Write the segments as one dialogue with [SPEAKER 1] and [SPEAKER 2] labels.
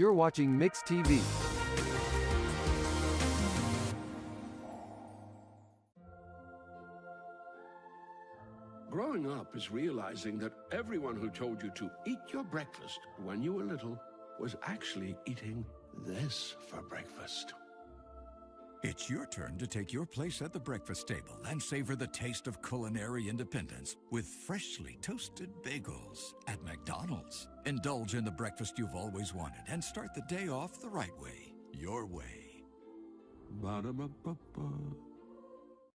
[SPEAKER 1] You're watching Mix TV.
[SPEAKER 2] Growing up is realizing that everyone who told you to eat your breakfast when you were little was actually eating this for breakfast.
[SPEAKER 3] It's your turn to take your place at the breakfast table and savor the taste of culinary independence with freshly toasted bagels at McDonald's. Indulge in the breakfast you've always wanted and start the day off the right way, your way.
[SPEAKER 2] Ba-da-ba-ba-ba.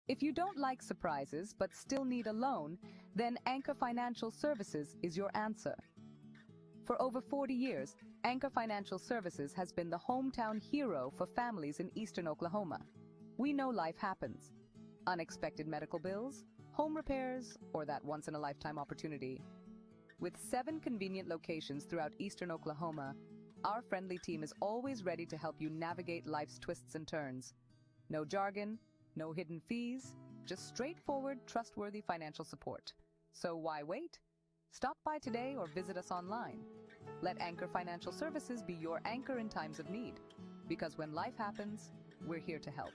[SPEAKER 4] If you don't like surprises but still need a loan, then Anchor Financial Services is your answer. For over 40 years, Anchor Financial Services has been the hometown hero for families in eastern Oklahoma. We know life happens. Unexpected medical bills, home repairs, or that once-in-a-lifetime opportunity. With 7 convenient locations throughout eastern Oklahoma, our friendly team is always ready to help you navigate life's twists and turns. No jargon, no hidden fees, just straightforward, trustworthy financial support. So why wait? Stop by today or visit us online. Let Anchor Financial Services be your anchor in times of need. Because when life happens, we're here to help.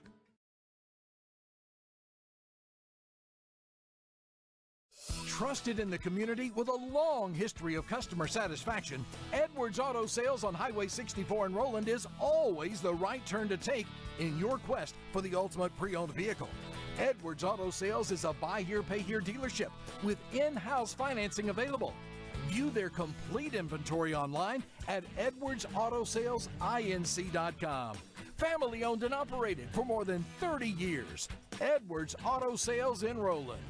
[SPEAKER 5] Trusted in the community with a long history of customer satisfaction, Edwards Auto Sales on Highway 64 in Roland is always the right turn to take in your quest for the ultimate pre-owned vehicle. Edwards Auto Sales is a buy here, pay here dealership with in-house financing available. View their complete inventory online at edwardsautosalesinc.com. Family owned and operated for more than 30 years. Edwards Auto Sales in Roland.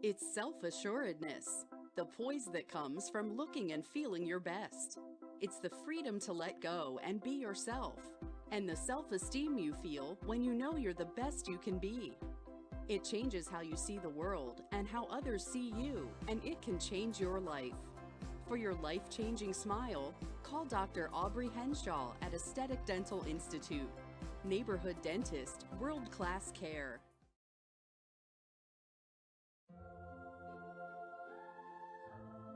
[SPEAKER 6] It's self-assuredness, the poise that comes from looking and feeling your best. It's the freedom to let go and be yourself, and the self-esteem you feel when you know you're the best you can be. It changes how you see the world and how others see you, and it can change your life. For your life-changing smile, call Dr. Aubrey Henshaw at Aesthetic Dental Institute. Neighborhood dentist, world-class care.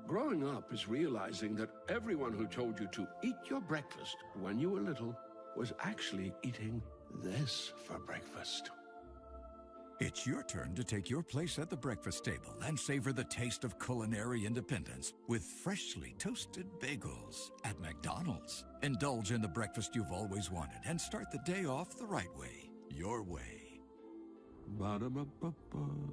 [SPEAKER 2] Growing up is realizing that everyone who told you to eat your breakfast when you were little was actually eating this for breakfast.
[SPEAKER 3] It's your turn to take your place at the breakfast table and savor the taste of culinary independence with freshly toasted bagels at McDonald's. Indulge in the breakfast you've always wanted and start the day off the right way, your way.
[SPEAKER 2] Ba-da-ba-ba-ba.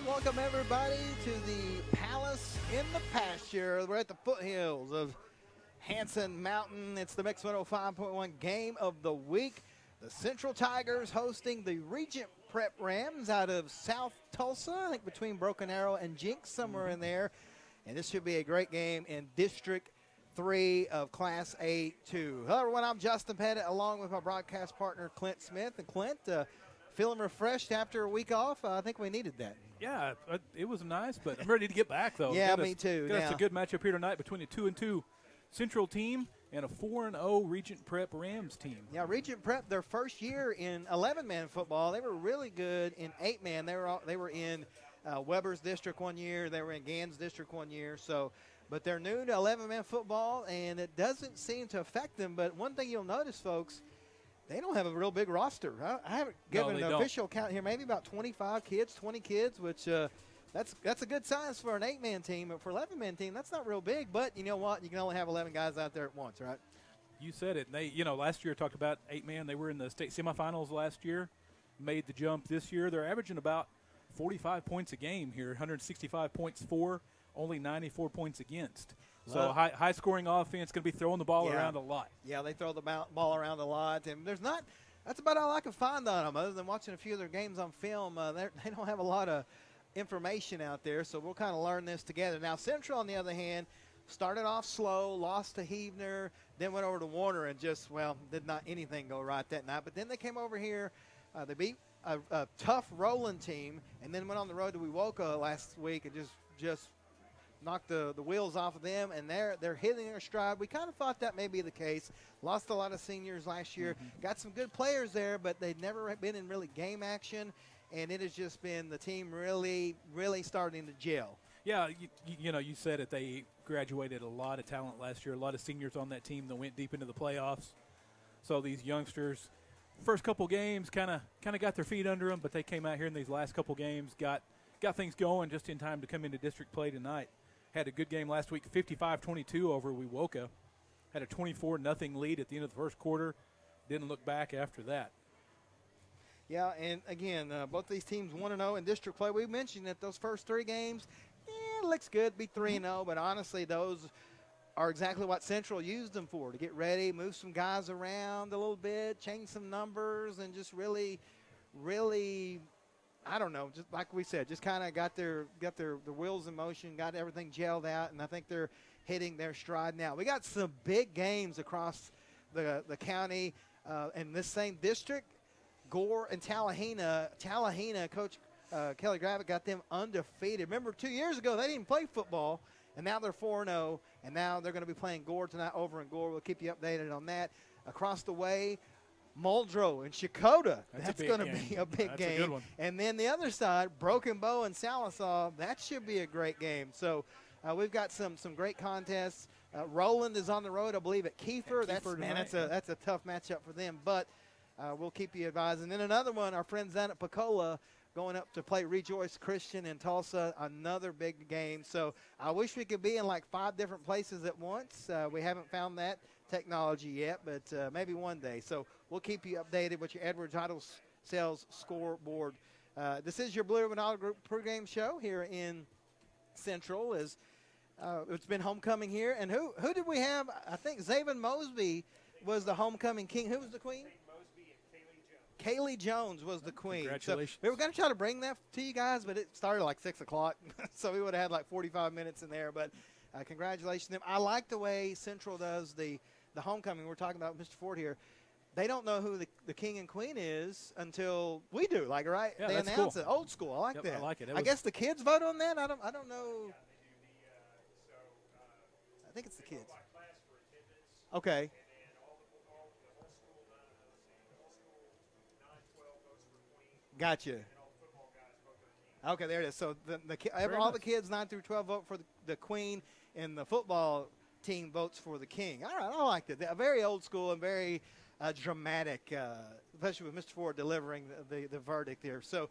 [SPEAKER 7] Welcome everybody to the Palace in the Pasture. We're at the foothills of Hanson Mountain. It's the Mix 105.1 game of the week. The Central Tigers hosting the Regent Prep Rams out of South Tulsa, I think between Broken Arrow and Jinx, somewhere in there. And this should be a great game in District 3 of Class A2. Hello everyone, I'm Justin Pettit along with my broadcast partner Clint Smith. And Clint, feeling refreshed after a week off? I think we needed that.
[SPEAKER 8] Yeah, it was nice, but I'm ready to get back, though.
[SPEAKER 7] Yeah, me too.
[SPEAKER 8] Got us a good matchup here tonight between a 2-2 Central team and a 4-0 Regent Prep Rams team.
[SPEAKER 7] Yeah, Regent Prep, their first year in 11-man football, they were really good in 8-man. They were in Weber's district one year. They were in Gann's district one year. But they're new to 11-man football, and it doesn't seem to affect them. But one thing you'll notice, folks, they don't have a real big roster. I haven't given an official count here, maybe about 25 kids, 20 kids, which that's a good size for an 8-man team. But for an 11-man team, that's not real big. But you know what? You can only have 11 guys out there at once, right?
[SPEAKER 8] You said it. They, last year talked about 8-man. They were in the state semifinals last year, made the jump this year. They're averaging about 45 points a game here, 165 points for, only 94 points against. So high-scoring offense, going to be throwing the ball around a lot.
[SPEAKER 7] Yeah, they throw the ball around a lot. And that's about all I can find on them other than watching a few of their games on film. They don't have a lot of information out there, so we'll kind of learn this together. Now, Central, on the other hand, started off slow, lost to Heavener, then went over to Warner and just, well, did not anything go right that night. But then they came over here. They beat a tough Roland team and then went on the road to Wewoka last week and just knocked the wheels off of them, and they're hitting their stride. We kind of thought that may be the case. Lost a lot of seniors last year. Got some good players there, but they'd never been in really game action, and it has just been the team really, really starting to gel.
[SPEAKER 8] Yeah, you said it. They graduated a lot of talent last year, a lot of seniors on that team that went deep into the playoffs. So these youngsters, first couple games kind of got their feet under them, but they came out here in these last couple games, got things going just in time to come into district play tonight. Had a good game last week, 55-22 over Wewoka. Had a 24-0 lead at the end of the first quarter. Didn't look back after that.
[SPEAKER 7] Yeah, and again, both these teams 1-0 in district play. We mentioned that those first 3 games, it looks good, be 3-0, but honestly, those are exactly what Central used them for, to get ready, move some guys around a little bit, change some numbers, and just really, really, I don't know, just like we said, just kind of got their wheels in motion, got everything gelled out, and I think they're hitting their stride now. We got some big games across the county in this same district. Gore and Tallahena, Coach Kelly Gravitt got them undefeated. Remember, 2 years ago, they didn't play football, and now they're 4-0, and now they're going to be playing Gore tonight over in Gore. We'll keep you updated on that. Across the way, Muldrow and Shakota. That's going to be a big game.
[SPEAKER 8] A good one.
[SPEAKER 7] And then the other side, Broken Bow and Salisaw. That should be a great game. So we've got some great contests. Roland is on the road, I believe, at Kiefer. That's a tough matchup for them. But we'll keep you advised. And then another one, our friends down at Pacola going up to play Rejoice Christian in Tulsa, another big game. So I wish we could be in like 5 different places at once. We haven't found that technology yet, but maybe one day. So we'll keep you updated with your Edwards Auto Sales scoreboard. This is your Blue Ribbon Auto Group pregame show here in Central. It's been homecoming here. And who did we have? I think Zaven Mosby was the homecoming king. Who was the queen? Kaylee Jones was the queen.
[SPEAKER 8] Congratulations.
[SPEAKER 7] So we were going to try to bring that to you guys, but it started like 6 o'clock. So we would have had like 45 minutes in there. But congratulations to them. I like the way Central does the homecoming. We're talking about Mr. Ford here. They don't know who the king and queen is until we do, like, right?
[SPEAKER 8] Yeah,
[SPEAKER 7] they
[SPEAKER 8] that's
[SPEAKER 7] announce
[SPEAKER 8] cool.
[SPEAKER 7] it. Old school. I like that.
[SPEAKER 8] I like it.
[SPEAKER 7] I guess the kids vote on that? I don't know. I think it's the kids. Okay. Gotcha. Okay, there it is. So all the kids 9 through 12 vote for the queen, and the football team votes for the king. All right, I liked it. Very old school and very dramatic, especially with Mr. Ford delivering the verdict there. So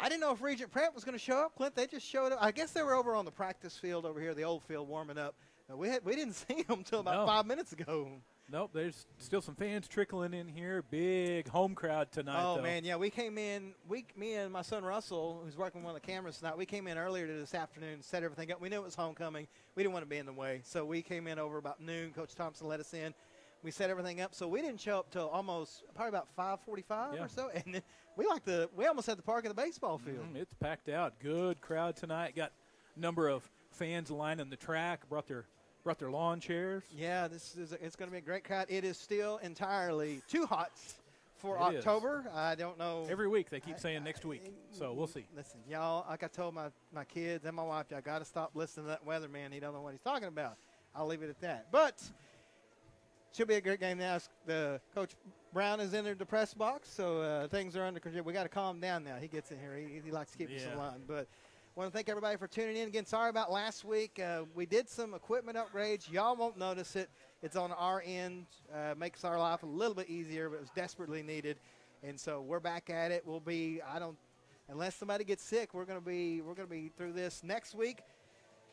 [SPEAKER 7] I didn't know if Regent Prep was going to show up. Clint, they just showed up. I guess they were over on the practice field over here, the old field, warming up. We didn't see them until about 5 minutes ago.
[SPEAKER 8] Nope, there's still some fans trickling in here. Big home crowd tonight,
[SPEAKER 7] Oh,
[SPEAKER 8] though.
[SPEAKER 7] man, yeah, we came in. Me and my son Russell, who's working on one of the cameras tonight, we came in earlier this afternoon, set everything up. We knew it was homecoming. We didn't want to be in the way, so we came in over about noon. Coach Thompson let us in. We set everything up, so we didn't show up till probably about 5:45 or so. And then we almost had the park at the baseball field.
[SPEAKER 8] It's packed out. Good crowd tonight. Got a number of fans lining the track. Brought their lawn chairs.
[SPEAKER 7] Yeah, it's going to be a great crowd. It is still entirely too hot for October. I don't know.
[SPEAKER 8] Every week they keep saying next week, so we'll see.
[SPEAKER 7] Listen, y'all, like I told my kids and my wife, I got to stop listening to that weatherman. He don't know what he's talking about. I'll leave it at that. But should be a great game now. The Coach Brown has entered the press box, so things are under control. We got to calm down now. He gets in here. He likes to keep us in line. But I want to thank everybody for tuning in. Again, sorry about last week. We did some equipment upgrades. Y'all won't notice it. It's on our end. Makes our life a little bit easier, but it was desperately needed. And so we're back at it. We'll be, unless somebody gets sick, we're gonna be through this next week.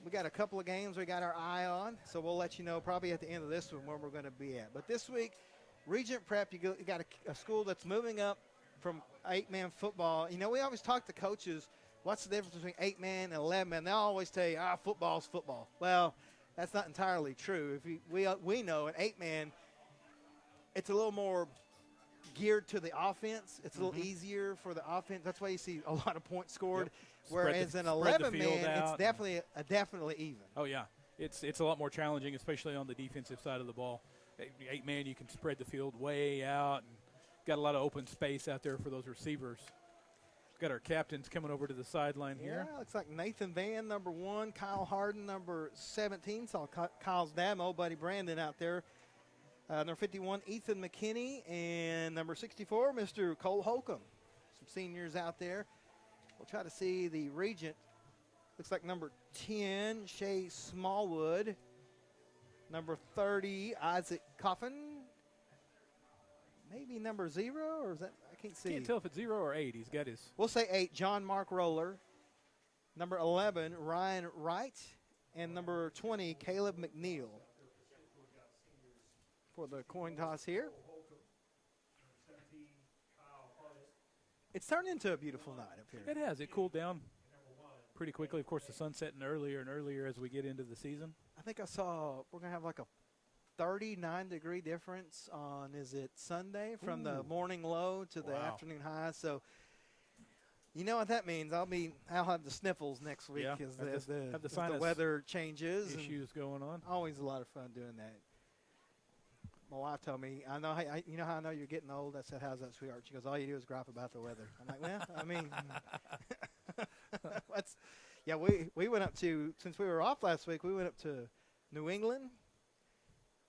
[SPEAKER 7] We got a couple of games we got our eye on, so we'll let you know probably at the end of this one where we're going to be at. But this week, Regent Prep, you got a school that's moving up from 8-man football. You know, we always talk to coaches, what's the difference between 8-man and 11-man? They always tell you, football's football. Well, that's not entirely true. We know an 8-man, it's a little more geared to the offense. It's a little easier for the offense. That's why you see a lot of points scored.
[SPEAKER 8] Yep.
[SPEAKER 7] Whereas an 11-man, it's definitely even.
[SPEAKER 8] Oh, yeah. it's a lot more challenging, especially on the defensive side of the ball. 8-man, you can spread the field way out and got a lot of open space out there for those receivers. Got our captains coming over to the sideline here.
[SPEAKER 7] Yeah, looks like Nathan Van, number 1, Kyle Harden, number 17. Saw Kyle's dad, old buddy Brandon, out there. Number 51, Ethan McKinney, and number 64, Mr. Cole Holcomb. Some seniors out there. We'll try to see the Regent. Looks like number 10, Shay Smallwood. Number 30, Isaac Coffin. Maybe number 0, or is that? I can't see.
[SPEAKER 8] Can't tell if it's 0 or 8. He's got his.
[SPEAKER 7] We'll say 8, John Mark Roller. Number 11, Ryan Wright. And number 20, Caleb McNeil. For the coin toss here. It's turned into a beautiful night up here.
[SPEAKER 8] It has. It cooled down pretty quickly. Of course, the sun's setting earlier and earlier as we get into the season.
[SPEAKER 7] I think I saw we're going to have like a 39-degree difference on, is it Sunday, from the morning low to the afternoon high. So you know what that means. I'll have the sniffles next week as the weather changes.
[SPEAKER 8] Issues going on.
[SPEAKER 7] Always a lot of fun doing that. My wife told me, I know, you know how I know you're getting old? I said, how's that, sweetheart? She goes, all you do is gripe about the weather. I'm like, well, I mean, we went up to, since we were off last week, we went up to New England,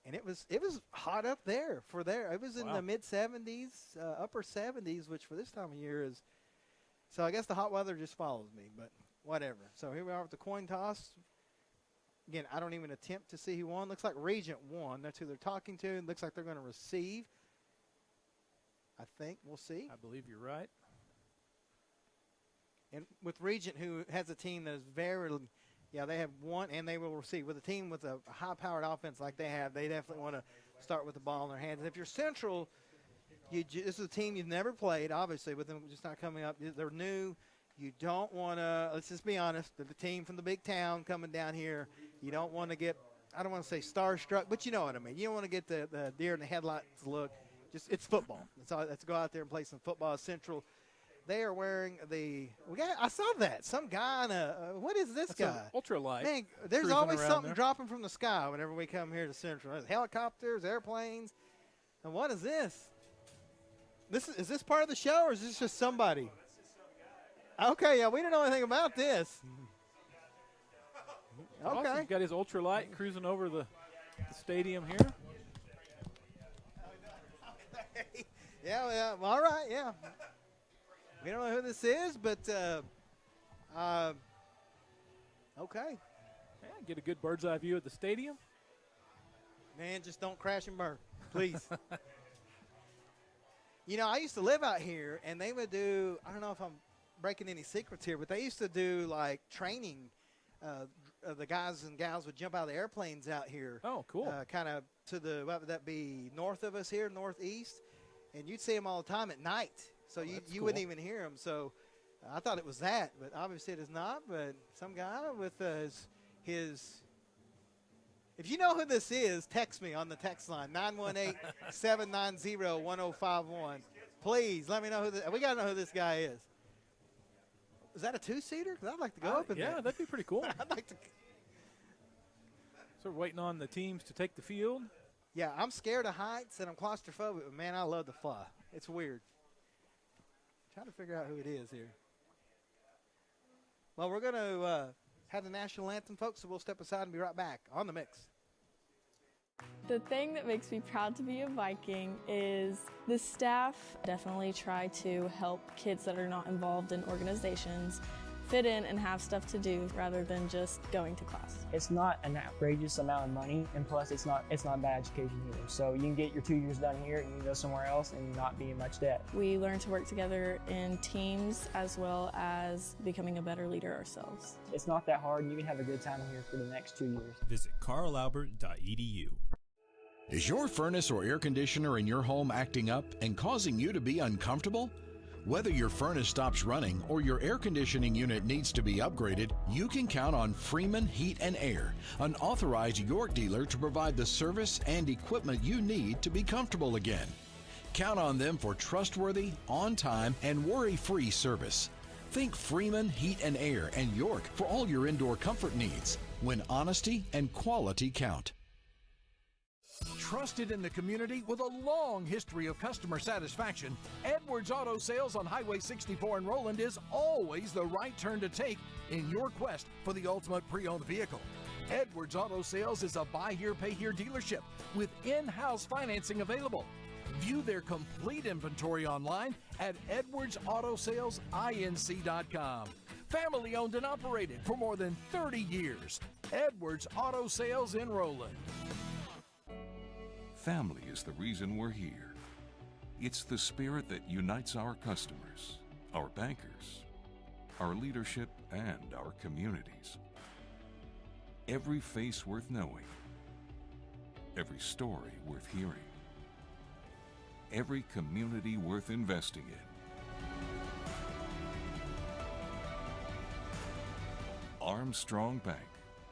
[SPEAKER 7] and it was hot up there for there. It was in the mid-70s, upper 70s, which for this time of year is, so I guess the hot weather just follows me, but whatever. So here we are with the coin toss. Again, I don't even attempt to see who won. Looks like Regent won. That's who they're talking to. It looks like they're going to receive. I think. We'll see.
[SPEAKER 8] I believe you're right.
[SPEAKER 7] And with Regent, who has a team that is they have won, and they will receive. With a team with a high-powered offense like they have, they definitely want to start with the ball in their hands. And if you're Central, this is a team you've never played, obviously, with them just not coming up. They're new. You don't want to, let's just be honest, the team from the big town coming down here, you don't want to get, I don't want to say starstruck, but you know what I mean. You don't want to get the deer in the headlights look. Just, it's football. Let's go out there and play some football. Central, they are wearing I saw that. Some guy in what is this guy?
[SPEAKER 8] Ultralight.
[SPEAKER 7] Man, there's always something dropping from the sky whenever we come here to Central. There's helicopters, airplanes. And what is this? Is this part of the show, or is this just somebody? Okay, yeah, we don't know anything about this. Okay.
[SPEAKER 8] Awesome. Got his ultralight cruising over the stadium here.
[SPEAKER 7] Yeah, all right, yeah. We don't know who this is, but okay.
[SPEAKER 8] Yeah, get a good bird's eye view of the stadium.
[SPEAKER 7] Man, just don't crash and burn, please. You know, I used to live out here, and they would do, I don't know if I'm breaking any secrets here, but they used to do like training. The guys and gals would jump out of the airplanes out here.
[SPEAKER 8] Oh, cool.
[SPEAKER 7] Kind of to the, what would that be, north of us here, northeast. And you'd see them all the time at night. So you wouldn't even hear them. So I thought it was that, but obviously it is not. But some guy with his if you know who this is, text me on the text line, 918-790-1051. Please let me know we got to know who this guy is. Is that a two-seater? Because I'd like to go up in there.
[SPEAKER 8] Yeah, that'd be pretty cool.
[SPEAKER 7] I'd like to.
[SPEAKER 8] So we're waiting on the teams to take the field.
[SPEAKER 7] Yeah, I'm scared of heights, and I'm claustrophobic, but, man, I love to fly. It's weird. Trying to figure out who it is here. Well, we're going to have the national anthem, folks, so we'll step aside and be right back on the mix.
[SPEAKER 1] The thing that makes me proud to be a Viking is the staff definitely try to help kids that are not involved in organizations fit in and have stuff to do rather than just going to class.
[SPEAKER 9] It's not an outrageous amount of money, and plus it's not bad education either. So you can get your 2 years done here and you can go somewhere else and not be in much debt.
[SPEAKER 1] We learn to work together in teams as well as becoming a better leader ourselves.
[SPEAKER 9] It's not that hard, and you can have a good time here for the next 2 years.
[SPEAKER 10] Visit carlalbert.edu.
[SPEAKER 3] Is your furnace or air conditioner in your home acting up and causing you to be uncomfortable? Whether your furnace stops running or your air conditioning unit needs to be upgraded, you can count on Freeman Heat and Air, an authorized York dealer to provide the service and equipment you need to be comfortable again. Count on them for trustworthy, on-time, and worry-free service.
[SPEAKER 5] Think Freeman Heat and Air and York for all your indoor comfort needs, when honesty and quality count. Trusted in the community with a long history of customer satisfaction, Edwards Auto Sales on Highway 64 in Roland is always the right turn to take in your quest for the ultimate pre-owned vehicle. Edwards Auto Sales is a buy here, pay here dealership with in-house financing available. View their complete inventory online at edwardsautosalesinc.com. Family owned and operated for more than 30 years. Edwards Auto Sales in Roland.
[SPEAKER 11] Family is the reason we're here. It's the spirit that unites our customers, our bankers, our leadership, and our communities. Every face worth knowing, every story worth hearing, every community worth investing in. Armstrong Bank.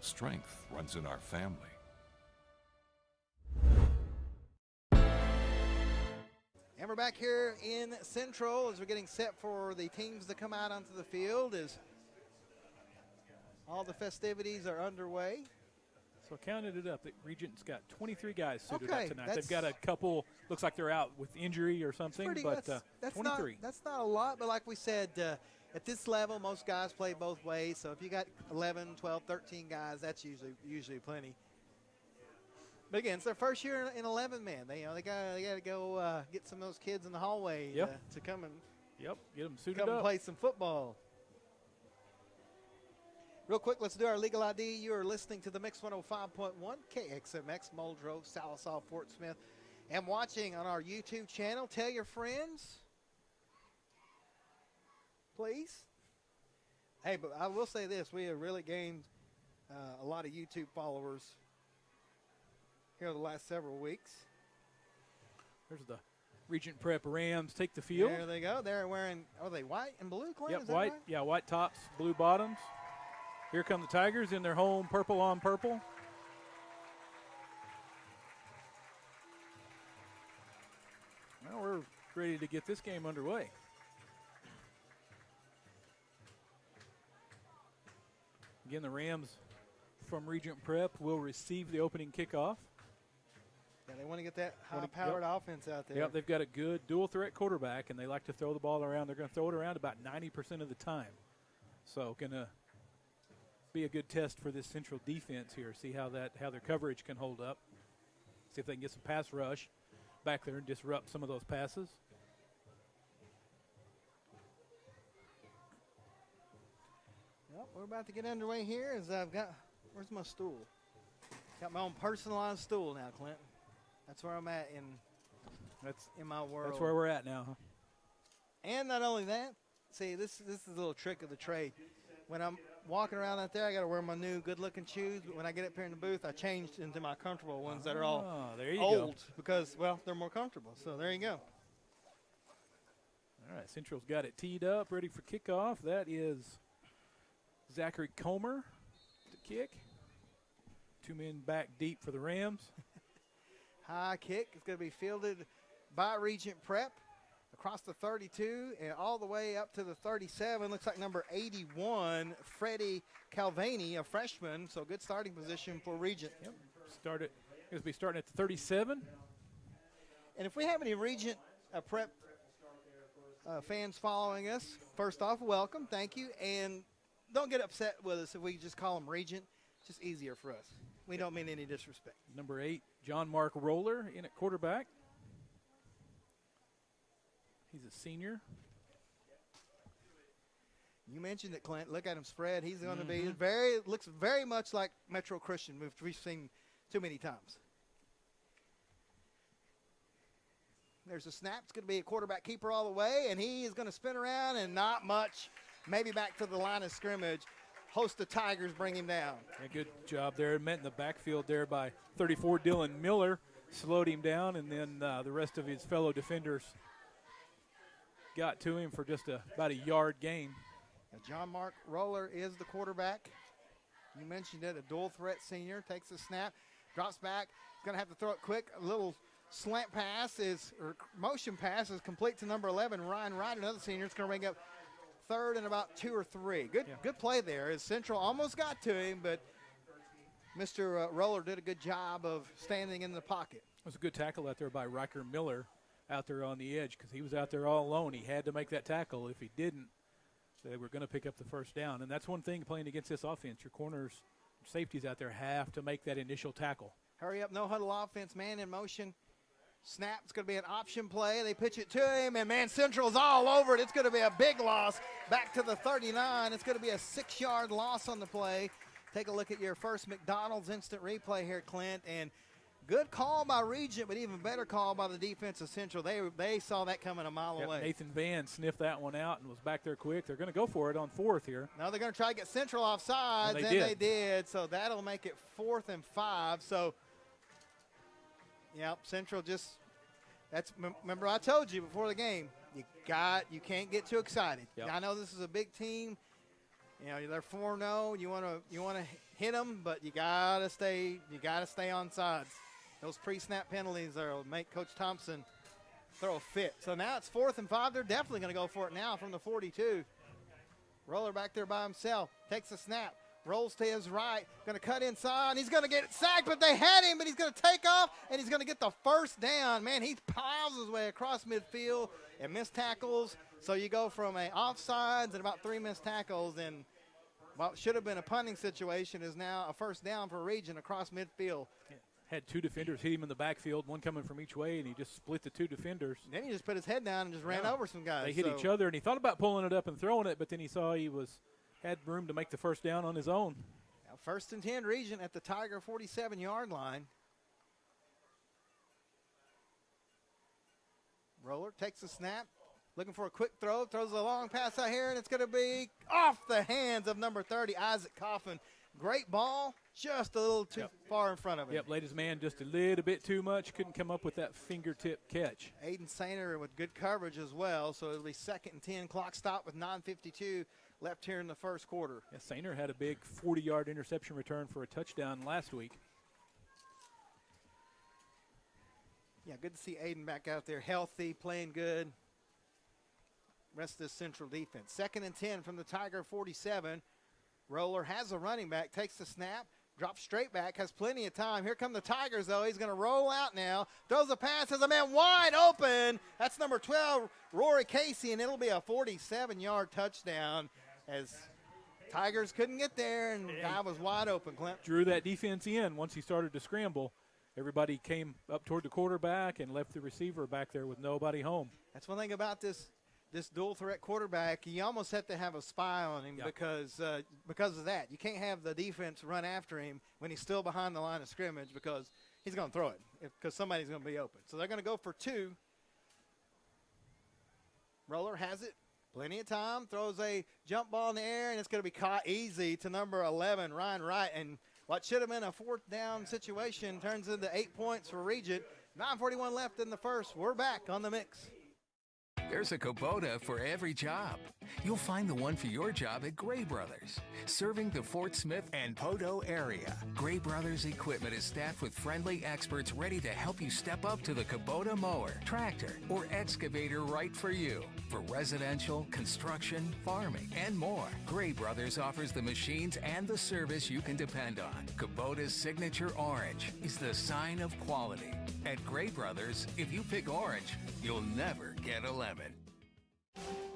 [SPEAKER 11] Strength runs in our family.
[SPEAKER 7] And we're back here in Central as we're getting set for the teams to come out onto the field as all the festivities are underway.
[SPEAKER 8] So I counted it up. The Regent's got 23 guys suited
[SPEAKER 7] Okay,
[SPEAKER 8] up tonight. They've got a couple, looks like they're out with injury or something, but
[SPEAKER 7] that's
[SPEAKER 8] 23.
[SPEAKER 7] That's not a lot, but like we said, at this level, most guys play both ways. So if you got 11, 12, 13 guys, that's usually plenty. But again, it's their first year in 11-man. They got to go get some of those kids in the hallway to come and
[SPEAKER 8] get them suited
[SPEAKER 7] come
[SPEAKER 8] up.
[SPEAKER 7] and play some football. Real quick, let's do our legal ID. You are listening to the Mix 105.1 KXMX, Muldrow, Salisaw, Fort Smith, and watching on our YouTube channel. Tell your friends, please. Hey, but I will say this: we have really gained a lot of YouTube followers here the last several weeks.
[SPEAKER 8] There's the Regent Prep Rams take the field.
[SPEAKER 7] There they go. They're wearing, are they white and blue, Clint?
[SPEAKER 8] Yep,
[SPEAKER 7] Is that
[SPEAKER 8] white.
[SPEAKER 7] right?
[SPEAKER 8] Yeah, white tops, blue bottoms. Here come the Tigers in their home purple on purple. Now we're ready to get this game underway. Again, the Rams from Regent Prep will receive the opening kickoff.
[SPEAKER 7] Yeah, they want to get that high-powered offense out there.
[SPEAKER 8] Yep, they've got a good dual-threat quarterback, and they like to throw the ball around. They're going to throw it around about 90% of the time. So going to be a good test for this Central defense here. See how their coverage can hold up. See if they can get some pass rush back there and disrupt some of those passes.
[SPEAKER 7] Well, we're about to get underway here as I've got, where's my stool? Got my own personalized stool now, Clint. That's where I'm at in my world.
[SPEAKER 8] That's where we're at now, huh?
[SPEAKER 7] And not only that, see, this is a little trick of the trade. When I'm walking around out there, I got to wear my new good-looking shoes. But when I get up here in the booth, I changed into my comfortable ones that are all old because, well, they're more comfortable. So there you go.
[SPEAKER 8] All right, Central's got it teed up, ready for kickoff. That is Zachary Comer to kick. 2 men back deep for the Rams.
[SPEAKER 7] High kick. It's going to be fielded by Regent Prep across the 32 and all the way up to the 37. Looks like number 81, Freddie Calvani, a freshman. So good starting position for Regent.
[SPEAKER 8] Yep. Going to be starting at the 37.
[SPEAKER 7] And if we have any Regent Prep fans following us, first off, welcome. Thank you. And don't get upset with us if we just call them Regent. It's just easier for us. We don't mean any disrespect.
[SPEAKER 8] Number 8, John Mark Roller in at quarterback. He's a senior.
[SPEAKER 7] You mentioned it, Clint. Look at him spread. He's going to be looks very much like Metro Christian, which we've seen too many times. There's a snap. It's going to be a quarterback keeper all the way, and he is going to spin around and not much. Maybe back to the line of scrimmage. Host of Tigers bring him down.
[SPEAKER 8] A good job there. Met in the backfield there by 34, Dylan Miller. Slowed him down, and then the rest of his fellow defenders got to him for just about a yard gain.
[SPEAKER 7] Now John Mark Roller is the quarterback. You mentioned it, a dual threat senior. Takes the snap, drops back. He's going to have to throw it quick. A little slant pass or motion pass is complete to number 11, Ryan Wright, another senior. It's going to bring up third and about 2 or 3. Good play there. As Central almost got to him, but Mr. Roller did a good job of standing in the pocket.
[SPEAKER 8] It was a good tackle out there by Riker Miller out there on the edge because he was out there all alone. He had to make that tackle. If he didn't, they were going to pick up the first down. And that's one thing playing against this offense. Your corners, safeties out there have to make that initial tackle.
[SPEAKER 7] Hurry up, no huddle offense, man in motion. Snap, it's going to be an option play. They pitch it to him, and, man, Central's all over it. It's going to be a big loss back to the 39. It's going to be a 6-yard loss on the play. Take a look at your first McDonald's instant replay here, Clint. And good call by Regent, but even better call by the defense of Central. They saw that coming a mile away.
[SPEAKER 8] Nathan Van sniffed that one out and was back there quick. They're going to go for it on 4th here.
[SPEAKER 7] Now they're going to try to get Central offsides, and they did. So that'll make it 4th and 5. So, yep, Central just remember I told you before the game, you can't get too excited.
[SPEAKER 8] Yep.
[SPEAKER 7] I know this is a big team. You know, they're 4-0. You want to hit them, but you gotta stay on sides. Those pre-snap penalties will make Coach Thompson throw a fit. So now it's 4th and 5. They're definitely going to go for it now from the 42. Roller back there by himself, takes a snap, rolls to his right, going to cut inside, and he's going to get it sacked, but they had him, but he's going to take off, and he's going to get the first down. Man, he piles his way across midfield and missed tackles. So you go from a offsides and about 3 missed tackles, and what should have been a punting situation is now a first down for Regent across midfield.
[SPEAKER 8] Yeah. Had 2 defenders hit him in the backfield, one coming from each way, and he just split the 2 defenders.
[SPEAKER 7] Then he just put his head down and just ran over some guys.
[SPEAKER 8] They hit each other, and he thought about pulling it up and throwing it, but then he saw he had room to make the first down on his own.
[SPEAKER 7] Now 1st and 10, Regent at the Tiger 47-yard line. Roller takes a snap, looking for a quick throw, throws a long pass out here, and it's going to be off the hands of number 30, Isaac Coffin. Great ball, just a little too far in front of him.
[SPEAKER 8] Yep, laid his man just a little bit too much, couldn't come up with that fingertip catch.
[SPEAKER 7] Aiden Sainer with good coverage as well, so it'll be 2nd and 10, clock stop with 9:52 left here in the first quarter.
[SPEAKER 8] Yeah, Sainer had a big 40-yard interception return for a touchdown last week.
[SPEAKER 7] Yeah, good to see Aiden back out there, healthy, playing good. Rest of this Central defense. 2nd and 10 from the Tiger 47. Roller has a running back, takes the snap, drops straight back, has plenty of time. Here come the Tigers, though. He's going to roll out now, throws a pass, has a man wide open. That's number 12, Rory Casey, and it'll be a 47-yard touchdown as Tigers couldn't get there, and the guy was wide open, Clint.
[SPEAKER 8] Drew that defense in once he started to scramble. Everybody came up toward the quarterback and left the receiver back there with nobody home.
[SPEAKER 7] That's one thing about this dual threat quarterback. You almost have to have a spy on him because of that. You can't have the defense run after him when he's still behind the line of scrimmage because he's going to throw it because somebody's going to be open. So they're going to go for 2. Roller has it. Plenty of time. Throws a jump ball in the air, and it's going to be caught easy to number 11, Ryan Wright. And what should have been a 4th down situation turns into 8 points for Regent. 9:41 left in the first. We're back on the mix.
[SPEAKER 12] There's a Kubota for every job. You'll find the one for your job at Gray Brothers, serving the Fort Smith and Poteau area. Gray Brothers equipment is staffed with friendly experts ready to help you step up to the Kubota mower, tractor, or excavator right for you. For residential, construction, farming, and more, Gray Brothers offers the machines and the service you can depend on. Kubota's signature orange is the sign of quality. At Gray Brothers, if you pick orange, you'll never get a lemon.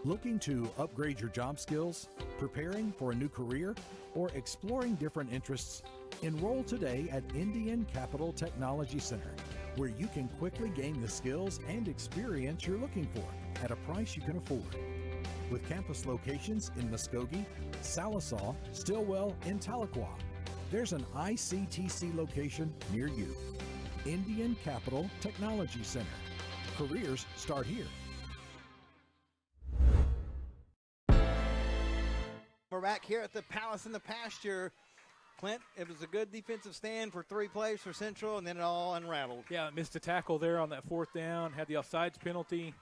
[SPEAKER 5] Looking to upgrade your job skills, preparing for a new career, or exploring different interests? Enroll today at Indian Capital Technology Center, where you can quickly gain the skills and experience you're looking for at a price you can afford. With campus locations in Muskogee, Salisaw, Stillwell, and Tahlequah, there's an ICTC location near you. Indian Capital Technology Center. Careers start here.
[SPEAKER 7] We're back here at the Palace in the Pasture. Clint, it was a good defensive stand for 3 plays for Central, and then it all unraveled.
[SPEAKER 8] Yeah, missed a tackle there on that 4th down, had the offsides penalty.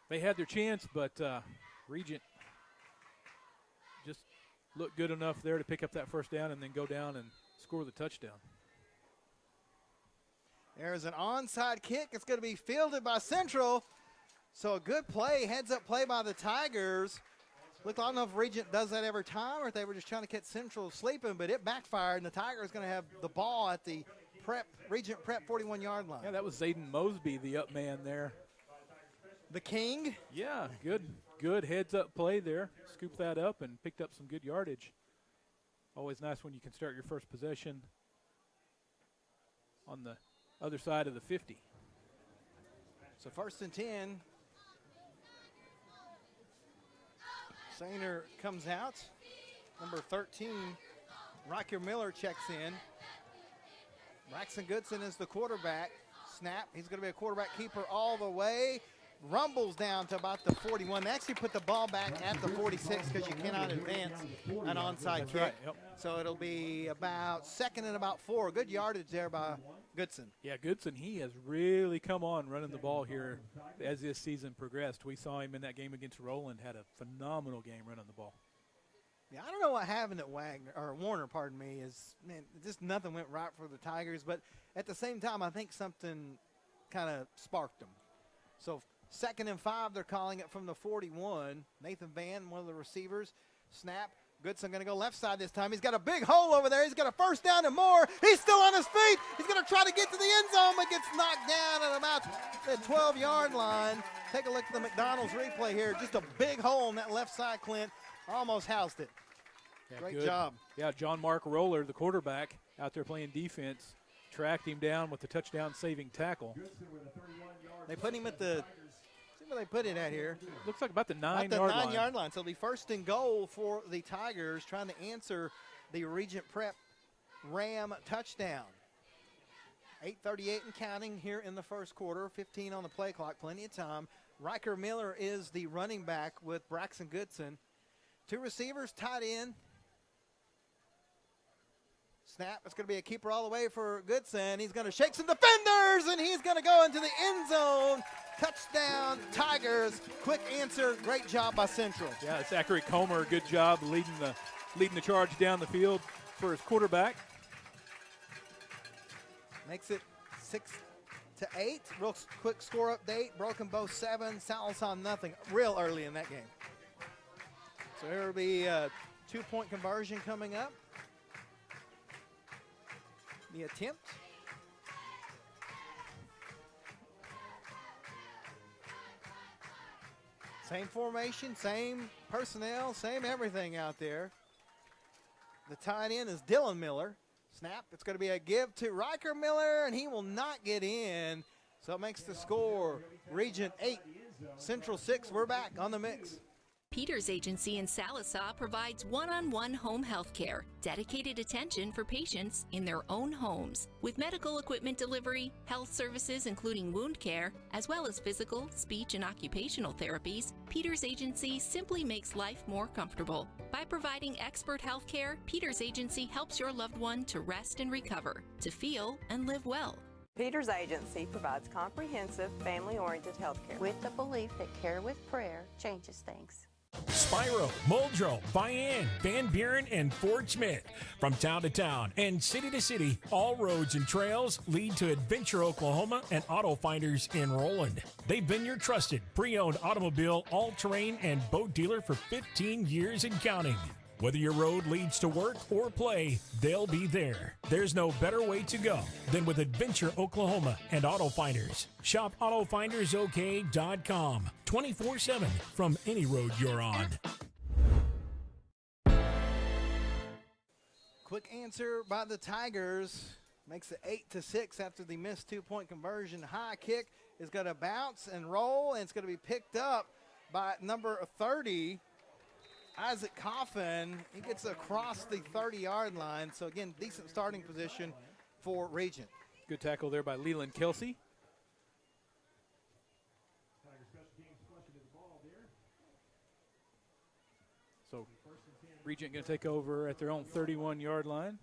[SPEAKER 8] They had their chance, but Regent just looked good enough there to pick up that first down and then go down and score the touchdown.
[SPEAKER 7] There's an onside kick. It's going to be fielded by Central. So a good play, heads-up play by the Tigers. Look, I don't know if Regent does that every time or if they were just trying to catch Central sleeping, but it backfired, and the Tigers going to have the ball at the Regent Prep 41-yard line.
[SPEAKER 8] Yeah, that was Zayden Mosby, the up man there.
[SPEAKER 7] The king?
[SPEAKER 8] Yeah, good heads-up play there. Scooped that up and picked up some good yardage. Always nice when you can start your first possession on the other side of the 50.
[SPEAKER 7] So 1st and 10. Sainer comes out. Number 13, Riker Miller checks in. Braxton Goodson is the quarterback. Snap. He's going to be a quarterback keeper all the way. Rumbles down to about the 41. They actually put the ball back at the 46 because you cannot advance an onside kick.
[SPEAKER 8] Right, yep.
[SPEAKER 7] So it'll be about 2nd and about 4. Good yardage there by Goodson.
[SPEAKER 8] Yeah, Goodson, he has really come on running the ball here as this season progressed. We saw him in that game against Roland, had a phenomenal game running the ball.
[SPEAKER 7] Yeah, I don't know what happened at Warner, pardon me, is, man, just nothing went right for the Tigers. But at the same time, I think something kind of sparked them. So 2nd and 5, they're calling it from the 41. Nathan Van, one of the receivers, snap. Goodson going to go left side this time. He's got a big hole over there. He's got a 1st down and more. He's still on his feet. He's going to try to get to the end zone, but gets knocked down at about the 12-yard line. Take a look at the McDonald's replay here. Just a big hole in that left side, Clint. Almost housed it.
[SPEAKER 8] Yeah,
[SPEAKER 7] Great job.
[SPEAKER 8] Yeah, John Mark Roller, the quarterback, out there playing defense, tracked him down with the touchdown-saving tackle.
[SPEAKER 7] They put him at the – where they put it at here.
[SPEAKER 8] Looks like about the 9-yard line.
[SPEAKER 7] About the 9-yard line. So it'll be 1st and goal for the Tigers trying to answer the Regent Prep Ram touchdown. 8:38 and counting here in the first quarter. 15 on the play clock. Plenty of time. Riker Miller is the running back with Braxton Goodson. 2 receivers tied in. Snap. It's going to be a keeper all the way for Goodson. He's going to shake some defenders, and he's going to go into the end zone. Touchdown, Tigers. Quick answer. Great job by Central.
[SPEAKER 8] Yeah, it's Zachary Comer. Good job leading the charge down the field for his quarterback.
[SPEAKER 7] Makes it 6-8. Real quick score update. Broken Bow 7, Salison nothing. Real early in that game. So there will be a 2-point conversion coming up. The attempt. Same formation, same personnel, same everything out there. The tight end is Dylan Miller. Snap. It's going to be a give to Riker Miller, and he will not get in. So it makes the score Regent 8, Central 6. We're back on the mix.
[SPEAKER 13] Peters Agency in Sallisaw provides one-on-one home health care, dedicated attention for patients in their own homes. With medical equipment delivery, health services including wound care, as well as physical, speech, and occupational therapies, Peters Agency simply makes life more comfortable. By providing expert health care, Peters Agency helps your loved one to rest and recover, to feel and live well.
[SPEAKER 14] Peters Agency provides comprehensive, family-oriented health care with the belief that care with prayer changes things.
[SPEAKER 15] Spyro, Muldrow, Vian, Van Buren, and Fort Smith. From town to town and city to city, all roads and trails lead to Adventure, Oklahoma and Auto Finders in Roland. They've been your trusted pre-owned automobile, all-terrain, and boat dealer for 15 years and counting. Whether your road leads to work or play, they'll be there. There's no better way to go than with Adventure, Oklahoma and Auto Finders. Shop AutoFindersOK.com 24/7 from any road you're on.
[SPEAKER 7] Quick answer by the Tigers. Makes it 8-6 after the missed 2-point conversion. High kick is going to bounce and roll, and it's going to be picked up by number 30. Isaac Coffin, he gets across the 30-yard line. So, again, decent starting position for Regent.
[SPEAKER 8] Good tackle there by Leland Kelsey. So, Regent going to take over at their own 31-yard line.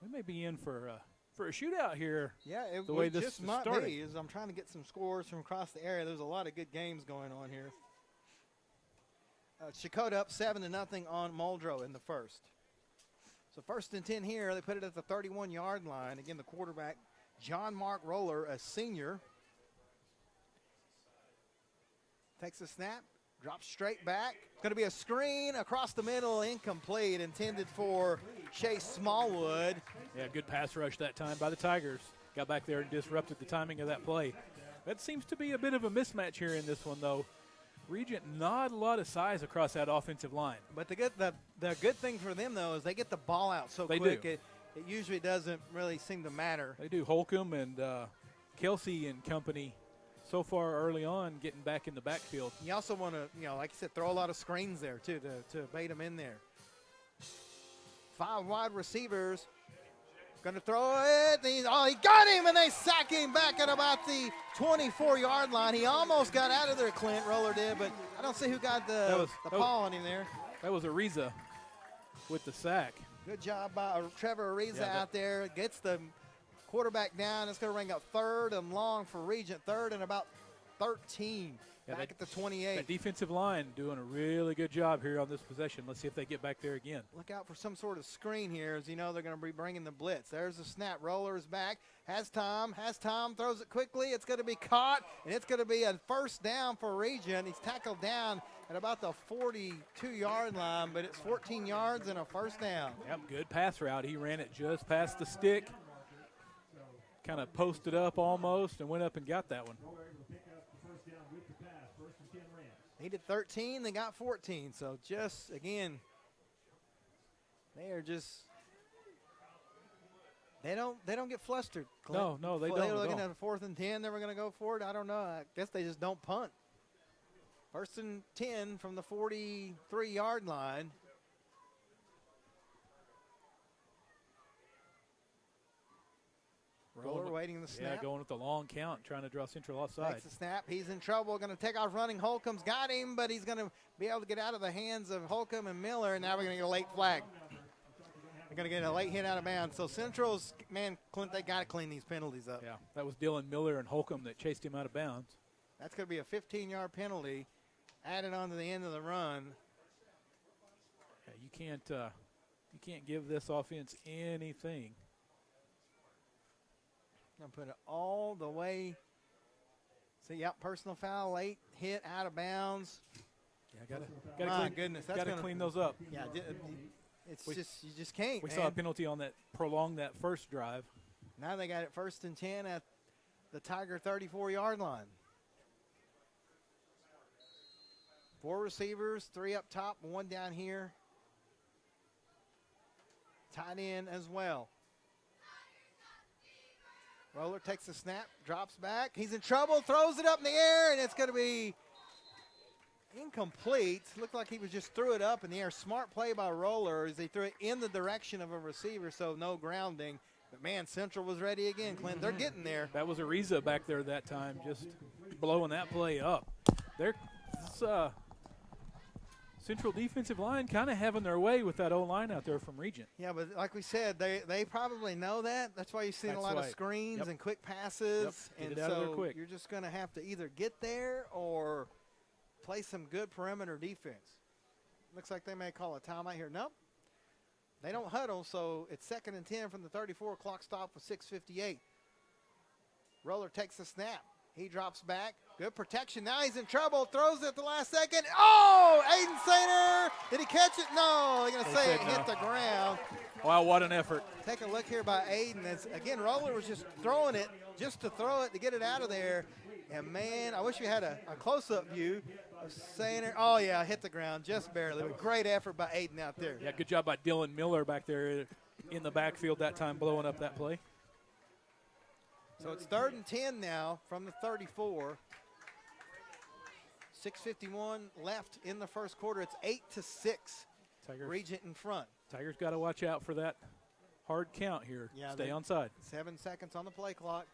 [SPEAKER 8] We may be in for a shootout here.
[SPEAKER 7] Yeah, it
[SPEAKER 8] the way this
[SPEAKER 7] just
[SPEAKER 8] is
[SPEAKER 7] might
[SPEAKER 8] starting.
[SPEAKER 7] be. I'm trying to get some scores from across the area. There's a lot of good games going on here. Chakotay up 7-0 on Muldrow in the first. So 1st and 10 here. They put it at the 31-yard line. Again, the quarterback, John Mark Roller, a senior. Takes a snap, Drops straight back. It's going to be a screen across the middle, incomplete, intended for Chase Smallwood.
[SPEAKER 8] Yeah, good pass rush that time by the Tigers. Got back there and disrupted the timing of that play. That seems to be a bit of a mismatch here in this one, though. Regent, not a lot of size across that offensive line.
[SPEAKER 7] But the good thing for them, though, is they get the ball out so quick. It usually doesn't really seem to matter.
[SPEAKER 8] They do. Holcomb and Kelsey and company so far early on getting back in the backfield.
[SPEAKER 7] You also want to, like you said, throw a lot of screens there, too, to bait them in there. 5 wide receivers. Going to throw it. He got him, and they sack him back at about the 24-yard line. He almost got out of there, Clint. Roller did, but I don't see who got the paw on him there.
[SPEAKER 8] That was Ariza with the sack.
[SPEAKER 7] Good job by Trevor Ariza out there. Gets the quarterback down. It's going to ring up 3rd and long for Regent. 3rd and about 13. Back at the 28.
[SPEAKER 8] That defensive line doing a really good job here on this possession. Let's see if they get back there again.
[SPEAKER 7] Look out for some sort of screen here, as you know they're going to be bringing the blitz. There's the snap. Roller is back. Has Tom, throws it quickly. It's going to be caught, and it's going to be a first down for Regent. He's tackled down at about the 42-yard line, but it's 14 yards and a first down.
[SPEAKER 8] Yep, good pass route. He ran it just past the stick, kind of posted up almost, and went up and got that one.
[SPEAKER 7] Needed 13, they got 14. So just, again, they are just, they don't get flustered, Clint.
[SPEAKER 8] No, they don't.
[SPEAKER 7] They were looking at a 4th and 10, they were going to go for it. I don't know. I guess they just don't punt. 1st and 10 from the 43-yard line. Roller waiting the snap.
[SPEAKER 8] Yeah, going with the long count, trying to draw Central offside.
[SPEAKER 7] Takes the snap. He's in trouble. Going to take off running. Holcomb's got him, but he's going to be able to get out of the hands of Holcomb and Miller, and now we're going to get a late flag. We're going to get a late hit out of bounds. So Central's, man, Clint, they got to clean these penalties up.
[SPEAKER 8] Yeah, that was Dylan Miller and Holcomb that chased him out of bounds.
[SPEAKER 7] That's going to be a 15-yard penalty added on to the end of the run.
[SPEAKER 8] Yeah, you can't give this offense anything.
[SPEAKER 7] I'm going to put it all the way. So, yep, personal foul, late hit, out of bounds.
[SPEAKER 8] Yeah, gotta clean those up.
[SPEAKER 7] Yeah, you just can't.
[SPEAKER 8] We saw a penalty on that, prolong that first drive.
[SPEAKER 7] Now they got it 1st and 10 at the Tiger 34-yard line. 4 receivers, 3 up top, 1 down here. Tight end as well. Roller takes the snap, drops back. He's in trouble, throws it up in the air, and it's going to be incomplete. Looked like he just threw it up in the air. Smart play by Roller as he threw it in the direction of a receiver, so no grounding. But, man, Central was ready again, Clint. They're getting there.
[SPEAKER 8] That was Ariza back there that time, just blowing that play up. Central defensive line kind of having their way with that O-line out there from Regent.
[SPEAKER 7] Yeah, but like we said, they probably know that. That's why you've seen a lot of screens and quick passes.
[SPEAKER 8] Yep.
[SPEAKER 7] And so you're just going to have to either get there or play some good perimeter defense. Looks like they may call a timeout here. Nope. They don't huddle, so it's 2nd and 10 from the 34. Clock stop with 6:58. Roller takes the snap. He drops back. Good protection. Now he's in trouble. Throws it at the last second. Oh, Aiden Sainer. Did he catch it? No. They're going to say it hit the ground.
[SPEAKER 8] Wow, what an effort.
[SPEAKER 7] Take a look here by Aiden. Again, Roller was just throwing it just to throw it to get it out of there. And, man, I wish we had a close-up view of Sainer. Oh, yeah, hit the ground just barely. But great effort by Aiden out there.
[SPEAKER 8] Yeah, good job by Dylan Miller back there in the backfield that time, blowing up that play.
[SPEAKER 7] So it's 3rd and 10 now from the 34. 6:51 left in the first quarter. It's 8-6.
[SPEAKER 8] Tigers.
[SPEAKER 7] Regent in front.
[SPEAKER 8] Tigers got to watch out for that hard count here.
[SPEAKER 7] Yeah,
[SPEAKER 8] stay onside.
[SPEAKER 7] 7 seconds on the play clock.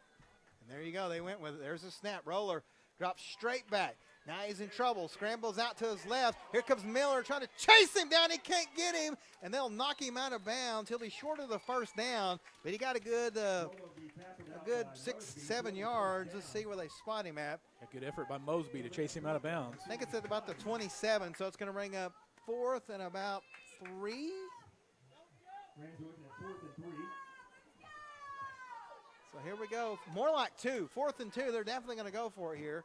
[SPEAKER 7] And there you go. They went with it. There's a snap. Roller drops straight back. Now he's in trouble. Scrambles out to his left. Here comes Miller trying to chase him down. He can't get him. And they'll knock him out of bounds. He'll be short of the first down. But he got a good 6-7 yards. Let's see where they spot him at.
[SPEAKER 8] A good effort by Mosby to chase him out of bounds.
[SPEAKER 7] I think it's at about the 27, so it's going to bring up 4th and about 3. So here we go. More like 2. 4th and 2. They're definitely going to go for it here.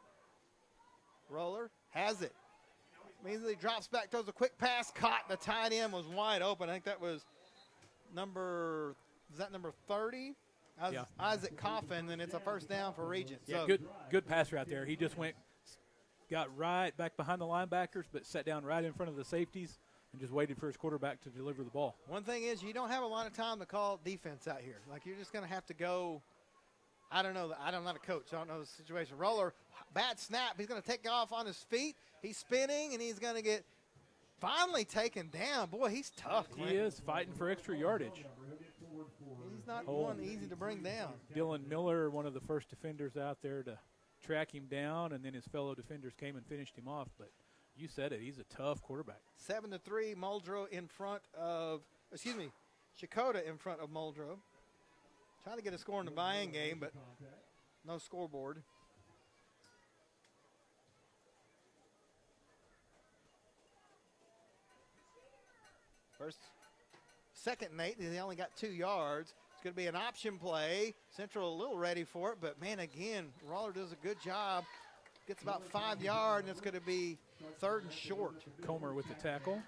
[SPEAKER 7] Roller has it. Immediately drops back, throws a quick pass, caught. The tight end was wide open. I think that was number 30?
[SPEAKER 8] Yeah.
[SPEAKER 7] Isaac Coffin, and it's a first down for Regent.
[SPEAKER 8] Yeah,
[SPEAKER 7] So
[SPEAKER 8] good passer out there. He just got right back behind the linebackers, but sat down right in front of the safeties and just waited for his quarterback to deliver the ball.
[SPEAKER 7] One thing is you don't have a lot of time to call defense out here. Like, you're just going to have to go. I'm not a coach. I don't know the situation. Roller, bad snap. He's going to take off on his feet. He's spinning, and he's going to get finally taken down. Boy, he's tough, Clint.
[SPEAKER 8] He is fighting for extra yardage.
[SPEAKER 7] He's not one easy to bring down.
[SPEAKER 8] Dylan Miller, one of the first defenders out there to track him down, and then his fellow defenders came and finished him off. But you said it. He's a tough quarterback.
[SPEAKER 7] 7-3, Muldrow in front of, Shakota in front of Muldrow. Trying to get a score in the buy-in game, but no scoreboard. Second and 8, they only got 2 yards. It's going to be an option play. Central a little ready for it, but man, again, Roller does a good job. Gets about 5 yards, and it's going to be 3rd and short.
[SPEAKER 8] Comer with the tackle.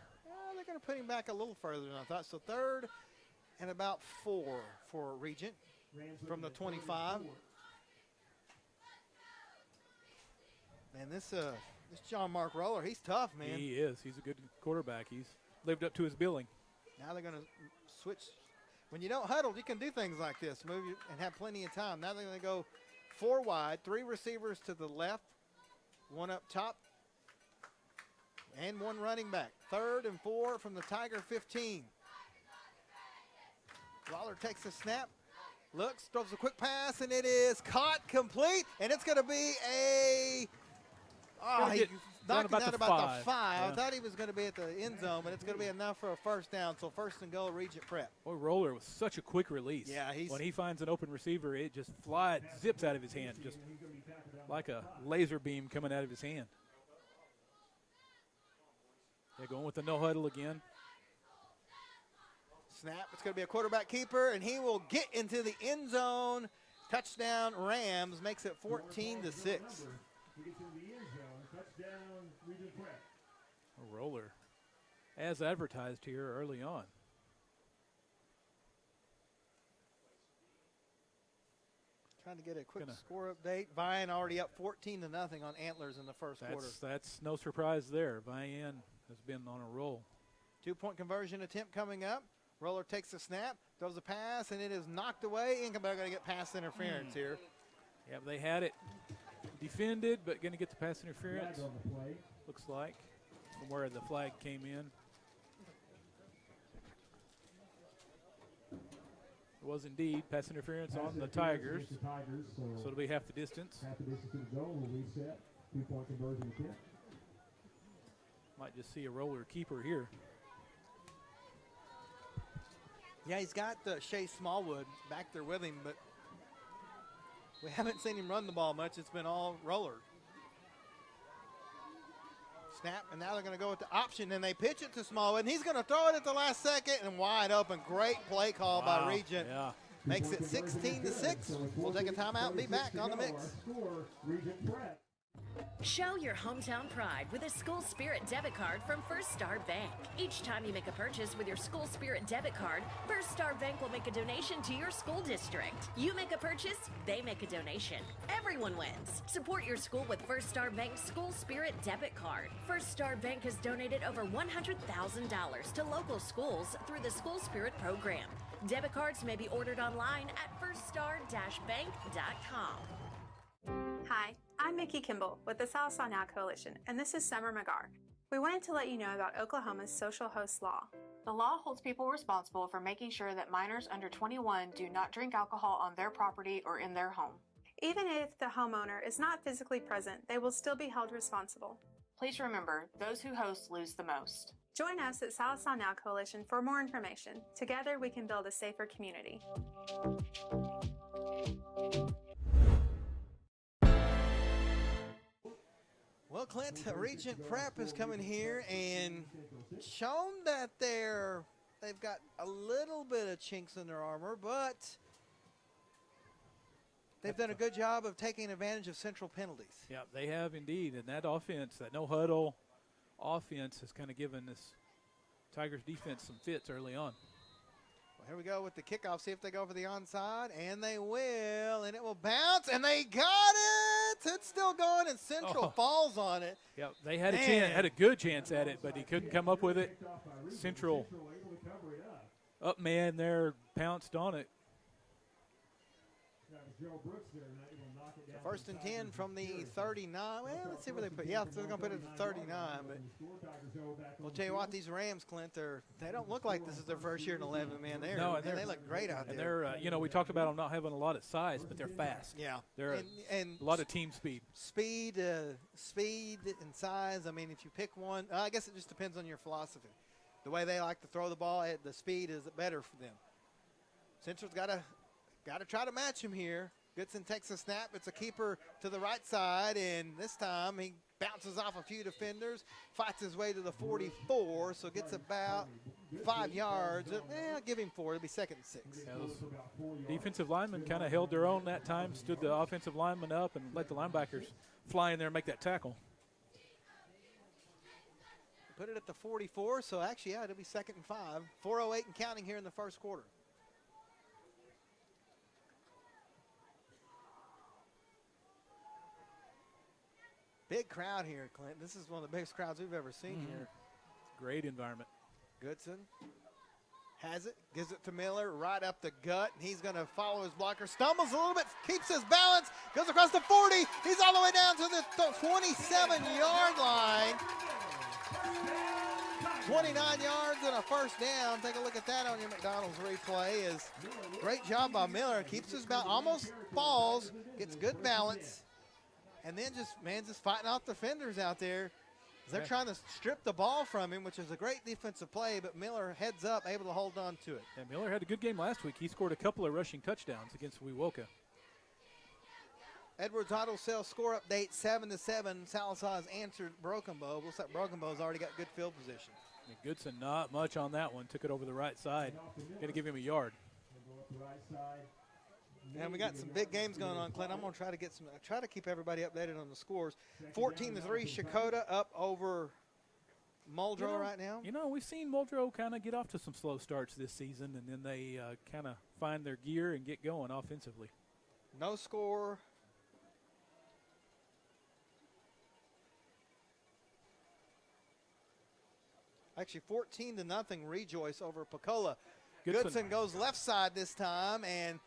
[SPEAKER 7] They're going to put him back a little further than I thought. So 3rd and about 4 for Regent from the 25. Man, this John Mark Roller, he's tough, man.
[SPEAKER 8] He is. He's a good quarterback. He's lived up to his billing.
[SPEAKER 7] Now they're going to switch. When you don't huddle, you can do things like this, move and have plenty of time. Now they're going to go 4 wide, 3 receivers to the left, 1 up top, and 1 running back. 3rd and 4 from the Tiger 15. Lawler takes a snap, looks, throws a quick pass, and it is caught, complete, and it's going to be he knocked it down about the 5.
[SPEAKER 8] Yeah.
[SPEAKER 7] I thought he was going to be at the end zone, but it's going to be enough for a first down. So 1st and goal, Regent Prep.
[SPEAKER 8] Boy, Roller was such a quick release.
[SPEAKER 7] Yeah,
[SPEAKER 8] when he finds an open receiver, it just zips out of his hand, just like a laser beam coming out of his hand. They're going with the no huddle again.
[SPEAKER 7] Snap. It's going to be a quarterback keeper, and he will get into the end zone. Touchdown, Rams, makes it 14-6.
[SPEAKER 8] A Roller, as advertised here early on.
[SPEAKER 7] Trying to get a quick score update. Vian already up 14-0 on Antlers in the first quarter.
[SPEAKER 8] That's no surprise there. Vian has been on a roll.
[SPEAKER 7] 2-point conversion attempt coming up. Roller takes a snap, throws a pass, and it is knocked away. Ingeberg going to get pass interference here.
[SPEAKER 8] Yeah, they had it defended, but going to get the pass interference. Looks like from where the flag came in. It was indeed pass interference on the Tigers. So it'll be half the distance.
[SPEAKER 16] Half the distance to the goal will reset. 2-point conversion attempt.
[SPEAKER 8] Might just see a Roller keeper here.
[SPEAKER 7] Yeah, he's got Shea Smallwood back there with him, but we haven't seen him run the ball much. It's been all Roller. Snap, and now they're going to go with the option, and they pitch it to Smallwood, and he's going to throw it at the last second and wide open. Great play call by Regent.
[SPEAKER 8] Yeah.
[SPEAKER 7] Makes it 16-6. We'll take a timeout and be back on the mix.
[SPEAKER 17] Show your hometown pride with a School Spirit debit card from First Star Bank. Each time you make a purchase with your School Spirit debit card, First Star Bank will make a donation to your school district. You make a purchase, they make a donation. Everyone wins. Support your school with First Star Bank's School Spirit debit card. First Star Bank has donated over $100,000 to local schools through the School Spirit program. Debit cards may be ordered online at firststar-bank.com.
[SPEAKER 18] Hi, I'm Mickey Kimball with the Sallisaw Now Coalition, and this is Summer McGar. We wanted to let you know about Oklahoma's social host law. The law holds people responsible for making sure that minors under 21 do not drink alcohol on their property or in their home. Even if the homeowner is not physically present, they will still be held responsible. Please remember, those who host lose the most. Join us at Sallisaw Now Coalition for more information. Together we can build a safer community.
[SPEAKER 7] Well, Clint, Regent Prep is coming here and shown that they've got a little bit of chinks in their armor, but they've done a good job of taking advantage of Central penalties.
[SPEAKER 8] Yeah, they have indeed. And that offense, that no huddle, offense has kind of given this Tigers defense some fits early on.
[SPEAKER 7] Well, here we go with the kickoff. See if they go for the onside, and they will, and it will bounce, and they got it. It's still going, and Central falls on it.
[SPEAKER 8] Yep, they had a good chance at it, but he couldn't come up with it. Central up man there pounced on it.
[SPEAKER 7] First and 10 from the 39. Well, let's see where they put. Yeah, they're going to put it at 39. But we'll tell you what, these Rams, Clint, they don't look like this is their first year in 11, man. They look great out there.
[SPEAKER 8] And they're, we talked about them not having a lot of size, but they're fast.
[SPEAKER 7] Yeah,
[SPEAKER 8] they're
[SPEAKER 7] and
[SPEAKER 8] a lot of team speed.
[SPEAKER 7] Speed and size. I mean, if you pick one, I guess it just depends on your philosophy. The way they like to throw the ball, the speed is better for them. Central's got to try to match him here. Goodson takes a snap. It's a keeper to the right side, and this time he bounces off a few defenders, fights his way to the 44, so gets about 5 yards. I'll give him 4. It'll be 2nd and 6.
[SPEAKER 8] Yeah, those defensive linemen kind of held their own that time, stood the offensive lineman up, and let the linebackers fly in there and make that tackle.
[SPEAKER 7] Put it at the 44, so actually, yeah, it'll be 2nd and 5. 4:08 and counting here in the first quarter. Big crowd here, Clint. This is one of the biggest crowds we've ever seen here.
[SPEAKER 8] Great environment.
[SPEAKER 7] Goodson has it, gives it to Miller right up the gut, and he's going to follow his blocker. Stumbles a little bit, keeps his balance, goes across the 40. He's all the way down to the 27-yard line. 29 yards and a first down. Take a look at that on your McDonald's replay. Great job by Miller. Keeps his balance, almost falls, gets good balance. And then just fighting off defenders out there. They're trying to strip the ball from him, which is a great defensive play, but Miller heads up, able to hold on to it.
[SPEAKER 8] And Miller had a good game last week. He scored a couple of rushing touchdowns against Wewoka.
[SPEAKER 7] Edwards Auto Sales score update 7-7. Salazar has answered Broken Bow. Looks like Broken Bow's already got good field position.
[SPEAKER 8] And Goodson, not much on that one. Took it over the right side. Got to give him a yard.
[SPEAKER 7] And we got some big games going on, Clint. I'm going to try to keep everybody updated on the scores. 14-3, Shakota up over Muldrow right now.
[SPEAKER 8] We've seen Muldrow kind of get off to some slow starts this season, and then they kind of find their gear and get going offensively.
[SPEAKER 7] No score. Actually, 14-0, Rejoice over Pecola. Goodson goes left side this time, and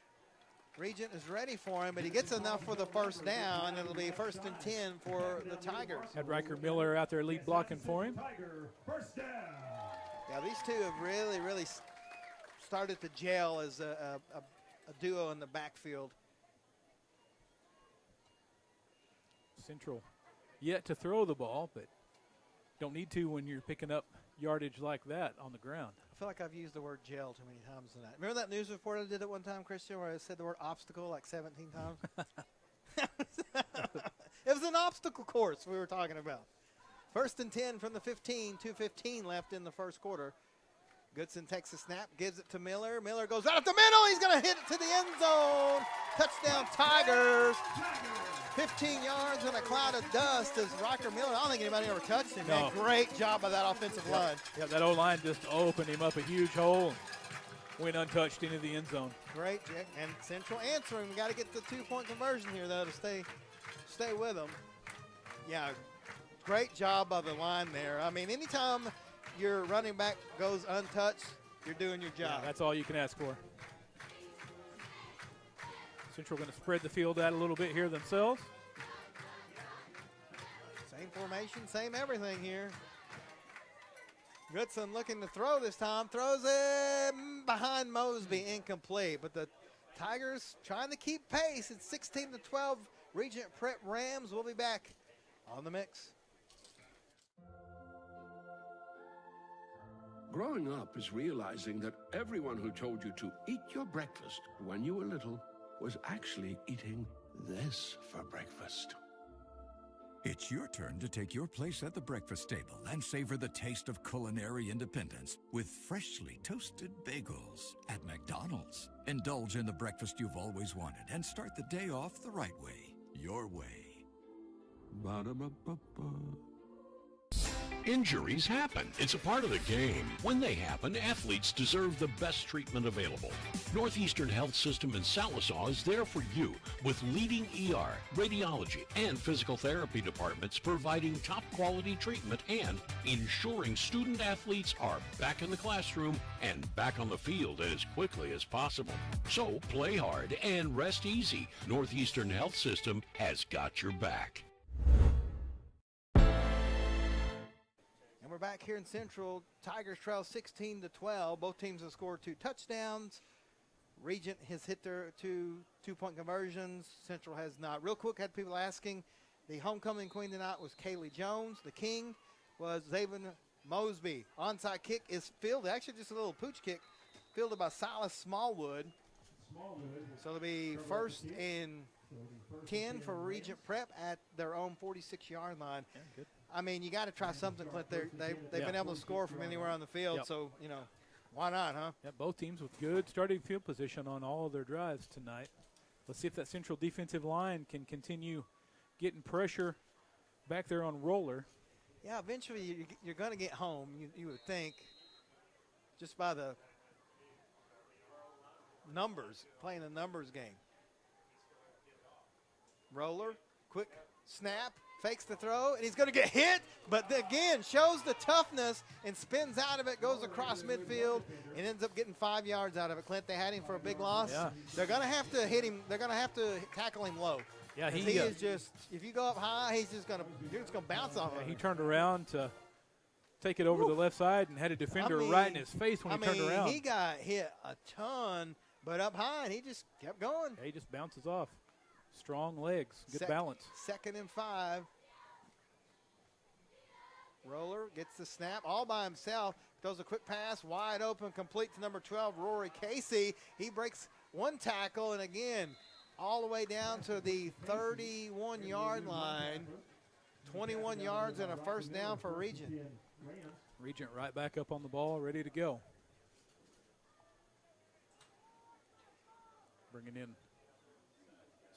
[SPEAKER 7] Regent is ready for him, but he gets enough for the first down. It'll be 1st and 10 for the Tigers.
[SPEAKER 8] Had Riker Miller out there lead blocking for him.
[SPEAKER 7] Yeah, these two have really started to gel as a duo in the backfield.
[SPEAKER 8] Central yet to throw the ball, but don't need to when you're picking up yardage like that on the ground.
[SPEAKER 7] I feel like I've used the word gel too many times tonight. Remember that news report I did at one time, Christian, where I said the word obstacle like 17 times? It was an obstacle course we were talking about. 1st and 10 from the 15, 2:15 left in the first quarter. Goodson takes a snap, gives it to Miller. Miller goes right up the middle. He's going to hit it to the end zone. Touchdown, Tigers. 15 yards in a cloud of dust as Riker Miller. I don't think anybody ever touched him.
[SPEAKER 8] No.
[SPEAKER 7] Great job by that offensive line.
[SPEAKER 8] Yeah, that O-line just opened him up a huge hole and went untouched into the end zone.
[SPEAKER 7] Great, and Central answering. We got to get the 2-point conversion here, though, to stay with them. Yeah, great job by the line there. I mean, anytime your running back goes untouched, you're doing your job.
[SPEAKER 8] Yeah, that's all you can ask for. Central going to spread the field out a little bit here themselves.
[SPEAKER 7] Same formation, same everything here. Goodson looking to throw this time. Throws it behind Mosby, incomplete. But the Tigers trying to keep pace. It's 16-12. Regent Prep Rams will be back on the mix.
[SPEAKER 2] Growing up is realizing that everyone who told you to eat your breakfast when you were little was actually eating this for breakfast.
[SPEAKER 3] It's your turn to take your place at the breakfast table and savor the taste of culinary independence with freshly toasted bagels at McDonald's. Indulge in the breakfast you've always wanted and start the day off the right way, your way.
[SPEAKER 2] Ba-da-ba-ba-ba. Injuries happen. It's a part of the game. When they happen, athletes deserve the best treatment available. Northeastern Health System in Sallisaw is there for you with leading ER, radiology, and physical therapy departments providing top quality treatment and ensuring student athletes are back in the classroom and back on the field as quickly as possible. So play hard and rest easy. Northeastern Health System has got your back.
[SPEAKER 7] And we're back here in Central. Tigers trail 16-12. Both teams have scored 2 touchdowns. Regent has hit their 2 two-point conversions. Central has not. Real quick, had people asking, the homecoming queen tonight was Kaylee Jones. The king was Zaven Mosby. Onside kick is fielded, actually just a little pooch kick, fielded by Silas Smallwood. So it'll be 1st and 10 for Regent Prep at their own 46-yard line.
[SPEAKER 8] Yeah, good.
[SPEAKER 7] I mean, you got to try something, Clint. They've been able to score from anywhere on the field, so, you know, why not, huh?
[SPEAKER 8] Yeah, both teams with good starting field position on all of their drives tonight. Let's see if that Central defensive line can continue getting pressure back there on Roller.
[SPEAKER 7] Yeah, eventually you're going to get home, you would think, just by the numbers, playing a numbers game. Roller, quick snap, fakes the throw, and he's going to get hit, but again, shows the toughness and spins out of it, goes across midfield, and ends up getting 5 yards out of it. Clint, they had him for a big loss.
[SPEAKER 8] Yeah.
[SPEAKER 7] They're going to have to hit him. They're going to have to tackle him low.
[SPEAKER 8] Yeah,
[SPEAKER 7] he is just, if you go up high, you're just going to bounce off of it.
[SPEAKER 8] He turned around to take it over the left side and had a defender right in his face when he turned around.
[SPEAKER 7] He got hit a ton, but up high, and he just kept going.
[SPEAKER 8] Yeah, he just bounces off. Strong legs, good balance.
[SPEAKER 7] 2nd and 5. Roller gets the snap all by himself. Throws a quick pass, wide open, complete to number 12, Rory Casey. He breaks one tackle, and again, all the way down to the 31-yard line. 21 yards and a 1st down for Regent.
[SPEAKER 8] Regent right back up on the ball, ready to go. Bringing in,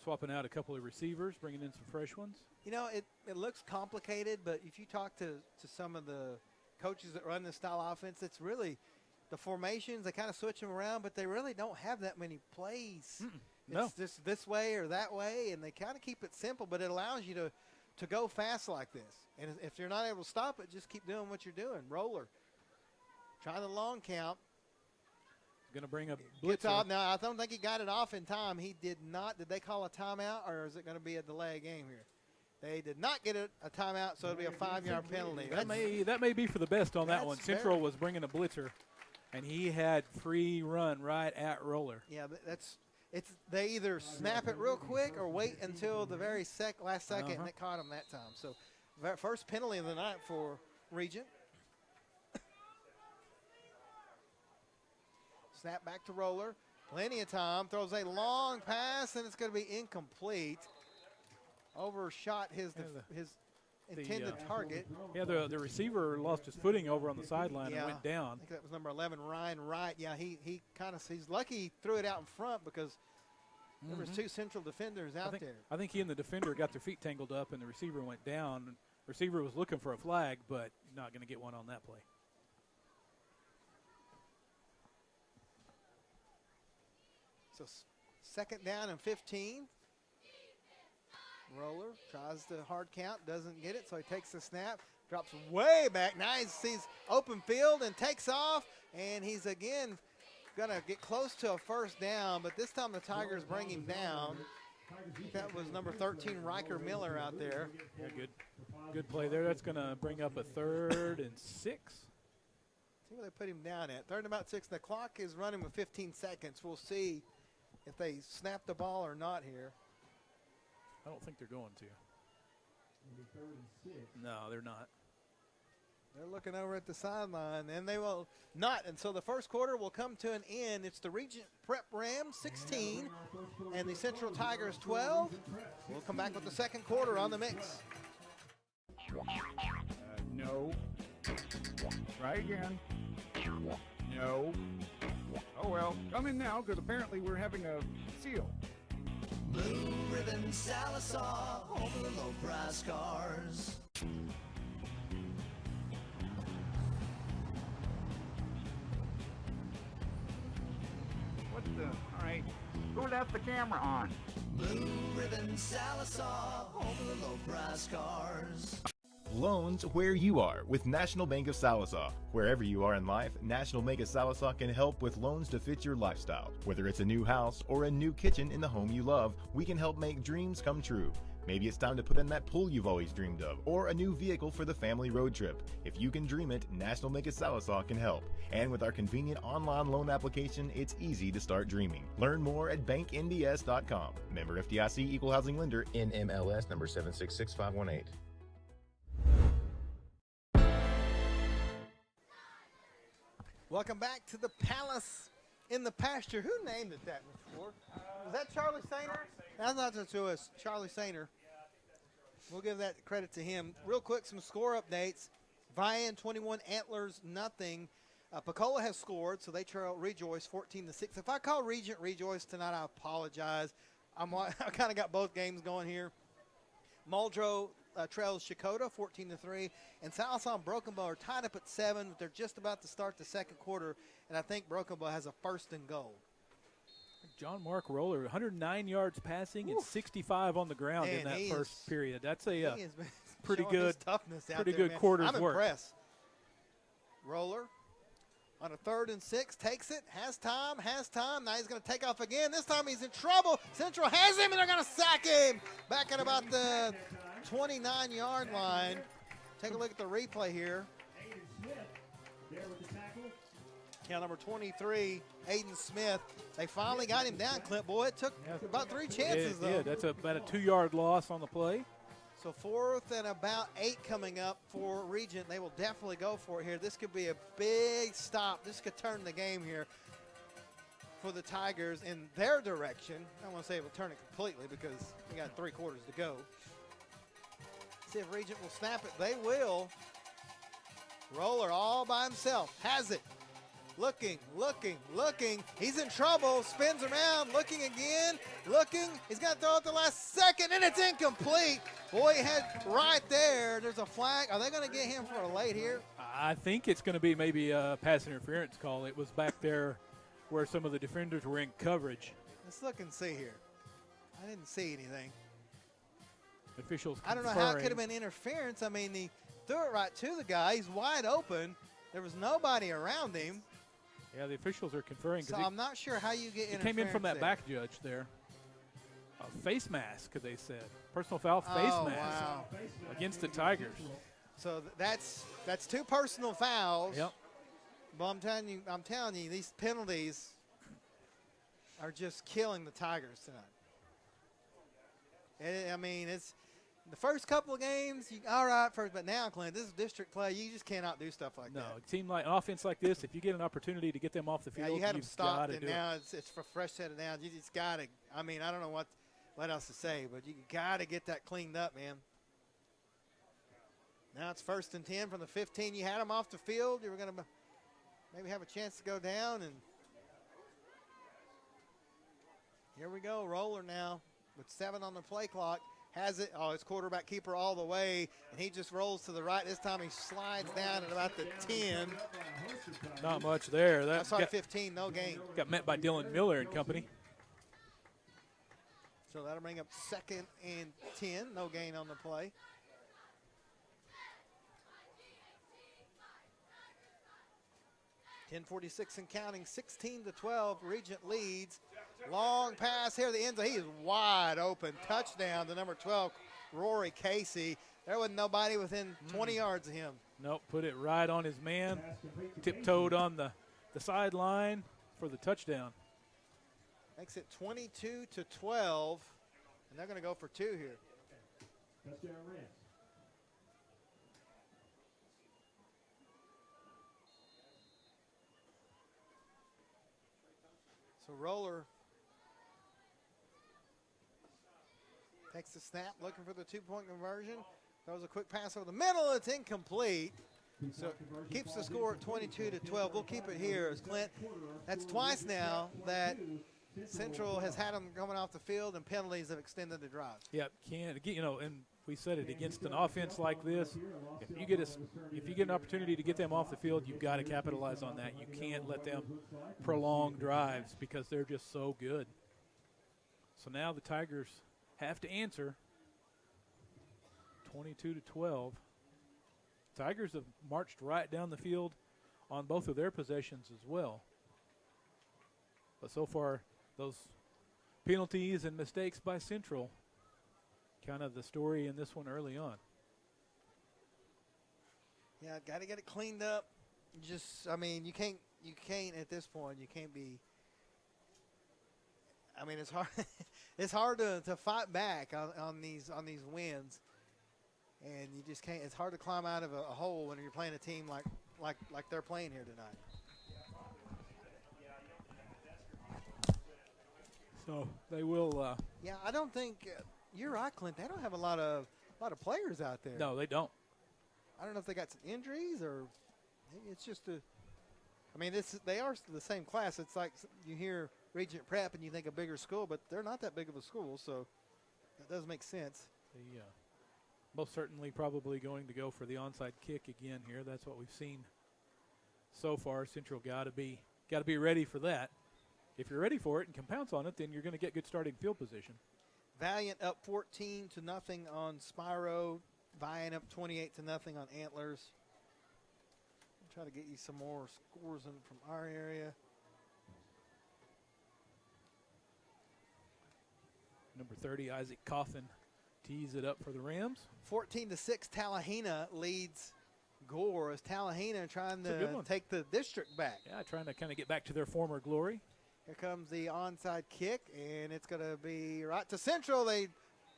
[SPEAKER 8] swapping out a couple of receivers, bringing in some fresh ones.
[SPEAKER 7] You know, it looks complicated, but if you talk to some of the coaches that run this style offense, it's really the formations. They kind of switch them around, but they really don't have that many plays. It's just this way or that way, and they kind of keep it simple, but it allows you to go fast like this. And if you're not able to stop it, just keep doing what you're doing. Roller, trying the long count.
[SPEAKER 8] Going to bring a blitzer.
[SPEAKER 7] Off. Now, I don't think he got it off in time. He did not. Did they call a timeout, or is it going to be a delay game here? They did not get a timeout, so it'll be a 5-yard penalty.
[SPEAKER 8] That may be for the best on that one. Central was bringing a blitzer, and he had free run right at Roller.
[SPEAKER 7] Yeah, they either snap it real quick or wait until the very last second, and it caught him that time. So, first penalty of the night for Regent. Snap back to Roller. Plenty of time. Throws a long pass, and it's going to be incomplete. Overshot his intended target.
[SPEAKER 8] Yeah, the receiver lost his footing over on the sideline and went down.
[SPEAKER 7] I think that was number 11, Ryan Wright. Yeah, he's lucky he threw it out in front because there was 2 Central defenders out there.
[SPEAKER 8] I think he and the defender got their feet tangled up, and the receiver went down. Receiver was looking for a flag, but not going to get one on that play.
[SPEAKER 7] So 2nd down and 15. Roller tries the hard count, doesn't get it, so he takes the snap, drops way back. Now he sees open field and takes off, and he's again going to get close to a 1st down, but this time the Tigers bring him down. That was number 13, Riker Miller out there.
[SPEAKER 8] Yeah, good play there. That's going to bring up a 3rd and 6.
[SPEAKER 7] See where they put him down at. 3rd and about 6. The clock is running with 15 seconds. We'll see if they snap the ball or not here.
[SPEAKER 8] I don't think they're going to. No, they're not.
[SPEAKER 7] They're looking over at the sideline, and they will not. And so the first quarter will come to an end. It's the Regent Prep Rams 16 and the Central Tigers 12. We'll come back with the second quarter on the mix.
[SPEAKER 19] No. Try again. No. Oh, well, come in now, because apparently we're having a seal.
[SPEAKER 20] Blue Ribbon Sallisaw, home of the low price cars.
[SPEAKER 19] Hey, who left the camera on?
[SPEAKER 20] Blue Ribbon Sallisaw, home of the low price cars.
[SPEAKER 21] Loans where you are with National Bank of Sallisaw. Wherever you are in life, National Bank of Sallisaw can help with loans to fit your lifestyle. Whether it's a new house or a new kitchen in the home you love, we can help make dreams come true. Maybe it's time to put in that pool you've always dreamed of, or a new vehicle for the family road trip. If you can dream it, National Bank of Sallisaw can help. And with our convenient online loan application, it's easy to start dreaming. Learn more at banknds.com. Member FDIC, Equal Housing Lender, NMLS number 766518.
[SPEAKER 7] Welcome back to the Palace in the Pasture. Who named it that before? Was that Charlie Sainer? That's not to us. Charlie Sainer. We'll give that credit to him. Real quick, some score updates. Vian 21, Antlers nothing. Pecola has scored, so they trail Rejoice 14-6. If I call Regent Rejoice tonight, I apologize. I kind of got both games going here. Muldrow trails Shakota 14-3, and Sallisaw and Broken Bow are tied up at 7. But they're just about to start the second quarter, and I think Broken Bow has a first and goal.
[SPEAKER 8] John Mark Roller, 109 yards passing and 65 on the ground in that first period. That's a pretty good
[SPEAKER 7] toughness out
[SPEAKER 8] pretty
[SPEAKER 7] there,
[SPEAKER 8] good
[SPEAKER 7] man.
[SPEAKER 8] quarter's
[SPEAKER 7] I'm
[SPEAKER 8] work.
[SPEAKER 7] impressed. Roller on a 3rd and 6, takes it, has time. Now he's going to take off again. This time he's in trouble. Central has him, and they're going to sack him back at about the 29-yard line. Take a look at the replay here. Count number 23, Aiden Smith. They finally got him down, Clint. Boy, it took about 3 chances, though.
[SPEAKER 8] Yeah, that's about a 2-yard loss on the play.
[SPEAKER 7] So 4th and about 8 coming up for Regent. They will definitely go for it here. This could be a big stop. This could turn the game here for the Tigers in their direction. I don't want to say it will turn it completely because we got 3 quarters to go. See if Regent will snap it. They will. Roller all by himself. Has it. Looking. He's in trouble. Spins around. Looking again. He's got to throw it the last second, and it's incomplete. Boy, he had right there. There's a flag. Are they going to get him for a late here?
[SPEAKER 8] I think it's going to be maybe a pass interference call. It was back there where some of the defenders were in coverage.
[SPEAKER 7] Let's look and see here. I didn't see anything.
[SPEAKER 8] Officials
[SPEAKER 7] I don't know how it could have been interference. I mean, he threw it right to the guy. He's wide open. There was nobody around him.
[SPEAKER 8] Yeah, the officials are conferring.
[SPEAKER 7] So I'm not sure how you get interference.
[SPEAKER 8] It came in from that back judge there. Face mask, they said. Personal foul face mask against the Tigers.
[SPEAKER 7] So that's 2 personal fouls.
[SPEAKER 8] Yep.
[SPEAKER 7] But I'm telling you, these penalties are just killing the Tigers tonight. I mean, it's the first couple of games, all right, but now, Clint, this is district play. You just cannot do stuff like that.
[SPEAKER 8] No, a team like an offense like this, if you get an opportunity to get them off the field,
[SPEAKER 7] you had them stopped, and now
[SPEAKER 8] it.
[SPEAKER 7] it's for fresh set it down. You just got to. I mean, I don't know what else to say, but you got to get that cleaned up, man. Now it's 1st and 10 from the 15. You had them off the field. You were going to maybe have a chance to go down, and here we go. Roller now with 7 on the play clock. Has it. Oh, it's quarterback keeper all the way, and he just rolls to the right. This time he slides down at about the 10.
[SPEAKER 8] Not much there.
[SPEAKER 7] That's 15, no gain.
[SPEAKER 8] Got met by Dylan Miller and company.
[SPEAKER 7] So that'll bring up 2nd and 10. No gain on the play. .46 and counting, 16-12. Regent leads. Long pass here at the end zone. He is wide open. Touchdown to number 12, Rory Casey. There wasn't nobody within 20 yards of him.
[SPEAKER 8] Nope, put it right on his man. Tiptoed on the sideline for the touchdown.
[SPEAKER 7] Makes it 22-12, and they're going to go for 2 here.
[SPEAKER 16] Touchdown Rams.
[SPEAKER 7] So Roller takes the snap, looking for the 2-point conversion. Throws a quick pass over the middle. It's incomplete. So keeps the score at 22-12. We'll keep it here as Clint. That's twice now that Central has had them coming off the field, and penalties have extended the drive.
[SPEAKER 8] Yep, and we said it, against an offense like this, if you get an opportunity to get them off the field, you've got to capitalize on that. You can't let them prolong drives because they're just so good. So now the Tigers have to answer. 22-12. Tigers have marched right down the field on both of their possessions as well. But so far, those penalties and mistakes by Central, kind of the story in this one early on.
[SPEAKER 7] Yeah, got to get it cleaned up. Just, I mean, you can't at this point, you can't be. I mean, it's hard. It's hard to fight back on these wins, and you just can't. It's hard to climb out of a hole when you're playing a team like they're playing here tonight.
[SPEAKER 8] So they will.
[SPEAKER 7] Yeah, I don't think you're right, Clint. They don't have a lot of players out there.
[SPEAKER 8] No, they don't.
[SPEAKER 7] I don't know if they got some injuries or maybe it's just I mean, they are the same class. It's like you hear Regent Prep and you think a bigger school, but they're not that big of a school, so that does make sense.
[SPEAKER 8] They most certainly probably going to go for the onside kick again here. That's what we've seen so far. Central got to be ready for that. If you're ready for it and can pounce on it, then you're going to get good starting field position.
[SPEAKER 7] Valiant up 14-0 on Spyro. Valiant up 28-0 on Antlers. I'll try to get you some more scores in from our area.
[SPEAKER 8] Number 30, Isaac Coffin, tees it up for the Rams.
[SPEAKER 7] 14-6, Tallahena leads Gore as Tallahena trying to take the district back.
[SPEAKER 8] Yeah, trying to kind of get back to their former glory.
[SPEAKER 7] Here comes the onside kick, and it's going to be right to Central. They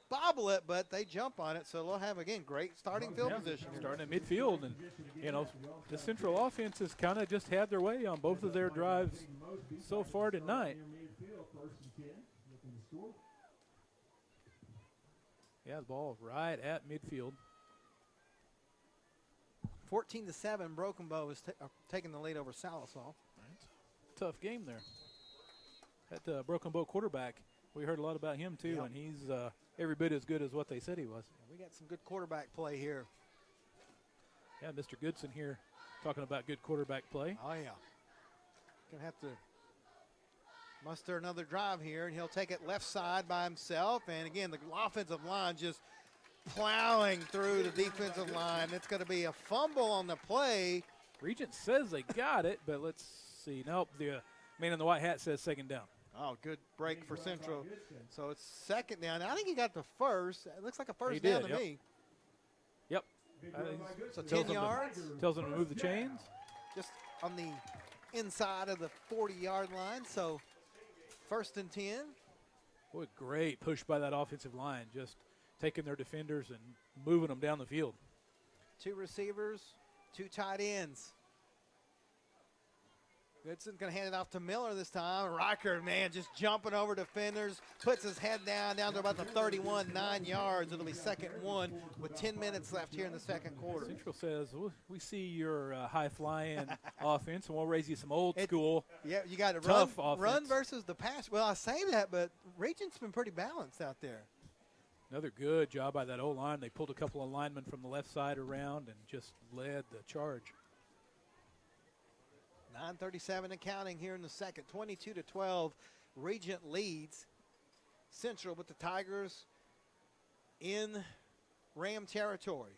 [SPEAKER 7] bobble it, but they jump on it, so they'll have, again, great starting field position.
[SPEAKER 8] Starting at midfield, and, you know, the Central offense has kind of just had their way on both of their drives so far tonight. Yeah, the ball right at midfield.
[SPEAKER 7] 14-7, Broken Bow is taking the lead over Salisaw.
[SPEAKER 8] Tough game there. That Broken Bow quarterback, we heard a lot about him too, and he's every bit as good as what they said he was.
[SPEAKER 7] We got some good quarterback play here.
[SPEAKER 8] Yeah, Mr. Goodson here talking about good quarterback play.
[SPEAKER 7] Oh, yeah. Going to have to muster another drive here, and he'll take it left side by himself. And, again, the offensive line just plowing through the defensive line. It's going to be a fumble on the play.
[SPEAKER 8] Regent says they got it, but let's see. Nope, the man in the white hat says second down.
[SPEAKER 7] Oh, good break for Central. So it's second down. I think he got the first. It looks like a first down to me.
[SPEAKER 8] Yep.
[SPEAKER 7] So 10 yards.
[SPEAKER 8] Tells them to move the chains.
[SPEAKER 7] Just on the inside of the 40-yard line. So 1st and 10.
[SPEAKER 8] What a great push by that offensive line. Just taking their defenders and moving them down the field.
[SPEAKER 7] 2 receivers, 2 tight ends. Goodson's going to hand it off to Miller this time. Riker, man, just jumping over defenders, puts his head down to about the 31, 9 yards. It'll be 2nd and 1 with 10 minutes left here in the second quarter.
[SPEAKER 8] Central says, we see your high-flying offense, and we'll raise you some old school.
[SPEAKER 7] Yeah, you got to run versus the pass. Well, I say that, but Regent's been pretty balanced out there.
[SPEAKER 8] Another good job by that O-line. They pulled a couple of linemen from the left side around and just led the charge.
[SPEAKER 7] 9:37 and counting here in the second. 22-12, Regent leads Central, but the Tigers in Ram territory.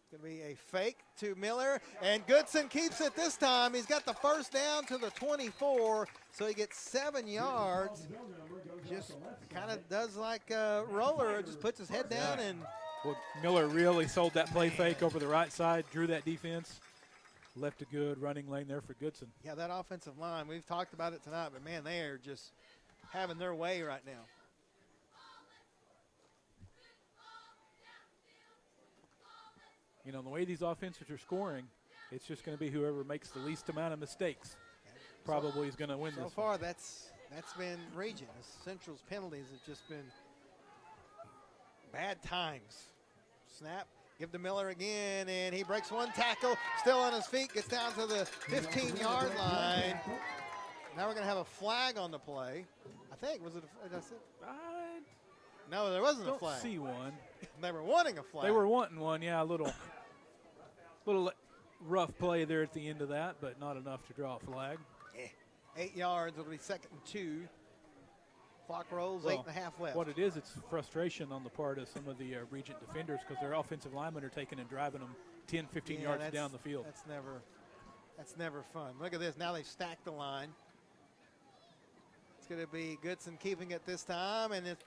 [SPEAKER 7] It's going to be a fake to Miller, and Goodson keeps it this time. He's got the first down to the 24, so he gets 7 yards. Just kind of does like a roller, just puts his head down. And
[SPEAKER 8] well, Miller really sold that play fake over the right side, drew that defense. Left a good running lane there for Goodson.
[SPEAKER 7] Yeah, that offensive line, we've talked about it tonight, but, man, they are just having their way right now.
[SPEAKER 8] You know, the way these offenses are scoring, it's just going to be whoever makes the least amount of mistakes probably is going to win this
[SPEAKER 7] So far, that's been Regent. Central's penalties have just been bad times. Snap. Give to Miller again, and he breaks one tackle, still on his feet, gets down to the 15-yard line. Now we're going to have a flag on the play. I think, was it? No, there wasn't a
[SPEAKER 8] Don't
[SPEAKER 7] flag.
[SPEAKER 8] see one.
[SPEAKER 7] They were wanting a flag.
[SPEAKER 8] They were wanting one, yeah, a little rough play there at the end of that, but not enough to draw a flag.
[SPEAKER 7] 8 yards. It'll be 2nd and 2. Clock rolls,
[SPEAKER 8] Well,
[SPEAKER 7] 8.5 left.
[SPEAKER 8] What it is, it's frustration on the part of some of the Regent defenders because their offensive linemen are taking and driving them 10, 15 yards down the field.
[SPEAKER 7] That's never fun. Look at this. Now they've stacked the line. It's going to be Goodson keeping it this time, and it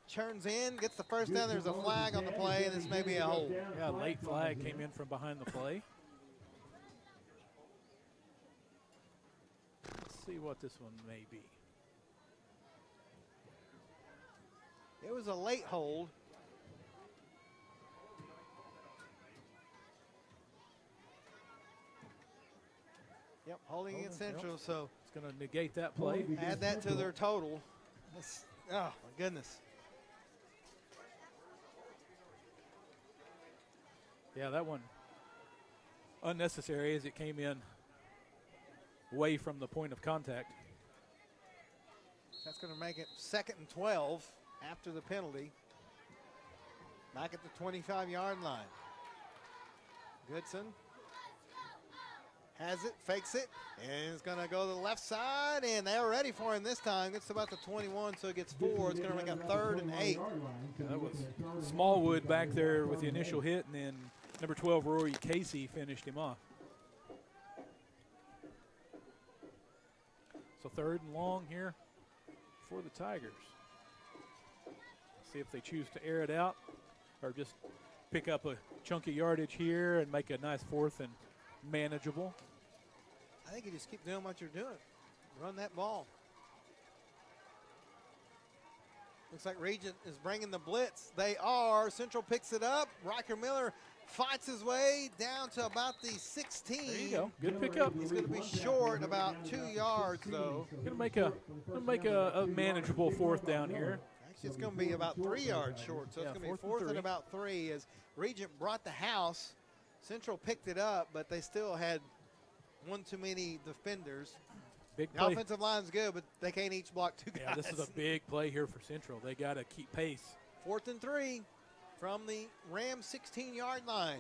[SPEAKER 7] churns in, gets the first down. There's a flag on the play, and this may be a hold.
[SPEAKER 8] Yeah, late flag came in from behind the play. Let's see what this one may be.
[SPEAKER 7] It was a late hold. Yep, holding against Central, so
[SPEAKER 8] it's going to negate that play.
[SPEAKER 7] Add that to their total. Oh, my goodness.
[SPEAKER 8] Yeah, that one unnecessary as it came in away from the point of contact.
[SPEAKER 7] That's going to make it 2nd and 12 after the penalty. Back at the 25-yard line. Goodson has it, fakes it, and is going to go to the left side, and they're ready for him this time. Gets about the 21, so it gets 4. It's going to make a 3rd and 8.
[SPEAKER 8] That was Smallwood back there with the initial hit, and then number 12, Rory Casey, finished him off. So 3rd and long here for the Tigers. See if they choose to air it out or just pick up a chunky yardage here and make a nice 4th and manageable.
[SPEAKER 7] I think you just keep doing what you're doing. Run that ball. Looks like Regent is bringing the blitz. They are. Central picks it up. Riker Miller fights his way down to about the 16.
[SPEAKER 8] There you go. Good pickup.
[SPEAKER 7] He's going to be short about 2 yards, though.
[SPEAKER 8] Going to make a manageable 4th down here.
[SPEAKER 7] Actually, it's going to be about 3 yards short, so it's going to be 4th and about 3 as Regent brought the house. Central picked it up, but they still had one too many defenders.
[SPEAKER 8] Big
[SPEAKER 7] the
[SPEAKER 8] play.
[SPEAKER 7] offensive line's good, but they can't each block 2 guys.
[SPEAKER 8] Yeah, this is a big play here for Central. They got to keep pace.
[SPEAKER 7] 4th and 3 from the Rams 16-yard line.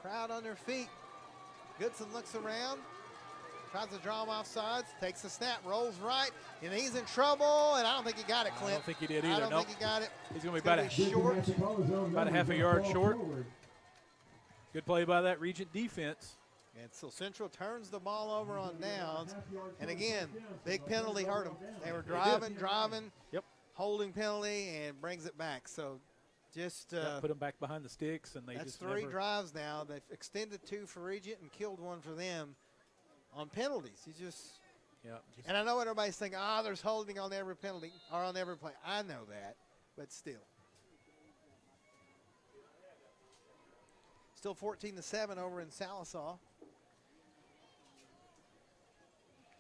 [SPEAKER 7] Crowd on their feet. Goodson looks around, tries to draw him off sides, takes the snap, rolls right, and he's in trouble, and I don't think he got it, Clint.
[SPEAKER 8] I don't think he did either.
[SPEAKER 7] I don't think he got it.
[SPEAKER 8] He's going to be about a half a yard short. Good play by that Regent defense.
[SPEAKER 7] And so Central turns the ball over on downs. And again, big penalty hurt them. They were driving, holding penalty, and brings it back. So just
[SPEAKER 8] put them back behind the sticks, and they
[SPEAKER 7] that's
[SPEAKER 8] just
[SPEAKER 7] 3 drives now. They've extended 2 for Regent and killed 1 for them on penalties. And I know what everybody's thinking. There's holding on every penalty or on every play. I know that, but still. Still 14-7 over in Salisaw.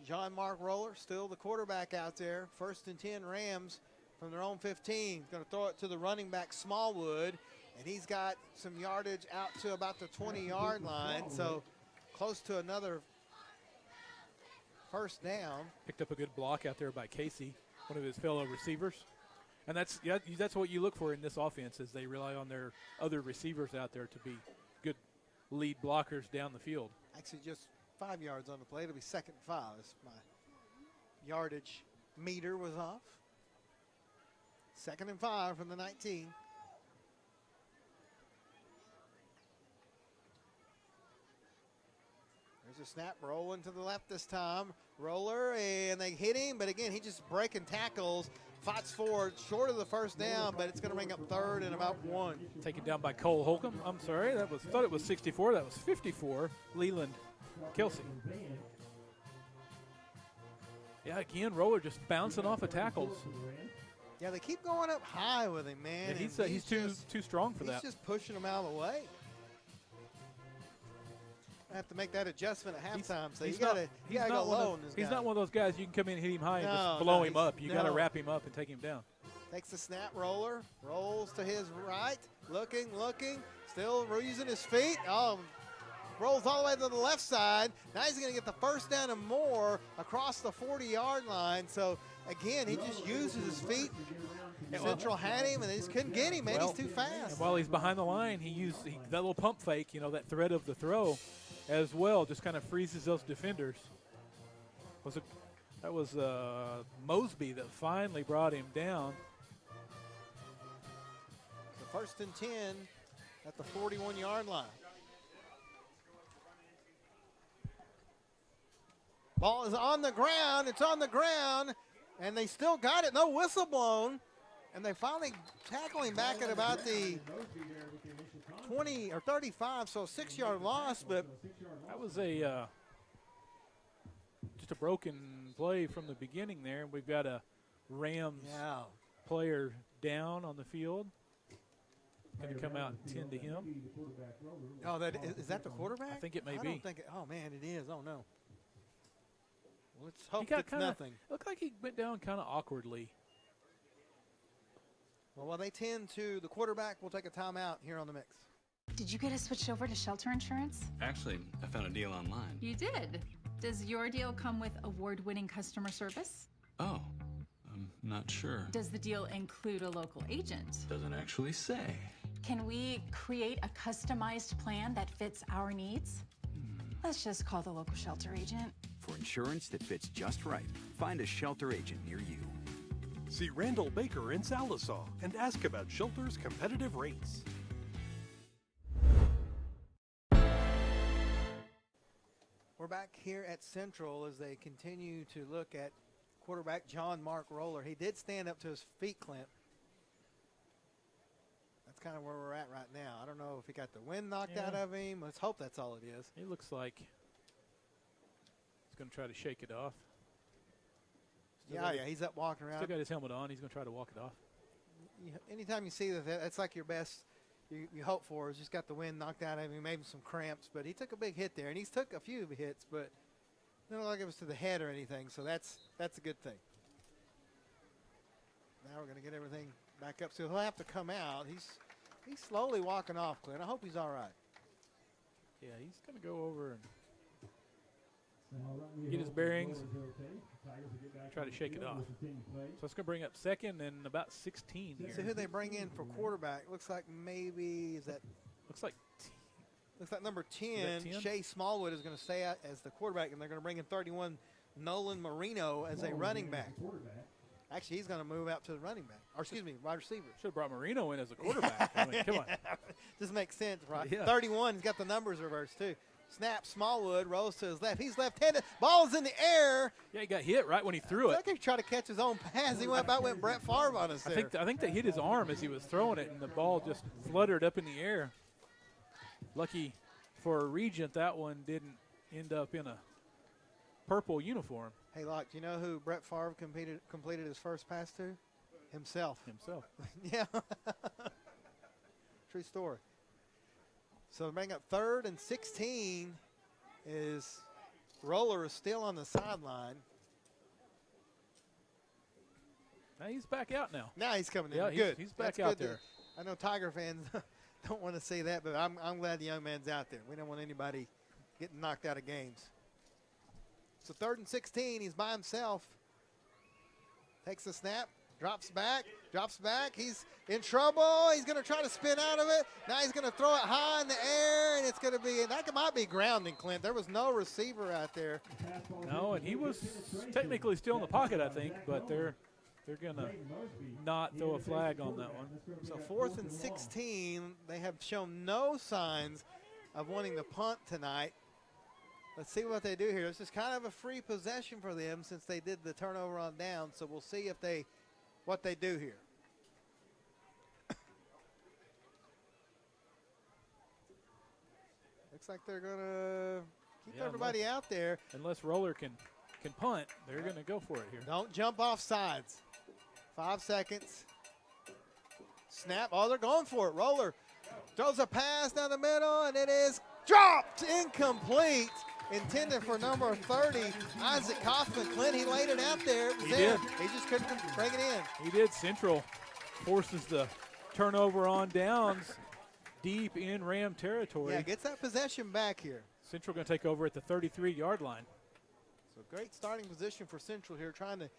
[SPEAKER 7] John Mark Roller, still the quarterback out there. 1st and 10 Rams from their own 15. Going to throw it to the running back Smallwood, and he's got some yardage out to about the 20-yard line. So close to another 1st down.
[SPEAKER 8] Picked up a good block out there by Casey, one of his fellow receivers. And that's what you look for in this offense is they rely on their other receivers out there to be good lead blockers down the field.
[SPEAKER 7] Actually, just 5 yards on the play. It'll be 2nd and 5. My yardage meter was off. 2nd and 5 from the 19. There's a snap rolling to the left this time. Roller, and they hit him, but again, he just breaking tackles. Fights forward, short of the 1st down, but it's going to bring up 3rd and about 1.
[SPEAKER 8] Taken down by Cole Holcomb. I'm sorry, thought it was 64. That was 54. Leland Kelsey. Yeah, again, Roller just bouncing off of tackles.
[SPEAKER 7] Yeah, they keep going up high with him, man.
[SPEAKER 8] Yeah, he's too strong for that.
[SPEAKER 7] He's just pushing him out of the way. I have to make that adjustment at halftime. So you got to go low on this guy.
[SPEAKER 8] He's not one of those guys you can come in and hit him high and just blow him up. You got to wrap him up and take him down.
[SPEAKER 7] Takes the snap, Roller, rolls to his right, looking, still using his feet. rolls all the way to the left side. Now he's going to get the first down and more across the 40-yard line. So, again, he just uses his feet. Central had him, and they just couldn't get him, man. He's too fast.
[SPEAKER 8] And while he's behind the line, he used that little pump fake, that thread of the throw as well, just kind of freezes those defenders. That was Mosby that finally brought him down.
[SPEAKER 7] So 1st and 10 at the 41-yard line. Ball is on the ground. It's on the ground, and they still got it. No whistle blown. And they finally tackle him back at about the 20 or 35, so a 6-yard loss. But
[SPEAKER 8] that was just a broken play from the beginning there. We've got a Rams player down on the field. Going to come out and tend to him.
[SPEAKER 7] Oh, is that the quarterback?
[SPEAKER 8] I think it may be.
[SPEAKER 7] I don't think oh, man, it is. Oh, no. Well, let's hope it's nothing.
[SPEAKER 8] Looked like he went down kind of awkwardly.
[SPEAKER 7] Well, while they tend to the quarterback, we'll take a timeout here on the mix.
[SPEAKER 4] Did you get us switched over to shelter insurance?
[SPEAKER 22] Actually, I found a deal online.
[SPEAKER 4] You did? Does your deal come with award-winning customer service?
[SPEAKER 22] Oh, I'm not sure.
[SPEAKER 4] Does the deal include a local agent?
[SPEAKER 22] Doesn't actually say.
[SPEAKER 4] Can we create a customized plan that fits our needs? Let's just call the local shelter agent.
[SPEAKER 23] For insurance that fits just right, find a shelter agent near you.
[SPEAKER 24] See Randall Baker in Sallisaw and ask about Shelter's competitive rates.
[SPEAKER 7] We're back here at Central as they continue to look at quarterback John Mark Roller. He did stand up to his feet, Clint. That's kind of where we're at right now. I don't know if he got the wind knocked out of him. Let's hope that's all it is.
[SPEAKER 8] He looks like he's going to try to shake it off.
[SPEAKER 7] He's up walking around.
[SPEAKER 8] Still got his helmet on. He's going to try to walk it off.
[SPEAKER 7] Anytime you see that's like your best you hope for is just got the wind knocked out of him, maybe some cramps, but he took a big hit there, and he's took a few hits, but it didn't look like it was to the head or anything, so that's a good thing. Now we're going to get everything back up, so he'll have to come out. He's slowly walking off, Clint. I hope he's all right.
[SPEAKER 8] Yeah, he's going to go over and get his bearings, try to shake it off. So it's going to bring up 2nd and about 16 here.
[SPEAKER 7] So who they bring in for quarterback? Looks like maybe
[SPEAKER 8] looks like
[SPEAKER 7] number 10, Shea Smallwood is going to stay out as the quarterback, and they're going to bring in 31 Nolan Marino as a running back. Actually, he's going to move out to the running back, or excuse me, wide receiver.
[SPEAKER 8] Should have brought Marino in as a quarterback. I mean, come on.
[SPEAKER 7] Just makes sense, right?
[SPEAKER 8] Yeah.
[SPEAKER 7] 31, he's got the numbers reversed too. Snap, Smallwood rolls to his left. He's left-handed. Ball's in the air.
[SPEAKER 8] Yeah, he got hit right when he threw it.
[SPEAKER 7] I think he tried to catch his own pass. He went Brett Favre on us there.
[SPEAKER 8] I think they hit his arm as he was throwing it, and the ball just fluttered up in the air. Lucky for Regent, that one didn't end up in a purple uniform.
[SPEAKER 7] Hey, Locke, do you know who Brett Favre completed his first pass to? Himself. Yeah. True story. So bring up 3rd and 16 is Roller is still on the sideline.
[SPEAKER 8] Now he's back out now.
[SPEAKER 7] Now he's coming in.
[SPEAKER 8] Yeah,
[SPEAKER 7] good.
[SPEAKER 8] He's back
[SPEAKER 7] That's
[SPEAKER 8] out
[SPEAKER 7] good
[SPEAKER 8] there.
[SPEAKER 7] I know Tiger fans don't want to say that, but I'm glad the young man's out there. We don't want anybody getting knocked out of games. So 3rd and 16, he's by himself. Takes the snap, drops back. He's in trouble. He's going to try to spin out of it. Now he's going to throw it high in the air, and it's going to be, and that might be grounding, Clint. There was no receiver out there.
[SPEAKER 8] No, and he was technically still in the pocket, I think, but they're going to not throw a flag on that one.
[SPEAKER 7] So 4th and 16, they have shown no signs of wanting to punt tonight. Let's see what they do here. This is kind of a free possession for them since they did the turnover on down, so we'll see if what they do here. Looks like they're going to keep everybody out there.
[SPEAKER 8] Unless Roller can punt, they're going to go for it here.
[SPEAKER 7] Don't jump off sides. 5 seconds. Snap. Oh, they're going for it. Roller throws a pass down the middle, and it is dropped. Incomplete. Intended for number 30, Isaac Kaufman. Clint, he laid it out there. It was there. He just couldn't bring it in.
[SPEAKER 8] He did. Central forces the turnover on downs deep in Ram territory.
[SPEAKER 7] Yeah, gets that possession back here.
[SPEAKER 8] Central going to take over at the 33-yard line.
[SPEAKER 7] So great starting position for Central here, trying to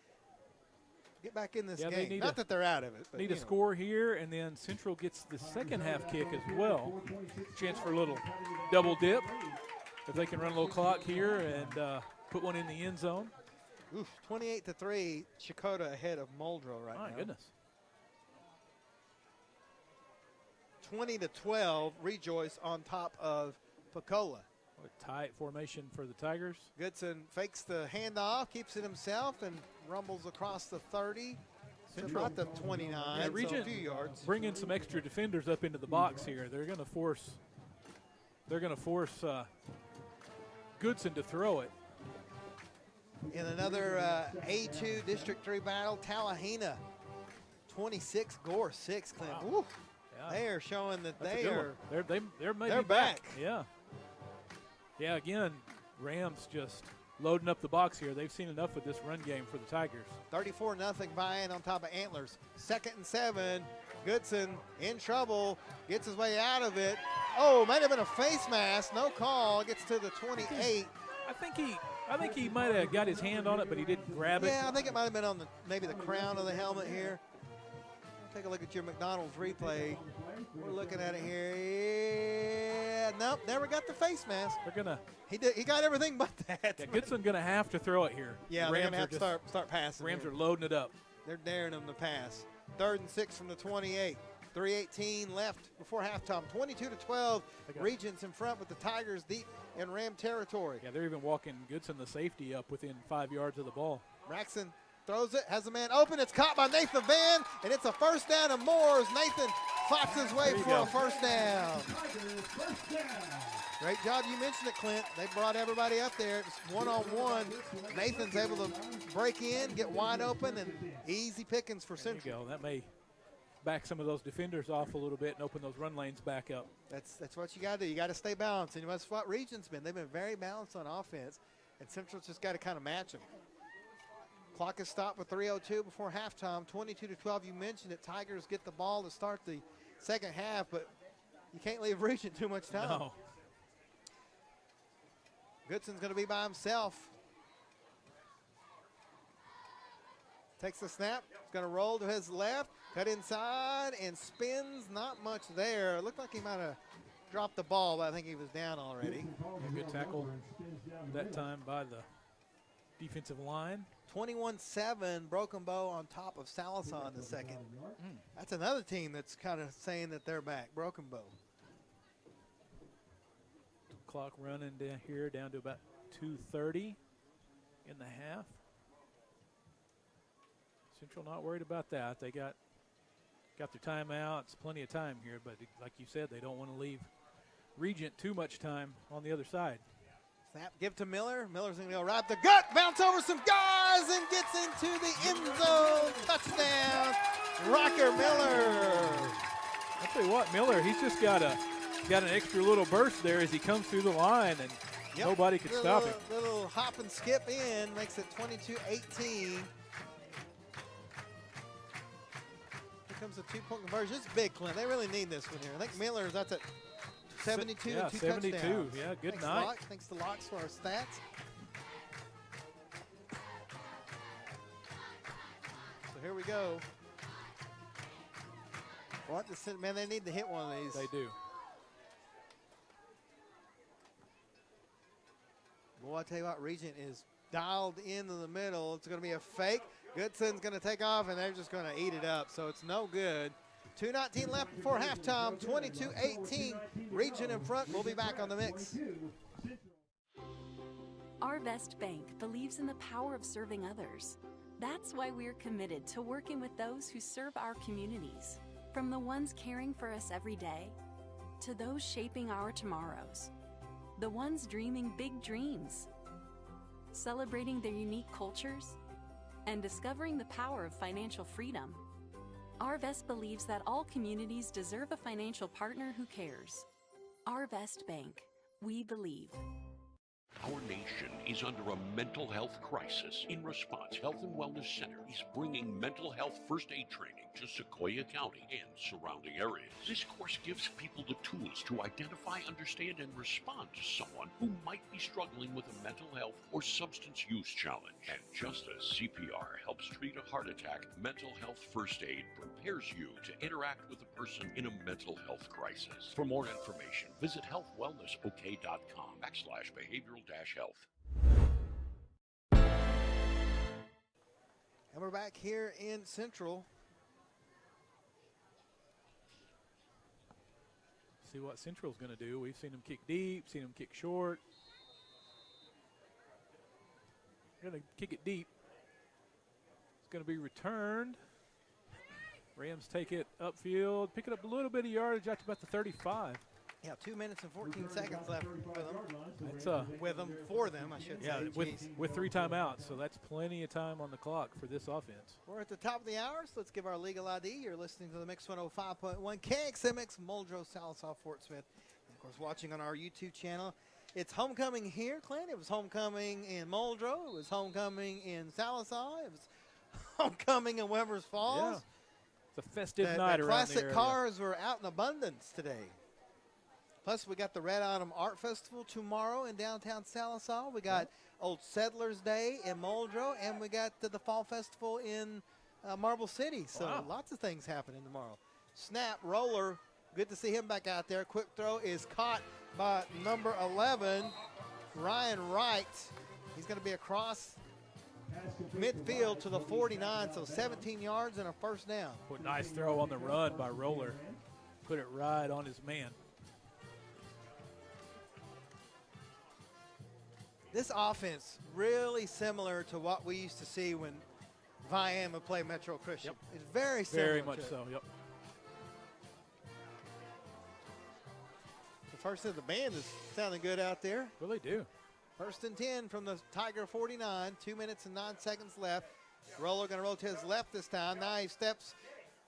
[SPEAKER 7] get back in this
[SPEAKER 8] Yeah,
[SPEAKER 7] game. Not that they're out of it. But
[SPEAKER 8] Need a score here, and then Central gets the second half kick as well. Chance for a little double dip if they can run a little clock here and put one in the end zone.
[SPEAKER 7] Oof, 28-3, Chakota ahead of Muldrow right now.
[SPEAKER 8] My goodness.
[SPEAKER 7] 20-12, Rejoice on top of Pecola.
[SPEAKER 8] A tight formation for the Tigers.
[SPEAKER 7] Goodson fakes the handoff, keeps it himself, and rumbles across the 30. Central, about the 29,
[SPEAKER 8] yeah, Regent,
[SPEAKER 7] so a few yards.
[SPEAKER 8] Bring in some extra defenders up into the box here. They're going to force. Goodson to throw it.
[SPEAKER 7] In another A2 District 3 battle, Tallahena 26, Gore 6. Clint.
[SPEAKER 8] Wow. Yeah.
[SPEAKER 7] They are showing that
[SPEAKER 8] That's
[SPEAKER 7] they're back.
[SPEAKER 8] Yeah. Yeah, again, Rams just loading up the box here. They've seen enough with this run game for the Tigers.
[SPEAKER 7] 34-0 buy-in on top of Antlers. 2nd and 7. Goodson in trouble, gets his way out of it. Oh, might have been a face mask. No call. Gets to the 28.
[SPEAKER 8] I think he might have got his hand on it, but he didn't grab it.
[SPEAKER 7] Yeah, I think it might have been on maybe the crown of the helmet here. Take a look at your McDonald's replay. We're looking at it here. Yeah, nope, never got the face mask.
[SPEAKER 8] They're gonna.
[SPEAKER 7] He got everything but that.
[SPEAKER 8] Yeah, Goodson's gonna have to throw it here.
[SPEAKER 7] Yeah, they're gonna have to start passing.
[SPEAKER 8] Rams
[SPEAKER 7] here.
[SPEAKER 8] are loading it up.
[SPEAKER 7] They're daring them to pass. 3rd and 6 from the 28. 3:18 left before halftime. 22-12. Regents in front with the Tigers deep in Ram territory.
[SPEAKER 8] Yeah, they're even walking Goodson, the safety, up within 5 yards of the ball.
[SPEAKER 7] Braxton throws it, has a man open. It's caught by Nathan Van, and it's a first down of Moores. Nathan fights his way for a first down. Great job. You mentioned it, Clint. They brought everybody up there. It's one-on-one. Nathan's able to break in, get wide open, and easy pickings for Central.
[SPEAKER 8] There you go. That may back some of those defenders off a little bit and open those run lanes back up.
[SPEAKER 7] That's what you got to do. You got to stay balanced, and that's what Regent's been. They've been very balanced on offense, and Central's just got to kind of match them. Clock is stopped with 3:02 before halftime. 22-12. You mentioned it. Tigers get the ball to start the second half, but you can't leave Regent too much time.
[SPEAKER 8] No.
[SPEAKER 7] Goodson's going to be by himself. Takes the snap. He's going to roll to his left. Cut inside and spins. Not much there. Looked like he might have dropped the ball, but I think he was down already.
[SPEAKER 8] A good tackle that time by the defensive line.
[SPEAKER 7] 21-7, Broken Bow on top of Sallisaw in the second. That's another team that's kind of saying that they're back, Broken Bow.
[SPEAKER 8] Clock running down here down to about 2:30 in the half. Central not worried about that. They got their timeouts, plenty of time here, but like you said, they don't want to leave Regent too much time on the other side.
[SPEAKER 7] Snap, give to Miller. Miller's going to go right up the gut, bounce over some guys, and gets into the end zone. Touchdown, Rocker Miller.
[SPEAKER 8] I'll tell you what, Miller, he's just got an extra little burst there as he comes through the line, and nobody can stop him.
[SPEAKER 7] Little hop and skip in, makes it 22-18. Here comes the two-point conversion. It's big, Clint. They really need this one here. I think Miller's that's at 72 and 2
[SPEAKER 8] 72.
[SPEAKER 7] touchdowns.
[SPEAKER 8] Yeah, good
[SPEAKER 7] Thanks
[SPEAKER 8] night.
[SPEAKER 7] Locke. Thanks to Locks for our stats. So here we go. What? Man, they need to hit one of these.
[SPEAKER 8] They do.
[SPEAKER 7] Boy, I tell you what, Regent is dialed into the middle. It's going to be a fake. Goodson's going to take off, and they're just going to eat it up. So it's no good. 2:19 left before halftime. 22-18. Regent in front. We'll be back on the mix.
[SPEAKER 1] Arvest Bank believes in the power of serving others. That's why we're committed to working with those who serve our communities, from the ones caring for us every day to those shaping our tomorrows, the ones dreaming big dreams, celebrating their unique cultures, and discovering the power of financial freedom. Arvest believes that all communities deserve a financial partner who cares. Arvest Bank. We believe.
[SPEAKER 2] Our nation is under a mental health crisis. In response, Health and Wellness Center is bringing mental health first aid training to Sequoia County and surrounding areas. This course gives people the tools to identify, understand, and respond to someone who might be struggling with a mental health or substance use challenge. And just as CPR helps treat a heart attack, mental health first aid prepares you to interact with a person in a mental health crisis. For more information, visit healthwellnessok.com/behavioral-health.
[SPEAKER 7] And we're back here in Central.
[SPEAKER 8] See what Central's going to do. We've seen them kick deep, seen them kick short. They're going to kick it deep. It's going to be returned. Rams take it upfield, pick it up a little bit of yardage out to about the 35.
[SPEAKER 7] Yeah, 2 minutes and 14 seconds left with them.
[SPEAKER 8] That's
[SPEAKER 7] for them, I should say.
[SPEAKER 8] Yeah, with 3 timeouts, so that's plenty of time on the clock for this offense.
[SPEAKER 7] We're at the top of the hour, so let's give our legal ID. You're listening to the Mix 105.1 KXMX Muldrow, Sallisaw, Fort Smith. And of course, watching on our YouTube channel. It's homecoming here, Clint. It was homecoming in Muldrow. It was homecoming in Sallisaw. It was homecoming in Weber's Falls.
[SPEAKER 8] Yeah. It's a festive night around
[SPEAKER 7] classic
[SPEAKER 8] there.
[SPEAKER 7] cars were out in abundance today. Plus, we got the Red Autumn Art Festival tomorrow in downtown Sallisaw. We got Old Settlers Day in Muldrow, and we got the Fall Festival in Marble City. So lots of things happening tomorrow. Snap, roller, good to see him back out there. Quick throw is caught by number 11, Ryan Wright. He's going to be across midfield to the 49, so 17 yards and a first down.
[SPEAKER 8] What nice throw on the run by Roller. Put it right on his man.
[SPEAKER 7] This offense really similar to what we used to see when Vian would play Metro Christian. It's very similar.
[SPEAKER 8] Very much so, yep.
[SPEAKER 7] The first of the band is sounding good out there.
[SPEAKER 8] Well, they do.
[SPEAKER 7] First and 10 from the Tiger 49, 2 minutes and 9 seconds left. Roller going to roll to his left this time. Now he steps,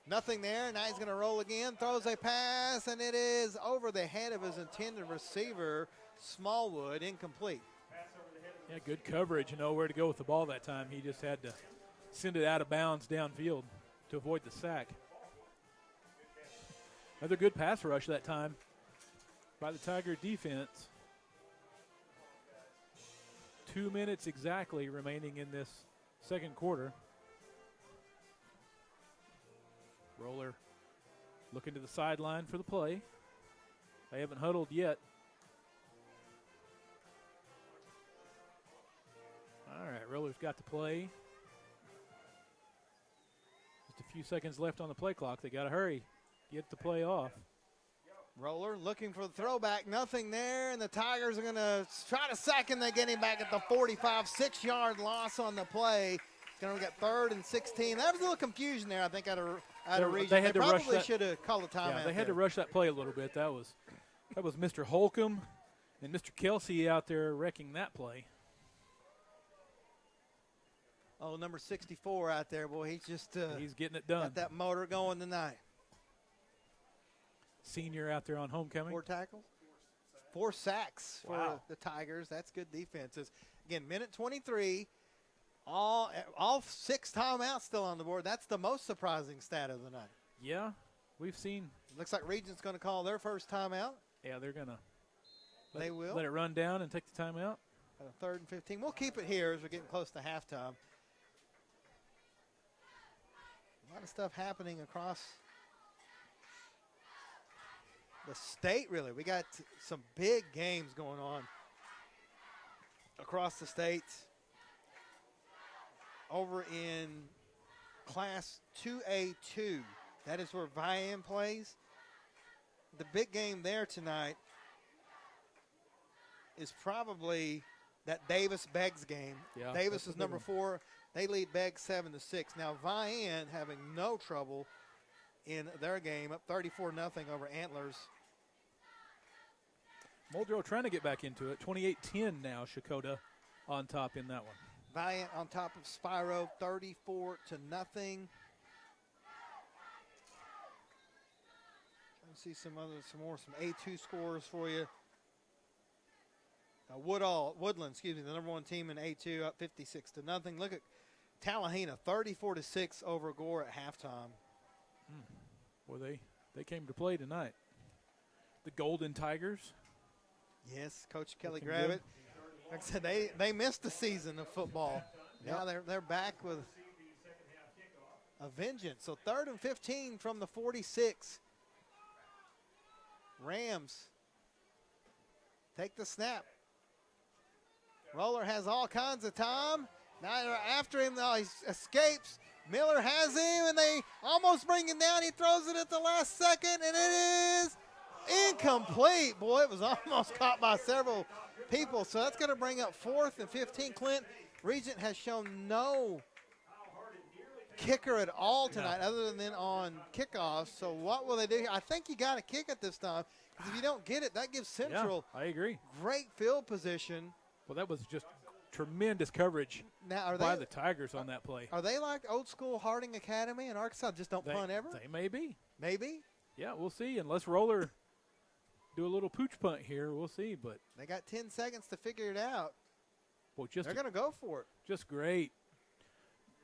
[SPEAKER 7] nothing there. Now he's going to roll again, throws a pass, and it is over the head of his intended receiver, Smallwood, incomplete.
[SPEAKER 8] Yeah, good coverage. You know where to go with the ball that time. He just had to send it out of bounds downfield to avoid the sack. Another good pass rush that time by the Tiger defense. 2 minutes exactly remaining in this second quarter. Roller looking to the sideline for the play. They haven't huddled yet. All right, Roller's got the play. Just a few seconds left on the play clock. They got to hurry, get the play off.
[SPEAKER 7] Roller looking for the throwback, nothing there, and the Tigers are going to try to sack him. They get him back at the 45, 6-yard loss on the play. Going to get 3rd and 16. That was a little confusion there, I think, out of Regent. They probably should have called a timeout.
[SPEAKER 8] Yeah, they had to rush that play a little bit. That was Mr. Holcomb and Mr. Kelsey out there wrecking that play.
[SPEAKER 7] Oh, number 64 out there, boy. He's just
[SPEAKER 8] he's getting it done.
[SPEAKER 7] Got that motor going tonight.
[SPEAKER 8] Senior out there on homecoming.
[SPEAKER 7] 4 tackles, 4 sacks for the Tigers. That's good defenses. Again, minute 23. All 6 timeouts still on the board. That's the most surprising stat of the night.
[SPEAKER 8] Yeah, we've seen.
[SPEAKER 7] Looks like Regent's going to call their first timeout.
[SPEAKER 8] Yeah, they're going to.
[SPEAKER 7] They will.
[SPEAKER 8] Let it run down and take the timeout.
[SPEAKER 7] At a 3rd and 15. We'll keep it here as we're getting close to halftime. A lot of stuff happening across the state, really. We got some big games going on across the state. Over in Class 2A2, that is where Vian plays. The big game there tonight is probably that Davis-Beggs game. Yeah, Davis is number 4. They lead Beggs 7-6. Now Vian having no trouble in their game, up 34-0 over Antlers.
[SPEAKER 8] Muldrow trying to get back into it. 28-10 now, Shakota on top in that one.
[SPEAKER 7] Vian on top of Spiro, 34-0. Let's see some A2 scores for you. Woodland, the number 1 team in A2, up 56-0. Look at Tallahena, 34-6 over Gore at halftime.
[SPEAKER 8] Well, they came to play tonight. The Golden Tigers.
[SPEAKER 7] Yes, Coach Kelly Gravitt. Like I said, they missed a season of football. Now they're back with a vengeance. So 3rd and 15 from the 46. Rams take the snap. Roller has all kinds of time. Now they're after him. Now he escapes. Miller has him, and they almost bring him down. He throws it at the last second, and it is incomplete. Boy, it was almost caught by several people. So that's going to bring up 4th and 15. Clint, Regent has shown no kicker at all tonight other than on kickoffs. So what will they do here? I think you got to kick it this time. Because if you don't get it, that gives Central
[SPEAKER 8] I agree.
[SPEAKER 7] Great field position.
[SPEAKER 8] Well, that was just tremendous coverage by the Tigers on that play.
[SPEAKER 7] Are they like old school Harding Academy and Arkansas just don't punt ever?
[SPEAKER 8] They may be.
[SPEAKER 7] Maybe?
[SPEAKER 8] Yeah, we'll see. Unless Roller do a little pooch punt here, we'll see. But
[SPEAKER 7] they got 10 seconds to figure it out.
[SPEAKER 8] Well,
[SPEAKER 7] they're going to go for it.
[SPEAKER 8] Just great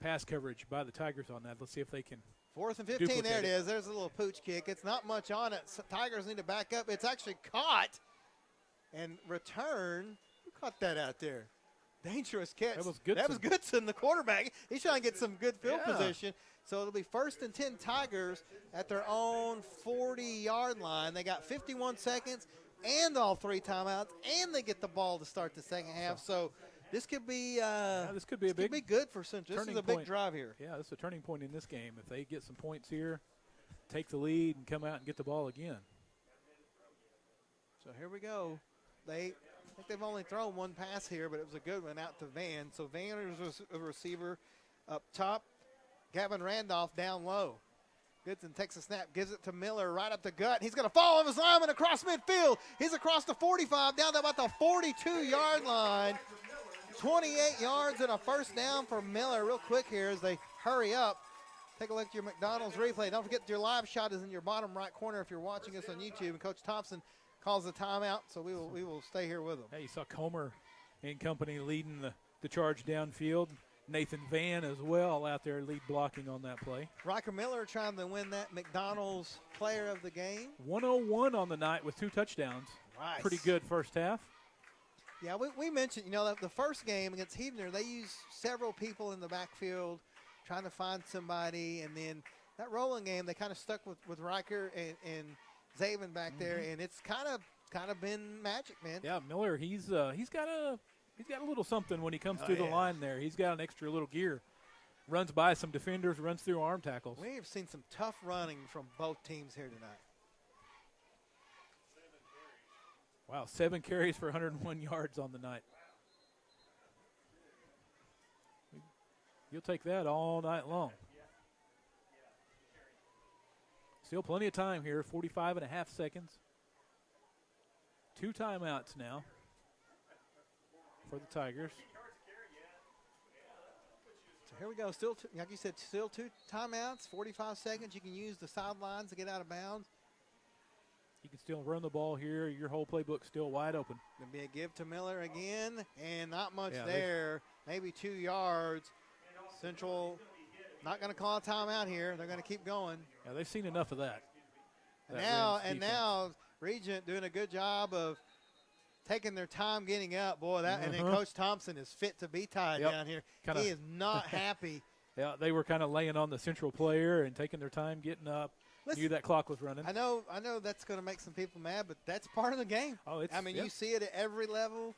[SPEAKER 8] pass coverage by the Tigers on that. Let's see if they can.
[SPEAKER 7] 4th and 15, there it is. There's a little pooch kick. It's not much on it. So Tigers need to back up. It's actually caught and return. Who caught that out there? Dangerous catch.
[SPEAKER 8] That was Goodson.
[SPEAKER 7] That was Goodson, the quarterback. He's trying to get some good field position. So it'll be 1st and 10 Tigers at their own 40-yard line. They got 51 seconds and all 3 timeouts, and they get the ball to start the second half. So this could be
[SPEAKER 8] this could be
[SPEAKER 7] good for Central. This is a big drive here.
[SPEAKER 8] Yeah, this is a turning point in this game. If they get some points here, take the lead, and come out and get the ball again.
[SPEAKER 7] So here we go. I think they've only thrown 1 pass here, but it was a good one out to Van. So Van is a receiver up top. Gavin Randolph down low. Goodson takes a snap, gives it to Miller right up the gut. He's going to fall on his lineman across midfield. He's across the 45, down to about the 42-yard line. 28 yards and a first down for Miller. Real quick here as they hurry up. Take a look at your McDonald's replay. Don't forget your live shot is in your bottom right corner if you're watching us on YouTube. And Coach Thompson calls the timeout, so we will stay here with him.
[SPEAKER 8] Hey, you saw Comer and company leading the charge downfield. Nathan Van as well out there lead blocking on that play.
[SPEAKER 7] Riker Miller trying to win that McDonald's player of the game.
[SPEAKER 8] 101 on the night with 2 touchdowns.
[SPEAKER 7] Nice.
[SPEAKER 8] Pretty good first half.
[SPEAKER 7] Yeah, we mentioned, the first game against Heavener, they used several people in the backfield trying to find somebody. And then that rolling game, they kind of stuck with Riker and Zaven back there. And it's kind of been magic, man.
[SPEAKER 8] Yeah, Miller, he's got a little something when he comes through the line there. He's got an extra little gear. Runs by some defenders, runs through arm tackles.
[SPEAKER 7] We have seen some tough running from both teams here tonight.
[SPEAKER 8] Wow, 7 carries for 101 yards on the night. You'll take that all night long. Still plenty of time here, 45 and a half seconds. 2 timeouts now for the Tigers.
[SPEAKER 7] So here we go. Still, like you said, still 2 timeouts, 45 seconds. You can use the sidelines to get out of bounds.
[SPEAKER 8] You can still run the ball here. Your whole playbook's still wide open.
[SPEAKER 7] Going to be a give to Miller again, and not much there. Maybe 2 yards. Central not going to call a timeout here. They're going to keep going.
[SPEAKER 8] Yeah, they've seen enough of that.
[SPEAKER 7] And now Regent doing a good job of taking their time getting up. Boy, and then Coach Thompson is fit to be tied down here. He is not happy.
[SPEAKER 8] Yeah, they were kind of laying on the Central player and taking their time getting up. Knew that clock was running.
[SPEAKER 7] I know that's going to make some people mad, but that's part of the game. You see it at every level.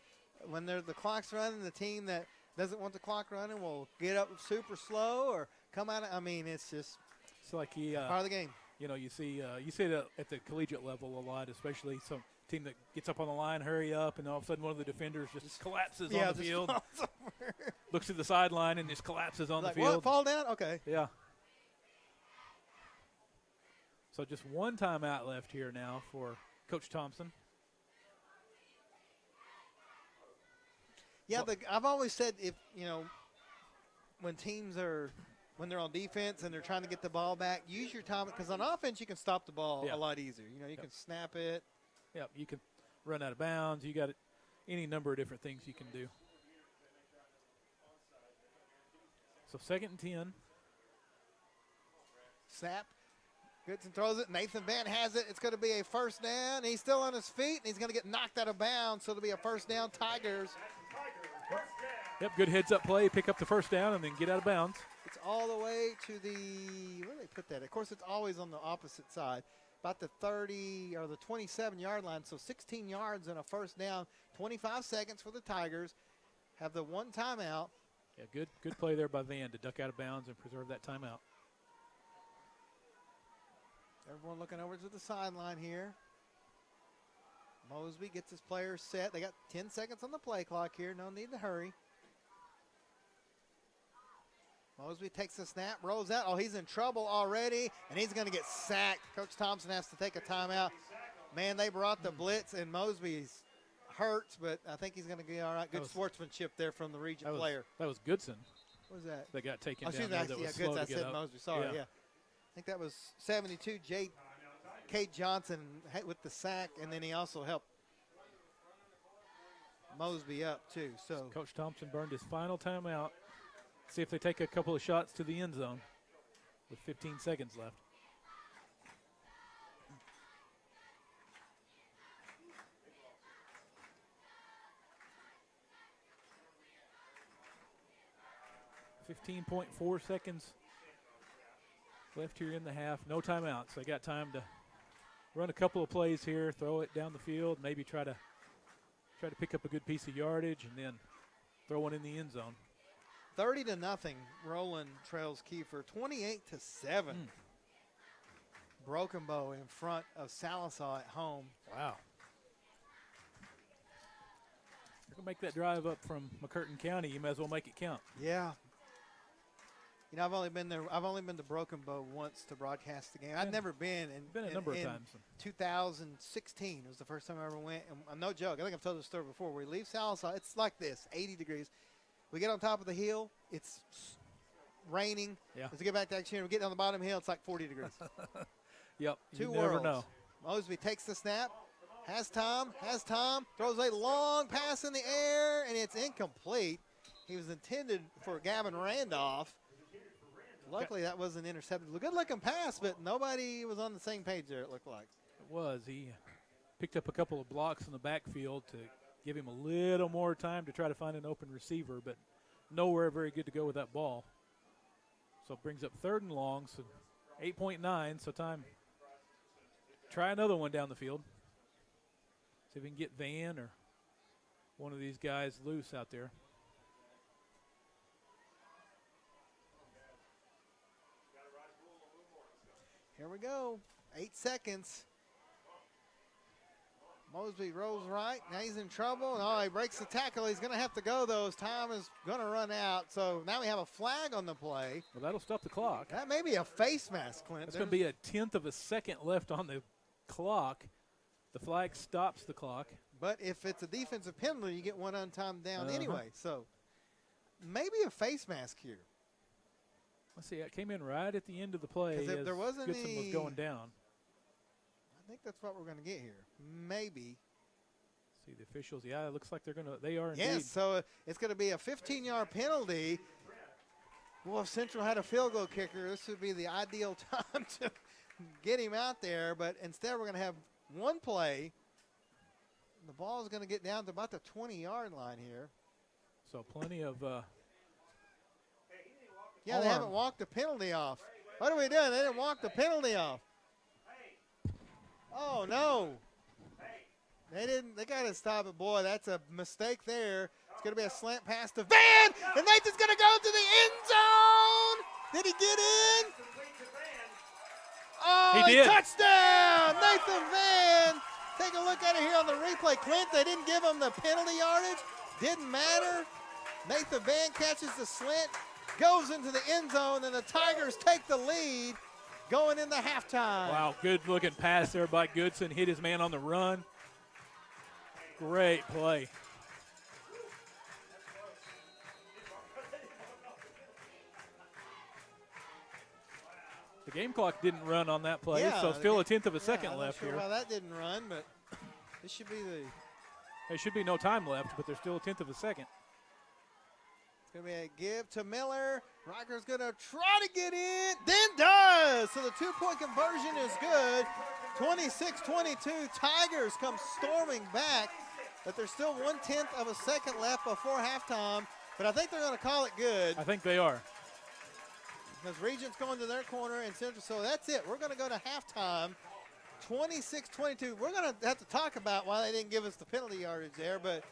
[SPEAKER 7] When the clock's running, the team that doesn't want the clock running will get up super slow or come out. It's just
[SPEAKER 8] like
[SPEAKER 7] part of the game.
[SPEAKER 8] You see it at the collegiate level a lot, especially some team that gets up on the line, hurry up, and all of a sudden one of the defenders just collapses on the field. Looks to the sideline and just collapses on the field.
[SPEAKER 7] What, fall down? Okay.
[SPEAKER 8] Yeah. So just 1 timeout left here now for Coach Thompson.
[SPEAKER 7] Yeah, I've always said when teams when they're on defense and they're trying to get the ball back, use your time because on offense you can stop the ball a lot easier. You can snap it.
[SPEAKER 8] Yeah, you can run out of bounds. You got any number of different things you can do. So 2nd and 10.
[SPEAKER 7] Snap. Goodson throws it. Nathan Van has it. It's going to be a first down. He's still on his feet, and he's going to get knocked out of bounds, so it'll be a first down, Tigers.
[SPEAKER 8] Yep, good heads-up play. Pick up the first down and then get out of bounds.
[SPEAKER 7] It's all the way to the, where do they put that? Of course, it's always on the opposite side, about the 30 or the 27-yard line, so 16 yards and a first down, 25 seconds for the Tigers. Have the one timeout.
[SPEAKER 8] Yeah, good play there by Van to duck out of bounds and preserve that timeout.
[SPEAKER 7] Everyone looking over to the sideline here. Mosby gets his players set. They got 10 seconds on the play clock here. No need to hurry. Mosby takes the snap, rolls out. Oh, he's in trouble already, and he's going to get sacked. Coach Thompson has to take a timeout. Man, they brought the blitz, and Mosby's hurts, but I think he's going to be all right. Good sportsmanship there from the Regent player.
[SPEAKER 8] That was Goodson.
[SPEAKER 7] What was that?
[SPEAKER 8] That got taken down.
[SPEAKER 7] Excuse
[SPEAKER 8] There
[SPEAKER 7] me,
[SPEAKER 8] that was
[SPEAKER 7] Goodson.
[SPEAKER 8] slow
[SPEAKER 7] I
[SPEAKER 8] to get
[SPEAKER 7] said
[SPEAKER 8] up.
[SPEAKER 7] Mosby. Sorry, yeah. I think that was 72, Kate Johnson with the sack, and then he also helped Mosby up too. So
[SPEAKER 8] Coach Thompson burned his final timeout. See if they take a couple of shots to the end zone with 15 seconds left. .4 seconds left here in the half. No timeouts. They got time to run a couple of plays here, throw it down the field, maybe try to pick up a good piece of yardage, and then throw one in the end zone.
[SPEAKER 7] 30-0. Roland trails Kiefer 28-7. Broken Bow in front of Salisaw at home.
[SPEAKER 8] Wow. You're gonna make that drive up from McCurtain County. You might as well make it count.
[SPEAKER 7] Yeah. You know, I've only been to Broken Bow once to broadcast the game. I've never been.
[SPEAKER 8] Been a number of times.
[SPEAKER 7] 2016 was the first time I ever went. And no joke. I think I've told this story before. We leave Salisaw. It's like this, 80 degrees. We get on top of the hill. It's raining.
[SPEAKER 8] Yeah.
[SPEAKER 7] As we get back to action, we get down the bottom hill. It's like 40 degrees.
[SPEAKER 8] Yep.
[SPEAKER 7] Two
[SPEAKER 8] you never
[SPEAKER 7] worlds.
[SPEAKER 8] know.
[SPEAKER 7] Mosby takes the snap. Has time. Throws a long pass in the air, and it's incomplete. He was intended for Gavin Randolph. Luckily, that wasn't intercepted. A good-looking pass, but nobody was on the same page there, it looked like.
[SPEAKER 8] It was. He picked up a couple of blocks in the backfield to give him a little more time to try to find an open receiver, but nowhere very good to go with that ball. So it brings up 3rd and long, so 8.9, so time. Try another one down the field. See if we can get Van or one of these guys loose out there.
[SPEAKER 7] Here we go. 8 seconds. Mosby rolls right. Now he's in trouble. Oh, he breaks the tackle. He's going to have to go, though. His time is going to run out. So now we have a flag on the play.
[SPEAKER 8] Well, that'll stop the clock.
[SPEAKER 7] That may be a face mask, Clint.
[SPEAKER 8] It's going to be a 1/10 of a second left on the clock. The flag stops the clock.
[SPEAKER 7] But if it's a defensive penalty, you get one untimed down anyway. So maybe a face mask here.
[SPEAKER 8] Let's see. It came in right at the end of the play
[SPEAKER 7] if
[SPEAKER 8] as
[SPEAKER 7] there wasn't
[SPEAKER 8] Goodson was going down.
[SPEAKER 7] I think that's what we're going to get here. Maybe.
[SPEAKER 8] See the officials. Yeah, it looks like they are indeed.
[SPEAKER 7] Yes, so it's going to be a 15-yard penalty. Well, if Central had a field goal kicker, this would be the ideal time to get him out there. But instead, we're going to have one play. The ball is going to get down to about the 20-yard line here.
[SPEAKER 8] So plenty of
[SPEAKER 7] yeah, they haven't walked the penalty off. What are we doing? They didn't walk the penalty off. Oh, no. They didn't. They got to stop it. Boy, that's a mistake there. It's going to be a slant pass to Van, and Nathan's going to go to the end zone. Did he get in? Oh,
[SPEAKER 8] he did.
[SPEAKER 7] Touchdown, Nathan Van. Take a look at it here on the replay. Clint, they didn't give him the penalty yardage. Didn't matter. Nathan Van catches the slant, goes into the end zone, and the Tigers take the lead going into halftime.
[SPEAKER 8] Wow, good-looking pass there by Goodson. Hit his man on the run. Great play. The game clock didn't run on that play, so still a 1/10 of a second left
[SPEAKER 7] here.
[SPEAKER 8] here.
[SPEAKER 7] Well, that didn't run, but this should be the
[SPEAKER 8] There should be no time left, but there's still a tenth of a second.
[SPEAKER 7] It's going to be a give to Miller. Rocker's going to try to get in, then does. So the two-point conversion is good. 26-22. Tigers come storming back, but there's still 1/10 of a second left before halftime. But I think they're going to call it good.
[SPEAKER 8] I think they are.
[SPEAKER 7] Because Regent's going to their corner and Central. So that's it. We're going to go to halftime. 26-22. We're going to have to talk about why they didn't give us the penalty yardage there, but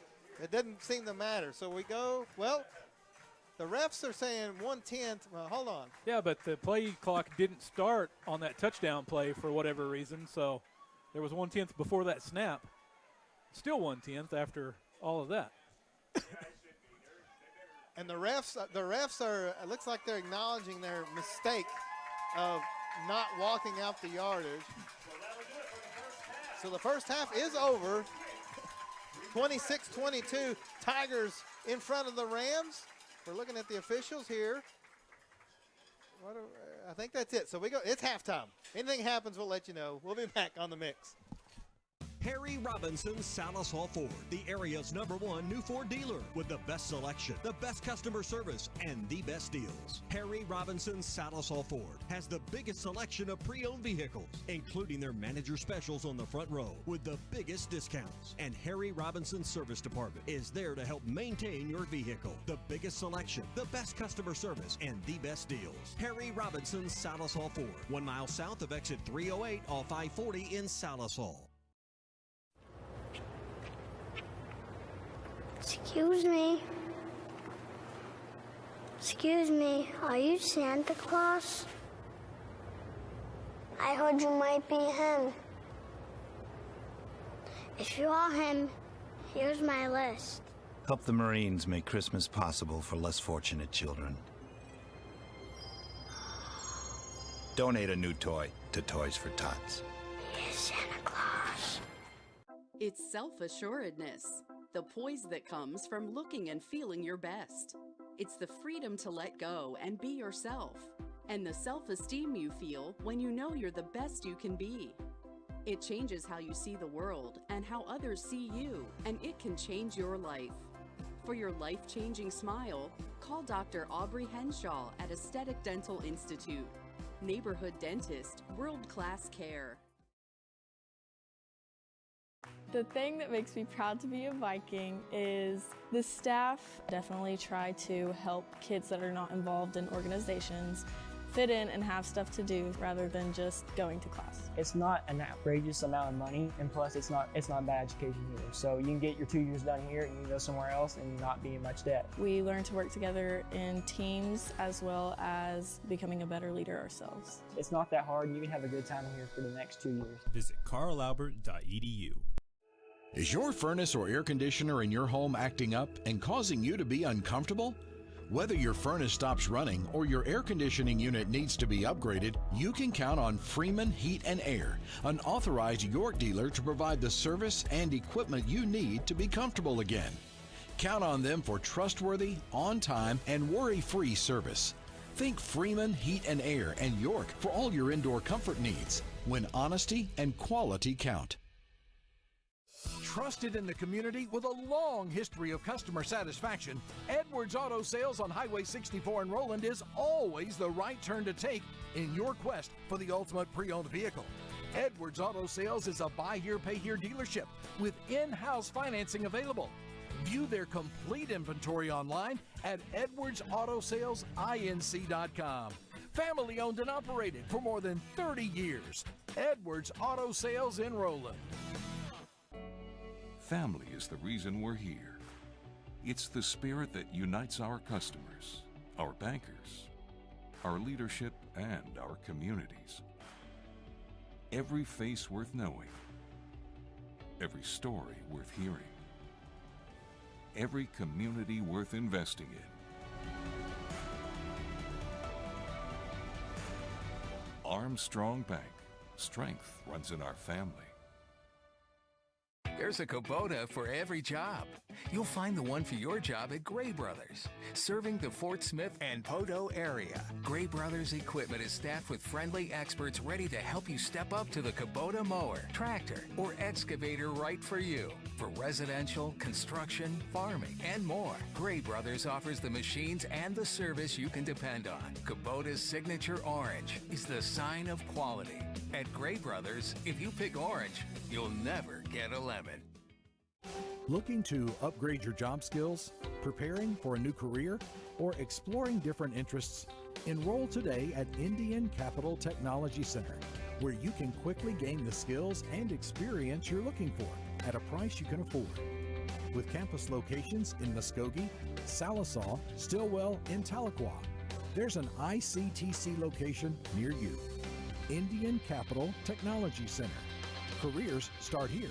[SPEAKER 7] it doesn't seem to matter. So we go, well, the refs are saying 1/10. Well, hold on.
[SPEAKER 8] Yeah, but the play clock didn't start on that touchdown play for whatever reason, so there was 1/10 before that snap. Still 1/10 after all of that.
[SPEAKER 7] And the refs are, it looks like they're acknowledging their mistake of not walking out the yardage. So the first half is over. 26-22, Tigers in front of the Rams. We're looking at the officials here. I think that's it. So we go. It's halftime. Anything happens, we'll let you know. We'll be back on the mix.
[SPEAKER 6] Harry Robinson Salisaw Ford, the area's #1 new Ford dealer with the best selection, the best customer service, and the best deals. Harry Robinson Salisaw Ford has the biggest selection of pre-owned vehicles, including their manager specials on the front row with the biggest discounts. And Harry Robinson Service Department is there to help maintain your vehicle. The biggest selection, the best customer service, and the best deals. Harry Robinson Salisaw Ford, 1 mile south of exit 308 off I-40 in Salisaw.
[SPEAKER 9] Excuse me. Excuse me, are you Santa Claus? I heard you might be him. If you are him, here's my list.
[SPEAKER 10] Help the Marines make Christmas possible for less fortunate children. Donate a new toy to Toys for Tots.
[SPEAKER 9] Here's Santa Claus.
[SPEAKER 11] It's self-assuredness, the poise that comes from looking and feeling your best. It's the freedom to let go and be yourself, and the self-esteem you feel when you know you're the best you can be. It changes how you see the world and how others see you, and it can change your life. For your life-changing smile, call Dr. Aubrey Henshaw at Aesthetic Dental Institute. Neighborhood dentist, world-class care.
[SPEAKER 25] The thing that makes me proud to be a Viking is the staff definitely try to help kids that are not involved in organizations fit in and have stuff to do rather than just going to class.
[SPEAKER 26] It's not an outrageous amount of money, and plus it's not bad education either. So you can get your 2 years done here and you can go somewhere else and not be in much debt.
[SPEAKER 25] We learn to work together in teams as well as becoming a better leader ourselves.
[SPEAKER 26] It's not that hard, and you can have a good time here for the next 2 years.
[SPEAKER 27] Visit carlalbert.edu.
[SPEAKER 28] Is your furnace or air conditioner in your home acting up and causing you to be uncomfortable? Whether your furnace stops running or your air conditioning unit needs to be upgraded, you can count on Freeman Heat and Air, an authorized York dealer to provide the service and equipment you need to be comfortable again. Count on them for trustworthy, on-time, and worry-free service. Think Freeman Heat and Air and York for all your indoor comfort needs, when honesty and quality count.
[SPEAKER 5] Trusted in the community with a long history of customer satisfaction, Edwards Auto Sales on Highway 64 in Roland is always the right turn to take in your quest for the ultimate pre-owned vehicle. Edwards Auto Sales is a buy here, pay here dealership with in-house financing available. View their complete inventory online at edwardsautosalesinc.com. Family owned and operated for more than 30 years. Edwards Auto Sales in Roland.
[SPEAKER 29] Family is the reason we're here. It's the spirit that unites our customers, our bankers, our leadership, and our communities. Every face worth knowing, every story worth hearing, every community worth investing in. Armstrong Bank. Strength runs in our family.
[SPEAKER 3] There's a Kubota for every job. You'll find the one for your job at Gray Brothers, serving the Fort Smith and Poteau area. Gray Brothers equipment is staffed with friendly experts ready to help you step up to the Kubota mower, tractor, or excavator right for you. For residential, construction, farming, and more, Gray Brothers offers the machines and the service you can depend on. Kubota's signature orange is the sign of quality. At Gray Brothers, if you pick orange, you'll never get a lemon.
[SPEAKER 5] Looking to upgrade your job skills, preparing for a new career, or exploring different interests? Enroll today at Indian Capital Technology Center, where you can quickly gain the skills and experience you're looking for at a price you can afford. With campus locations in Muskogee, Sallisaw, Stillwell, and Tahlequah, there's an ICTC location near you. Indian Capital Technology Center. Careers start here.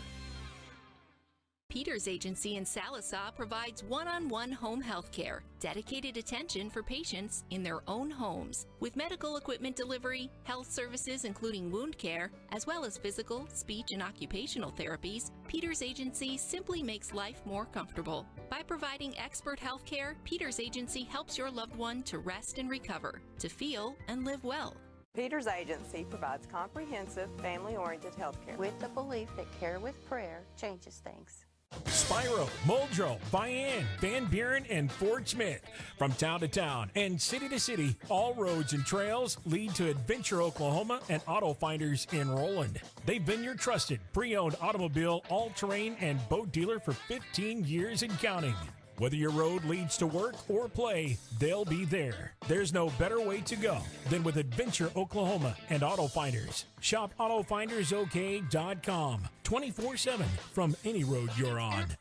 [SPEAKER 12] Peters Agency in Sallisaw provides one-on-one home health care, dedicated attention for patients in their own homes, with medical equipment delivery, health services including wound care, as well as physical, speech, and occupational therapies. Peters Agency simply makes life more comfortable. By providing expert health care, Peters Agency helps your loved one to rest and recover, to feel and live well.
[SPEAKER 13] Peters Agency provides comprehensive, family-oriented health care
[SPEAKER 14] with the belief that care with prayer changes things.
[SPEAKER 15] Spiro, Muldrow, Vian, Van Buren, and Fort Smith. From town to town and city to city, all roads and trails lead to Adventure, Oklahoma and Auto Finders in Roland. They've been your trusted pre-owned automobile, all-terrain, and boat dealer for 15 years and counting. Whether your road leads to work or play, they'll be there. There's no better way to go than with Adventure, Oklahoma and Auto Finders. Shop AutoFindersOK.com 24/7 from any road you're on.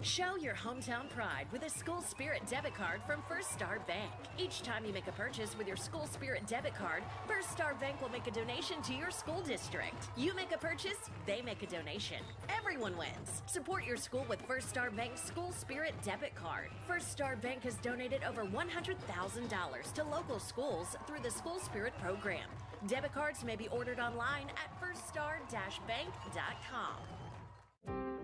[SPEAKER 17] Show your hometown pride with a School Spirit debit card from First Star Bank. Each time you make a purchase with your School Spirit debit card, First Star Bank will make a donation to your school district. You make a purchase, they make a donation. Everyone wins. Support your school with First Star Bank's School Spirit debit card. First Star Bank has donated over $100,000 to local schools through the School Spirit program. Debit cards may be ordered online at firststar-bank.com.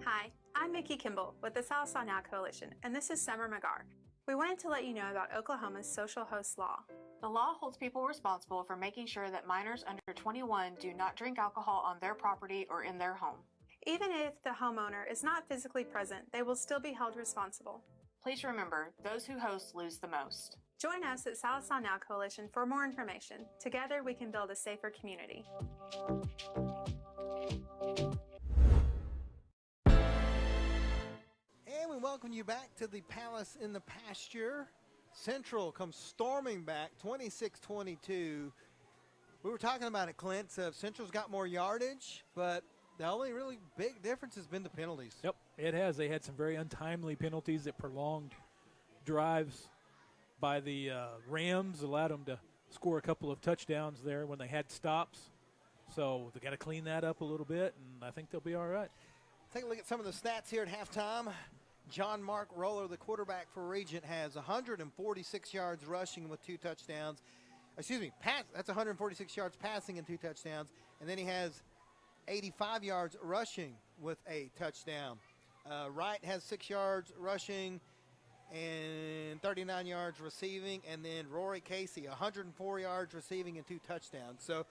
[SPEAKER 18] Hi, I'm Mickey Kimball with the Sallisaw Now Coalition, and this is Summer McGar. We wanted to let you know about Oklahoma's social host law. The law holds people responsible for making sure that minors under 21 do not drink alcohol on their property or in their home. Even if the homeowner is not physically present, they will still be held responsible. Please remember, those who host lose the most. Join us at Sallisaw Now Coalition for more information. Together we can build a safer community.
[SPEAKER 7] And we welcome you back to the Palace in the Pasture. Central comes storming back, 26-22. We were talking about it, Clint. Central's got more yardage, but the only really big difference has been the penalties.
[SPEAKER 8] Yep, it has. They had some very untimely penalties that prolonged drives by the Rams, allowed them to score a couple of touchdowns there when they had stops. So they got to clean that up a little bit, and I think they'll be all right.
[SPEAKER 7] Take a look at some of the stats here at halftime. John Mark Roller, the quarterback for Regent, has 146 yards rushing with 2 touchdowns. That's 146 yards passing and 2 touchdowns. And then he has 85 yards rushing with a touchdown. Wright has 6 yards rushing and 39 yards receiving. And then Rory Casey, 104 yards receiving and 2 touchdowns. So,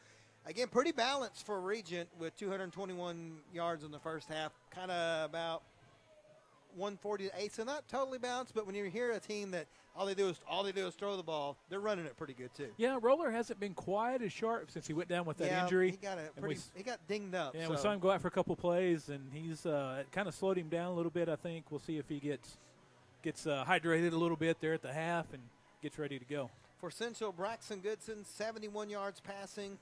[SPEAKER 7] again, pretty balanced for Regent with 221 yards in the first half, kind of about 140 to 8. So not totally balanced, but when you hear a team that all they do is throw the ball, they're running it pretty good too.
[SPEAKER 8] Yeah, Roller hasn't been quite as sharp since he went down with that injury.
[SPEAKER 7] He got dinged up.
[SPEAKER 8] Yeah, we saw him go out for a couple plays, and he's kind of slowed him down a little bit. I think we'll see if he gets hydrated a little bit there at the half and gets ready to go.
[SPEAKER 7] For Central, Braxton Goodson, 71 yards passing.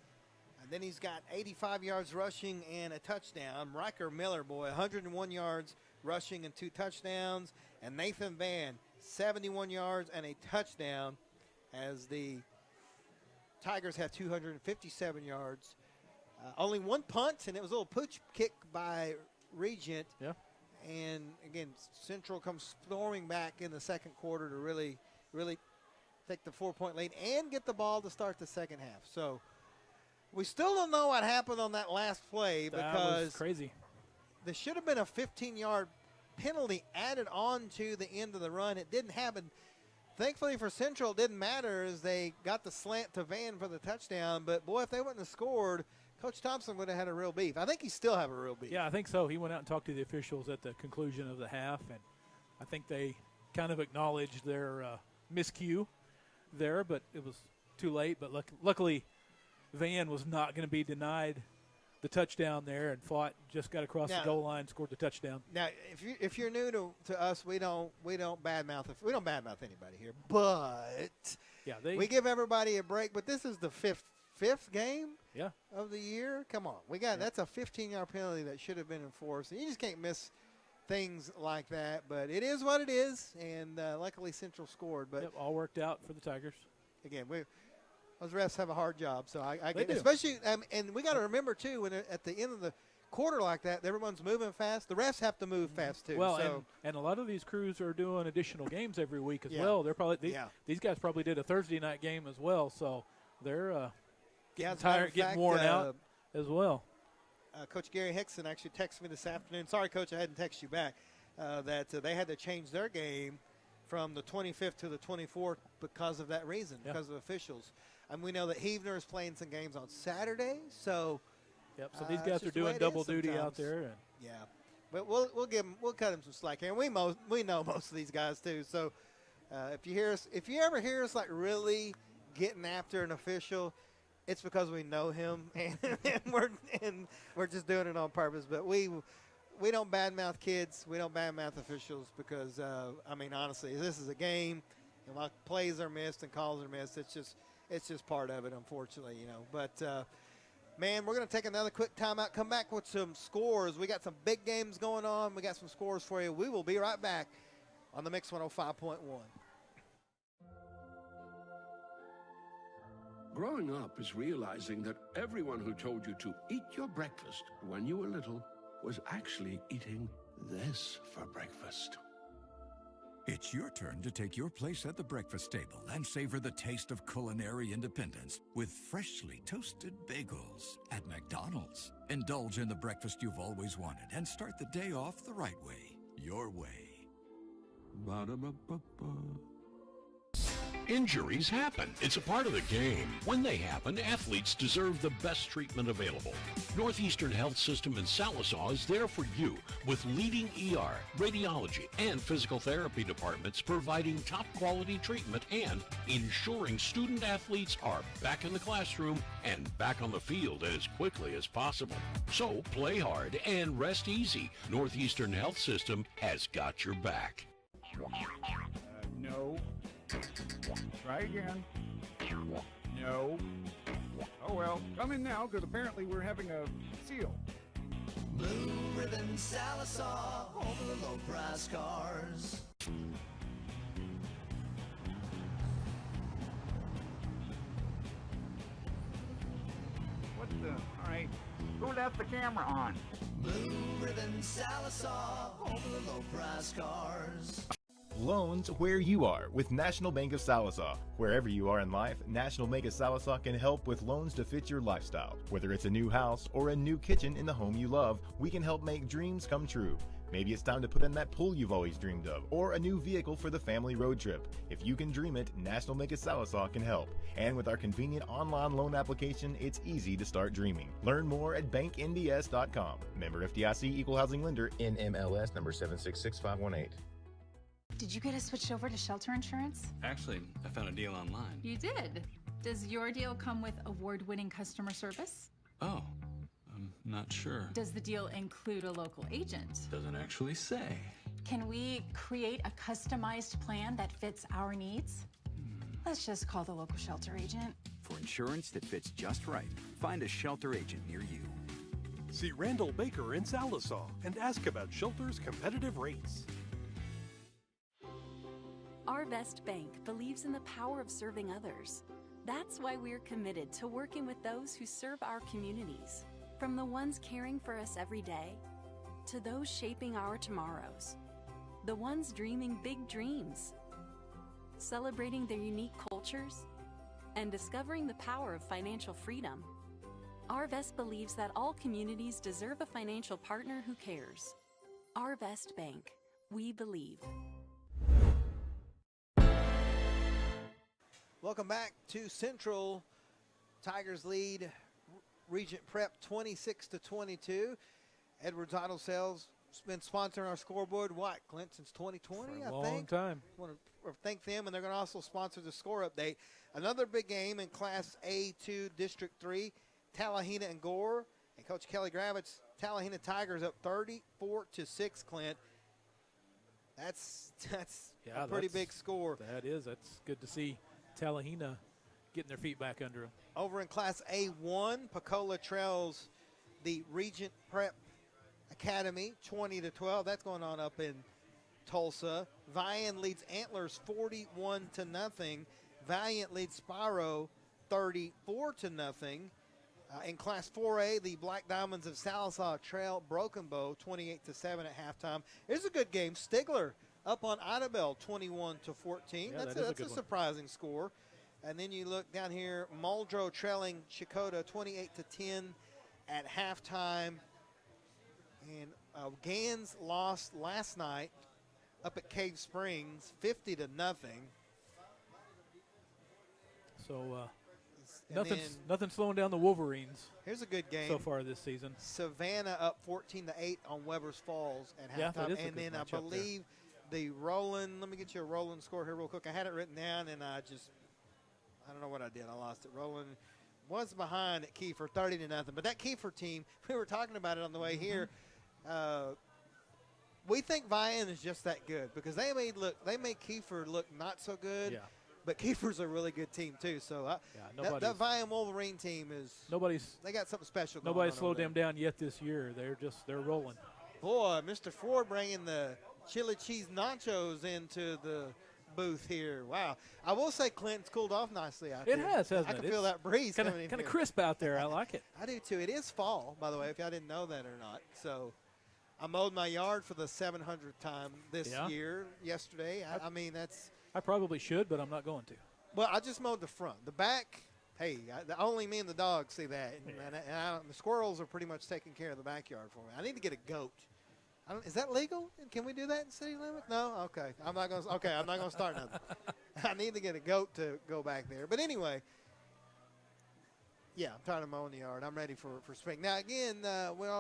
[SPEAKER 7] And then he's got 85 yards rushing and a touchdown. Riker Miller, 101 yards rushing and 2 touchdowns. And Nathan Van, 71 yards and a touchdown, as the Tigers have 257 yards. Only 1 punt, and it was a little pooch kick by Regent.
[SPEAKER 8] Yeah.
[SPEAKER 7] And, again, Central comes storming back in the second quarter to really, really take the 4-point lead and get the ball to start the second half. So we still don't know what happened on that last play because
[SPEAKER 8] that was crazy.
[SPEAKER 7] there should have been a 15-yard penalty added on to the end of the run. It didn't happen. Thankfully for Central, it didn't matter as they got the slant to Van for the touchdown. But, boy, if they wouldn't have scored, Coach Thompson would have had a real beef. I think he still have a real beef.
[SPEAKER 8] Yeah, I think so. He went out and talked to the officials at the conclusion of the half, and I think they kind of acknowledged their miscue there, but it was too late. But luckily, Van was not going to be denied the touchdown there and fought, just got across the goal line, scored the touchdown.
[SPEAKER 7] Now, if you're new to us, we don't badmouth anybody here, but we give everybody a break. But this is the fifth game of the year. Come on, that's a 15-yard penalty that should have been enforced. And you just can't miss things like that. But it is what it is, and luckily Central scored. But
[SPEAKER 8] all worked out for the Tigers.
[SPEAKER 7] Again, those refs have a hard job, so I get
[SPEAKER 8] do.
[SPEAKER 7] it. Especially, and we got to remember, too, when at the end of the quarter like that, everyone's moving fast. The refs have to move fast, too.
[SPEAKER 8] Well, and a lot of these crews are doing additional games every week as well. They're probably these guys probably did a Thursday night game as well, so they're tired, getting worn out as well.
[SPEAKER 7] Coach Gary Hickson actually texted me this afternoon. Sorry, Coach, I hadn't texted you back, that they had to change their game from the 25th to the 24th because of that reason, because of officials. And we know that Heavener is playing some games on Saturday, so
[SPEAKER 8] so these guys are doing double duty out there. And
[SPEAKER 7] but we'll cut them some slack here. And we know most of these guys too. So if you ever hear us like really getting after an official, it's because we know him and we're just doing it on purpose. But we don't badmouth kids. We don't badmouth officials because honestly, this is a game, and while plays are missed and calls are missed, it's just part of it, unfortunately, But, man, we're going to take another quick timeout, come back with some scores. We got some big games going on. We got some scores for you. We will be right back on the Mix 105.1.
[SPEAKER 1] Growing up is realizing that everyone who told you to eat your breakfast when you were little was actually eating this for breakfast.
[SPEAKER 4] It's your turn to take your place at the breakfast table and savor the taste of culinary independence with freshly toasted bagels at McDonald's. Indulge in the breakfast you've always wanted and start the day off the right way, your way.
[SPEAKER 1] Ba-da-ba-ba-ba.
[SPEAKER 2] Injuries happen. It's a part of the game. When they happen, athletes deserve the best treatment available. Northeastern Health System in Sallisaw is there for you with leading ER, radiology, and physical therapy departments providing top quality treatment and ensuring student athletes are back in the classroom and back on the field as quickly as possible. So play hard and rest easy. Northeastern Health System has got your back.
[SPEAKER 16] No. Try again. No. Oh well, come in now, because apparently we're having a seal.
[SPEAKER 19] Blue Ribbon Sallisaw, home of the low price cars.
[SPEAKER 16] What the? Alright. Who left the camera on?
[SPEAKER 19] Blue Ribbon Sallisaw, home of the low price cars.
[SPEAKER 20] Loans where you are with National Bank of Sallisaw. Wherever you are in life, National Bank of Sallisaw can help with loans to fit your lifestyle. Whether it's a new house or a new kitchen in the home you love, we can help make dreams come true. Maybe it's time to put in that pool you've always dreamed of, or a new vehicle for the family road trip. If you can dream it, National Bank of Sallisaw can help. And with our convenient online loan application, it's easy to start dreaming. Learn more at banknds.com. Member FDIC, Equal Housing Lender, NMLS number 766518.
[SPEAKER 21] Did you get us switched over to shelter insurance?
[SPEAKER 22] Actually, I found a deal online.
[SPEAKER 21] You did? Does your deal come with award-winning customer service?
[SPEAKER 22] Oh, I'm not sure.
[SPEAKER 21] Does the deal include a local agent?
[SPEAKER 22] Doesn't actually say.
[SPEAKER 21] Can we create a customized plan that fits our needs? Let's just call the local shelter agent.
[SPEAKER 23] For insurance that fits just right, find a shelter agent near you.
[SPEAKER 24] See Randall Baker in Sallisaw and ask about shelter's competitive rates.
[SPEAKER 30] Arvest Bank believes in the power of serving others. That's why we're committed to working with those who serve our communities, from the ones caring for us every day, to those shaping our tomorrows, the ones dreaming big dreams, celebrating their unique cultures, and discovering the power of financial freedom. Arvest believes that all communities deserve a financial partner who cares. Arvest Bank. We believe.
[SPEAKER 7] Welcome back to Central. Tigers lead Regent Prep 26-22. Edwards Auto Sales has been sponsoring our scoreboard, Clint, since 2020,
[SPEAKER 8] For a long time.
[SPEAKER 7] Want to thank them, and they're going to also sponsor the score update. Another big game in Class A2 District 3, Tallahena and Gore. And Coach Kelly Gravitz, Tallahena Tigers up 34-6, Clint. That's a pretty big score.
[SPEAKER 8] That is. That's good to see Tallahena getting their feet back under them.
[SPEAKER 7] Over in Class A1, Pecola trails the Regent Prep Academy 20-12. That's going on up in Tulsa. Vian leads Antlers 41-0. Valiant leads Spiro 34-0. In Class 4A, the Black Diamonds of Sallisaw trail Broken Bow 28-7 at halftime. It's a good game. Stigler up on Idabel 21-14. That's a surprising score. And then you look down here, Muldrow trailing Chakotah 28-10 at halftime. And Gans lost last night up at Cave Springs 50-0.
[SPEAKER 8] So nothing slowing down the Wolverines.
[SPEAKER 7] Here's a good game
[SPEAKER 8] so far this season.
[SPEAKER 7] Savannah up 14-8 on Weber's Falls at halftime. And then I believe the Roland, let me get you a Roland score here real quick. I had it written down and I don't know what I did. I lost it. Roland was behind at Kiefer 30-0. But that Kiefer team, we were talking about it on the way here. We think Vian is just that good because they made Kiefer look not so good. Yeah. But Kiefer's a really good team too. So that Vian Wolverine team is they got something special.
[SPEAKER 8] Nobody's slowed them down yet this year. They're rolling.
[SPEAKER 7] Boy, Mr. Ford bringing the chili cheese nachos into the booth here. Wow. I will say Clinton's cooled off nicely out there.
[SPEAKER 8] It has, hasn't it?
[SPEAKER 7] I can feel that breeze coming in.
[SPEAKER 8] Kind of crisp out there. I like it.
[SPEAKER 7] I do too. It is fall, by the way, if y'all didn't know that or not. So I mowed my yard for the 700th time this year, yesterday. I mean, that's...
[SPEAKER 8] I probably should, but I'm not going to.
[SPEAKER 7] Well, I just mowed the front. The back, hey, only me and the dog see that. And the squirrels are pretty much taking care of the backyard for me. I need to get a goat. Is that legal? Can we do that in city limits? No? Okay. I'm not going to start nothing. I need to get a goat to go back there. But anyway, yeah, I'm tired of mowing the yard. I'm ready for spring. Now, again,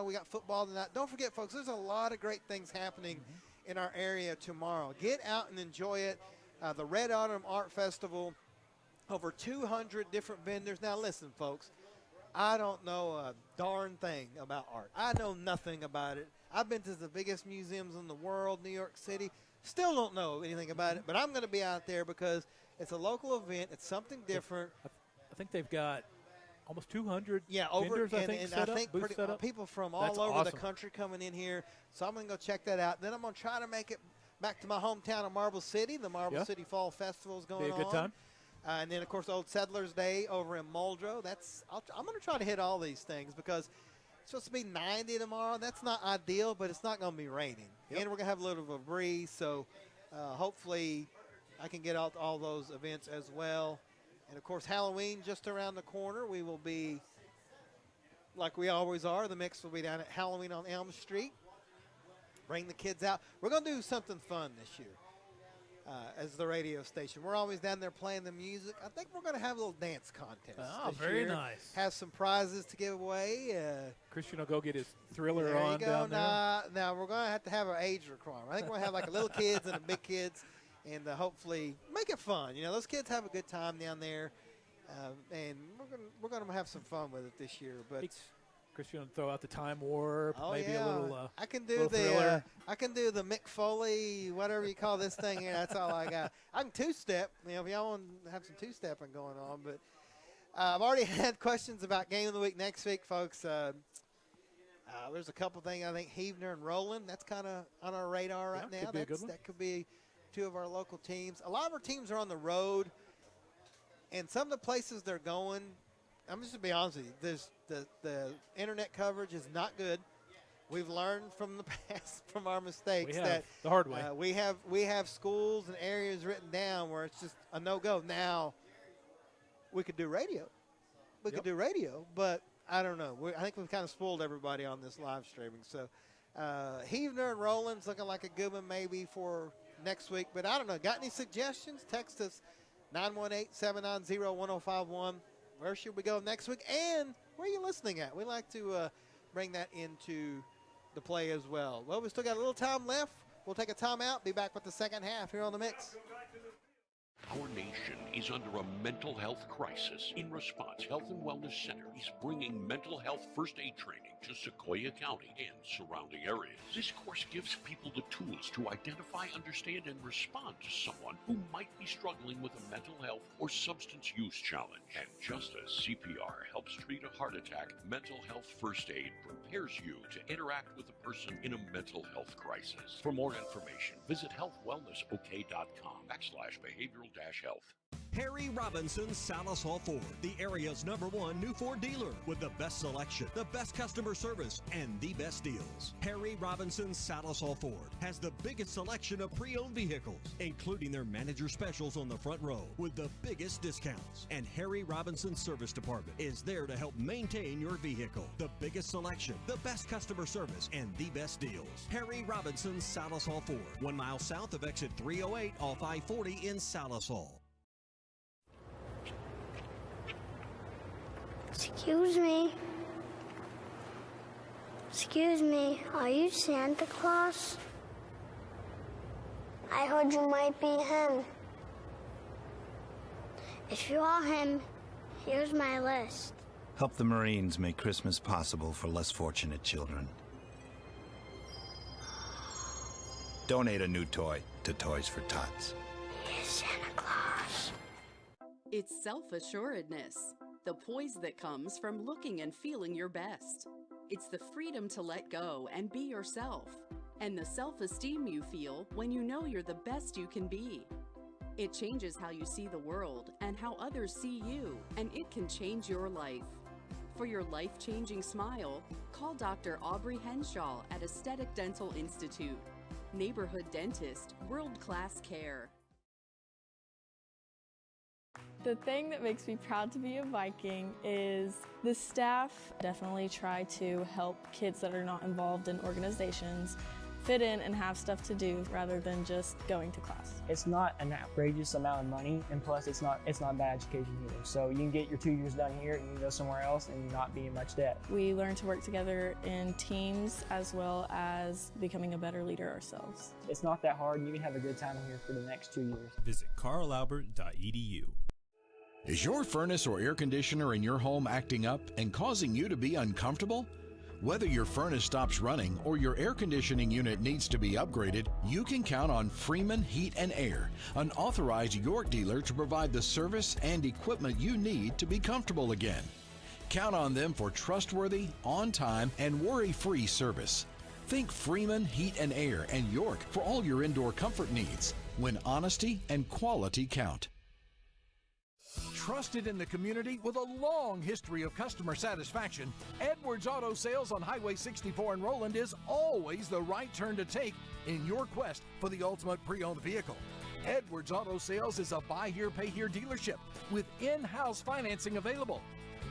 [SPEAKER 7] we got football tonight. Don't forget, folks, there's a lot of great things happening in our area tomorrow. Get out and enjoy it. The Red Autumn Art Festival, over 200 different vendors. Now, listen, folks, I don't know a darn thing about art. I know nothing about it. I've been to the biggest museums in the world, New York City. Still don't know anything about it, but I'm going to be out there because it's a local event. It's something different.
[SPEAKER 8] I think they've got almost 200
[SPEAKER 7] vendors,
[SPEAKER 8] I think, set up.
[SPEAKER 7] People from all over the country coming in here. So I'm going to go check that out. Then I'm going to try to make it back to my hometown of Marble City. The Marble City Fall Festival is going on.
[SPEAKER 8] Be a good time.
[SPEAKER 7] And then, of course, Old Settlers Day over in Muldrow. I'm going to try to hit all these things because it's supposed to be 90 tomorrow. That's not ideal, but it's not going to be raining. And we're going to have a little bit of a breeze. So hopefully I can get out to all those events as well. And, of course, Halloween just around the corner. We will be, like we always are, the mix will be down at Halloween on Elm Street. Bring the kids out. We're going to do something fun this year as the radio station. We're always down there playing the music. I think we're going to have a little dance contest.
[SPEAKER 8] Oh, very nice.
[SPEAKER 7] Have some prizes to give away.
[SPEAKER 8] Christian will go get his Thriller on down there.
[SPEAKER 7] Now, we're going to have our age requirement. I think we're going to have like a little kids and a big kids. And hopefully make it fun. You know, those kids have a good time down there, and we're going to have some fun with it this year. But
[SPEAKER 8] Christian will throw out the Time Warp, maybe a little.
[SPEAKER 7] I can do the Mick Foley, whatever you call this thing here. That's all I got. I can two-step. You know, if y'all want to have some two-stepping going on, but I've already had questions about Game of the Week next week, folks. There's a couple things. I think Heavener and Roland. That's kind of on our radar right now. That could be two of our local teams. A lot of our teams are on the road, and some of the places they're going, I'm just going to be honest with you, the internet coverage is not good. We've learned from the past, from our mistakes, that
[SPEAKER 8] the hard way.
[SPEAKER 7] We have schools and areas written down where it's just a no-go. Now, we could do radio. Could do radio, but I don't know. I think we've kind of spoiled everybody on this live streaming. So Heavner and Roland's looking like a good one maybe for next week. But I don't know. Got any suggestions? Text us 918-790-1051. Where should we go next week? And where are you listening at? We like to bring that into the play as well. Well, we still got a little time left. We'll take a timeout. Be back with the second half here on The Mix.
[SPEAKER 2] Our nation is under a mental health crisis. In response, Health and Wellness Center is bringing mental health first aid training to Sequoia County and surrounding areas. This course gives people the tools to identify, understand, and respond to someone who might be struggling with a mental health or substance use challenge. And just as CPR helps treat a heart attack, mental health first aid prepares you to interact with a person in a mental health crisis. For more information, visit healthwellnessok.com/behavioral-health.
[SPEAKER 3] Harry Robinson Salisol Ford, the area's #1 new Ford dealer with the best selection, the best customer service, and the best deals. Harry Robinson Salisol Ford has the biggest selection of pre-owned vehicles, including their manager specials on the front row with the biggest discounts. And Harry Robinson Service Department is there to help maintain your vehicle. The biggest selection, the best customer service, and the best deals. Harry Robinson Salisol Ford, 1 mile south of exit 308 off I-40 in Salisol.
[SPEAKER 6] Excuse me. Excuse me, are you Santa Claus? I heard you might be him. If you are him, here's my list.
[SPEAKER 9] Help the Marines make Christmas possible for less fortunate children. Donate a new toy to Toys for Tots.
[SPEAKER 6] Here's Santa Claus.
[SPEAKER 10] It's self-assuredness. The poise that comes from looking and feeling your best. It's the freedom to let go and be yourself, and the self-esteem you feel when you know you're the best you can be. It changes how you see the world and how others see you, and it can change your life. For your life-changing smile, call Dr. Aubrey Henshaw at Aesthetic Dental Institute. Neighborhood dentist, world-class care.
[SPEAKER 11] The thing that makes me proud to be a Viking is the staff definitely try to help kids that are not involved in organizations fit in and have stuff to do rather than just going to class.
[SPEAKER 25] It's not an outrageous amount of money, and plus it's not bad education either. So you can get your 2 years done here and you can go somewhere else and not be in much debt.
[SPEAKER 11] We learn to work together in teams as well as becoming a better leader ourselves.
[SPEAKER 25] It's not that hard, and you can have a good time here for the next 2 years.
[SPEAKER 26] Visit carlalbert.edu.
[SPEAKER 5] Is your furnace or air conditioner in your home acting up and causing you to be uncomfortable? Whether your furnace stops running or your air conditioning unit needs to be upgraded, you can count on Freeman Heat and Air, an authorized York dealer to provide the service and equipment you need to be comfortable again. Count on them for trustworthy, on-time, and worry-free service. Think Freeman Heat and Air and York for all your indoor comfort needs, when honesty and quality count. Trusted in the community with a long history of customer satisfaction, Edwards Auto Sales on Highway 64 in Roland is always the right turn to take in your quest for the ultimate pre-owned vehicle. Edwards Auto Sales is a buy here, pay here dealership with in-house financing available.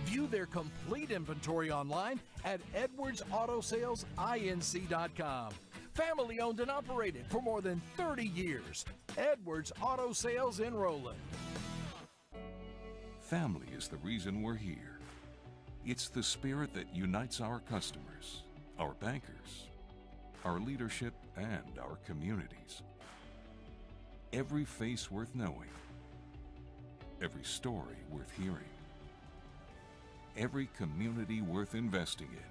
[SPEAKER 5] View their complete inventory online at edwardsautosalesinc.com. Family owned and operated for more than 30 years. Edwards Auto Sales in Roland.
[SPEAKER 27] Family is the reason we're here. It's the spirit that unites our customers, our bankers, our leadership, and our communities. Every face worth knowing, every story worth hearing, every community worth investing in.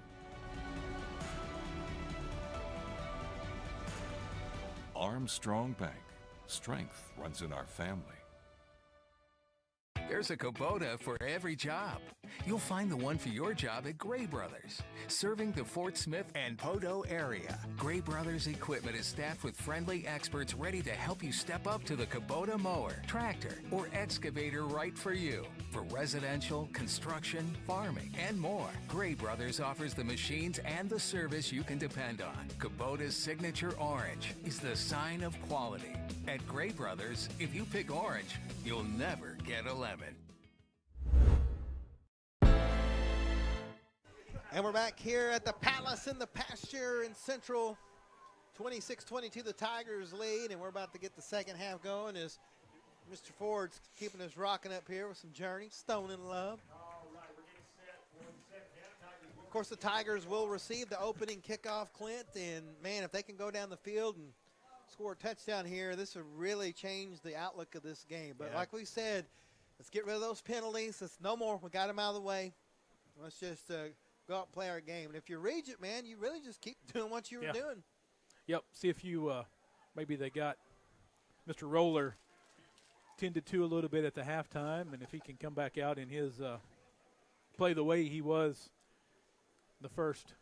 [SPEAKER 27] Armstrong Bank. Strength runs in our family.
[SPEAKER 28] There's a Kubota for every job. You'll find the one for your job at Gray Brothers, serving the Fort Smith and Poteau area. Gray Brothers equipment is staffed with friendly experts ready to help you step up to the Kubota mower, tractor, or excavator right for you. For residential, construction, farming, and more, Gray Brothers offers the machines and the service you can depend on. Kubota's signature orange is the sign of quality. At Gray Brothers, if you pick orange, you'll never get a lemon.
[SPEAKER 7] And we're back here at the Palace in the Pasture in Central. 26-22, the Tigers lead, and we're about to get the second half going as Mr. Ford's keeping us rocking up here with some Journey, Stone in Love. Of course, the Tigers will receive the opening kickoff, Clint, and, man, if they can go down the field and score a touchdown here, this would really change the outlook of this game. But like we said, let's get rid of those penalties. Let's no more. We got them out of the way. Let's just go out and play our game. And if you're Regent, man, you really just keep doing what you were doing.
[SPEAKER 8] Yep. See if you maybe they got Mr. Roller tended to a little bit at the halftime, and if he can come back out in his play the way he was the first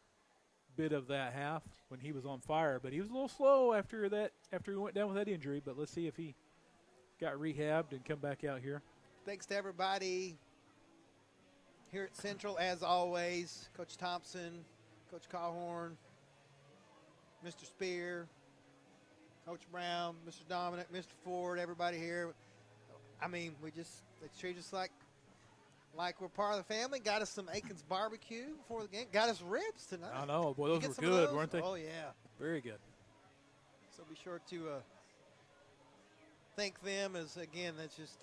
[SPEAKER 8] bit of that half when he was on fire. But he was a little slow after he went down with that injury. But let's see if he got rehabbed and come back out here.
[SPEAKER 7] Thanks to everybody here at Central, as always. Coach Thompson, Coach Cawhorn, Mr. Spear, Coach Brown, Mr. Dominic, Mr. Ford, everybody here. I mean, they treat us like we're part of the family. Got us some Aikens barbecue before the game. Got us ribs tonight.
[SPEAKER 8] I know. Boy, those were good, weren't they?
[SPEAKER 7] Oh, yeah.
[SPEAKER 8] Very good.
[SPEAKER 7] So be sure to thank them as, again, that's just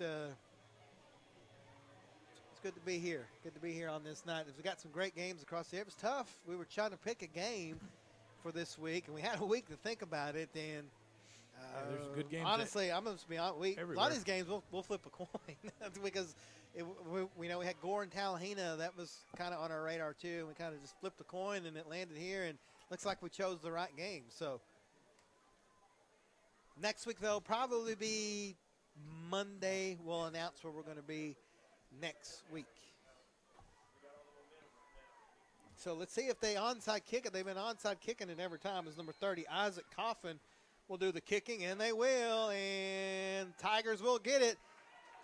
[SPEAKER 7] it's good to be here. Good to be here on this night. We've got some great games across the area. It was tough. We were trying to pick a game for this week, and we had a week to think about it. And
[SPEAKER 8] there's good games.
[SPEAKER 7] Honestly, I'm going to be honest. A lot of these games we'll flip a coin because we know we had Gore and Talahena. That was kind of on our radar too, and we kind of just flipped a coin, and it landed here. And looks like we chose the right game. So next week, though, probably be Monday. We'll announce where we're going to be next week. So let's see if they onside kick it. They've been onside kicking it every time. Is number 30, Isaac Coffin, will do the kicking, and they will. And Tigers will get it.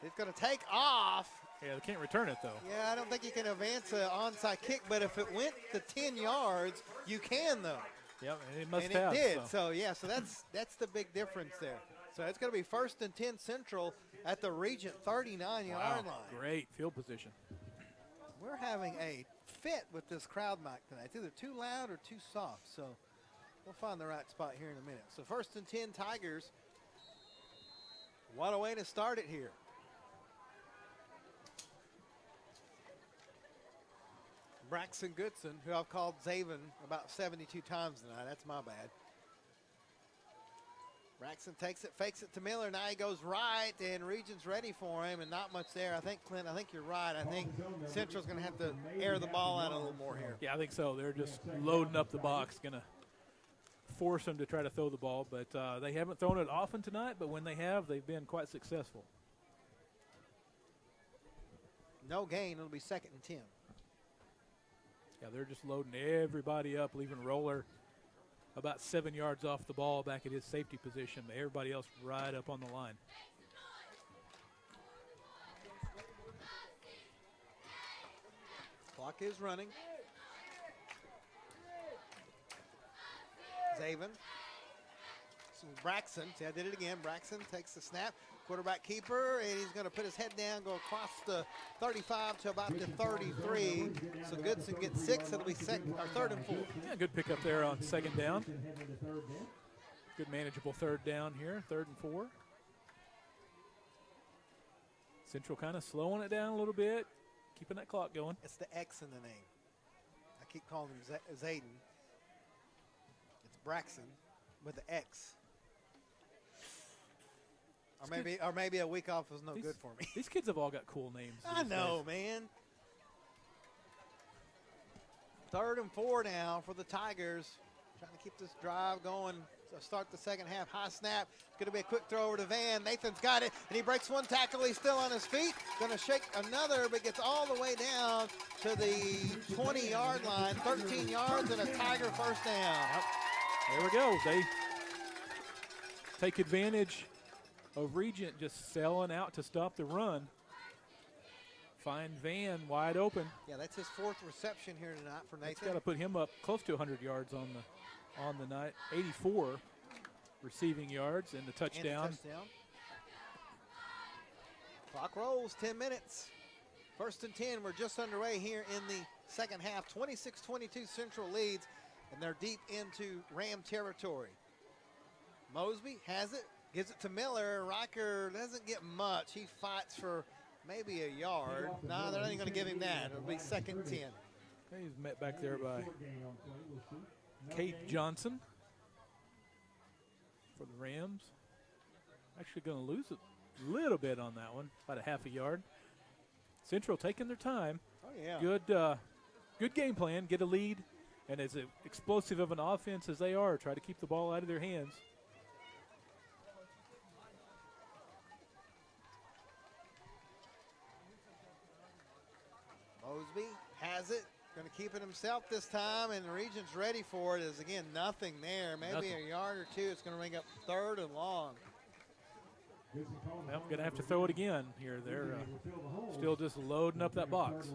[SPEAKER 7] It's going to take off.
[SPEAKER 8] Yeah, they can't return it, though.
[SPEAKER 7] Yeah, I don't think you can advance an onside kick, but if it went to 10 yards, you can, though.
[SPEAKER 8] Yep, and it must
[SPEAKER 7] and
[SPEAKER 8] have.
[SPEAKER 7] And it did. So that's the big difference there. So it's going to be 1st and 10 Central at the Regent 39-yard line.
[SPEAKER 8] Great field position.
[SPEAKER 7] We're having a fit with this crowd mic tonight. It's either too loud or too soft, so we'll find the right spot here in a minute. So 1st and 10 Tigers. What a way to start it here. Braxton Goodson, who I've called Zaven about 72 times tonight. That's my bad. Braxton takes it, fakes it to Miller. Now he goes right, and Regent's ready for him, and not much there. I think, Clint, you're right. I think Central's going to have to air the ball out a little more here.
[SPEAKER 8] Yeah, I think so. They're just loading up the box, going to force them to try to throw the ball. But they haven't thrown it often tonight, but when they have, they've been quite successful.
[SPEAKER 7] No gain. It'll be 2nd and 10.
[SPEAKER 8] Yeah, they're just loading everybody up, leaving Roller about 7 yards off the ball back at his safety position, but everybody else right up on the line.
[SPEAKER 7] Clock is running. Zaven. So Braxton, see, I did it again. Braxton takes the snap. Quarterback keeper, and he's going to put his head down, go across the 35 to about the 33. So Goodson gets 6. It'll be 3rd and 4.
[SPEAKER 8] Yeah, good pickup there on 2nd down. Good manageable 3rd down here, 3rd and 4. Central kind of slowing it down a little bit, keeping that clock going.
[SPEAKER 7] It's the X in the name. I keep calling him Zayden. It's Braxton with the X. Or maybe a week off was no good for me.
[SPEAKER 8] These kids have all got cool names.
[SPEAKER 7] I know, man. 3rd and 4 now for the Tigers. Trying to keep this drive going. So start the second half. High snap. It's going to be a quick throw over to Van. Nathan's got it, and he breaks one tackle. He's still on his feet. Going to shake another, but gets all the way down to the 20-yard line. 13 yards and a Tiger 1st down.
[SPEAKER 8] Yep. There we go. They take advantage of Regent just selling out to stop the run. Find Van wide open.
[SPEAKER 7] Yeah, that's his 4th reception here tonight for Nathan.
[SPEAKER 8] It's got to put him up close to 100 yards on the night. 84 receiving yards and the touchdown.
[SPEAKER 7] Clock rolls, 10 minutes. First and 10, we're just underway here in the second half. 26-22 Central leads, and they're deep into Ram territory. Mosby has it, gives it to Miller. Riker doesn't get much. He fights for maybe a yard. No, they're not even going to give him that. It'll be second and 10.
[SPEAKER 8] He's met back there by Kate Johnson for the Rams. Actually going to lose a little bit on that one, about a half a yard. Central taking their time.
[SPEAKER 7] Oh, yeah.
[SPEAKER 8] Good game plan, get a lead, and as explosive of an offense as they are, try to keep the ball out of their hands.
[SPEAKER 7] Mosby has it. Going to keep it himself this time, and the Regent's ready for it. Is again nothing there. Maybe a yard or two. It's going to bring up third and long.
[SPEAKER 8] Well, going to have to throw it again here. They're still just loading up that box.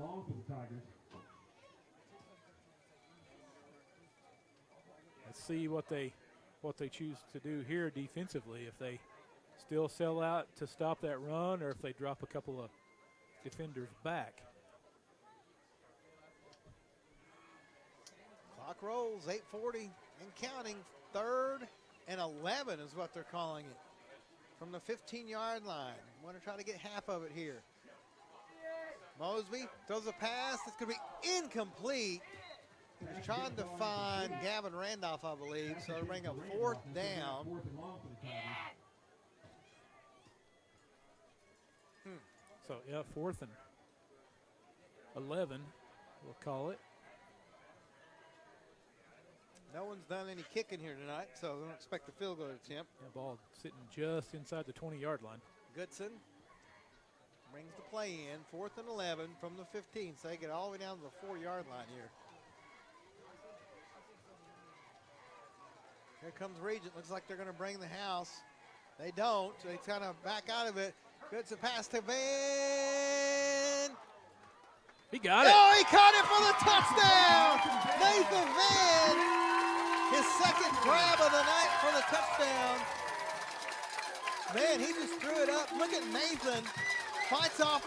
[SPEAKER 8] Let's see what they choose to do here defensively. If they still sell out to stop that run, or if they drop a couple of defenders back.
[SPEAKER 7] Clock rolls, 8:40 and counting. 3rd and 11 is what they're calling it. From the 15-yard line. Want to try to get half of it here. Mosby throws a pass. It's going to be incomplete. He was trying to find Gavin Randolph, I believe, so it'll bring up 4th down.
[SPEAKER 8] So, yeah, 4th and 11, we'll call it.
[SPEAKER 7] No one's done any kicking here tonight, so I don't expect a field goal attempt.
[SPEAKER 8] The ball sitting just inside the 20-yard line.
[SPEAKER 7] Goodson brings the play in, 4th and 11 from the 15, so they get all the way down to the 4-yard line here. Here comes Regent. Looks like they're going to bring the house. They don't. They kind of back out of it. Goodson pass to Van.
[SPEAKER 8] He got it.
[SPEAKER 7] Oh, he caught it for the touchdown. Nathan Van. His second grab of the night for the touchdown. Man, he just threw it up. Look at Nathan. Fights off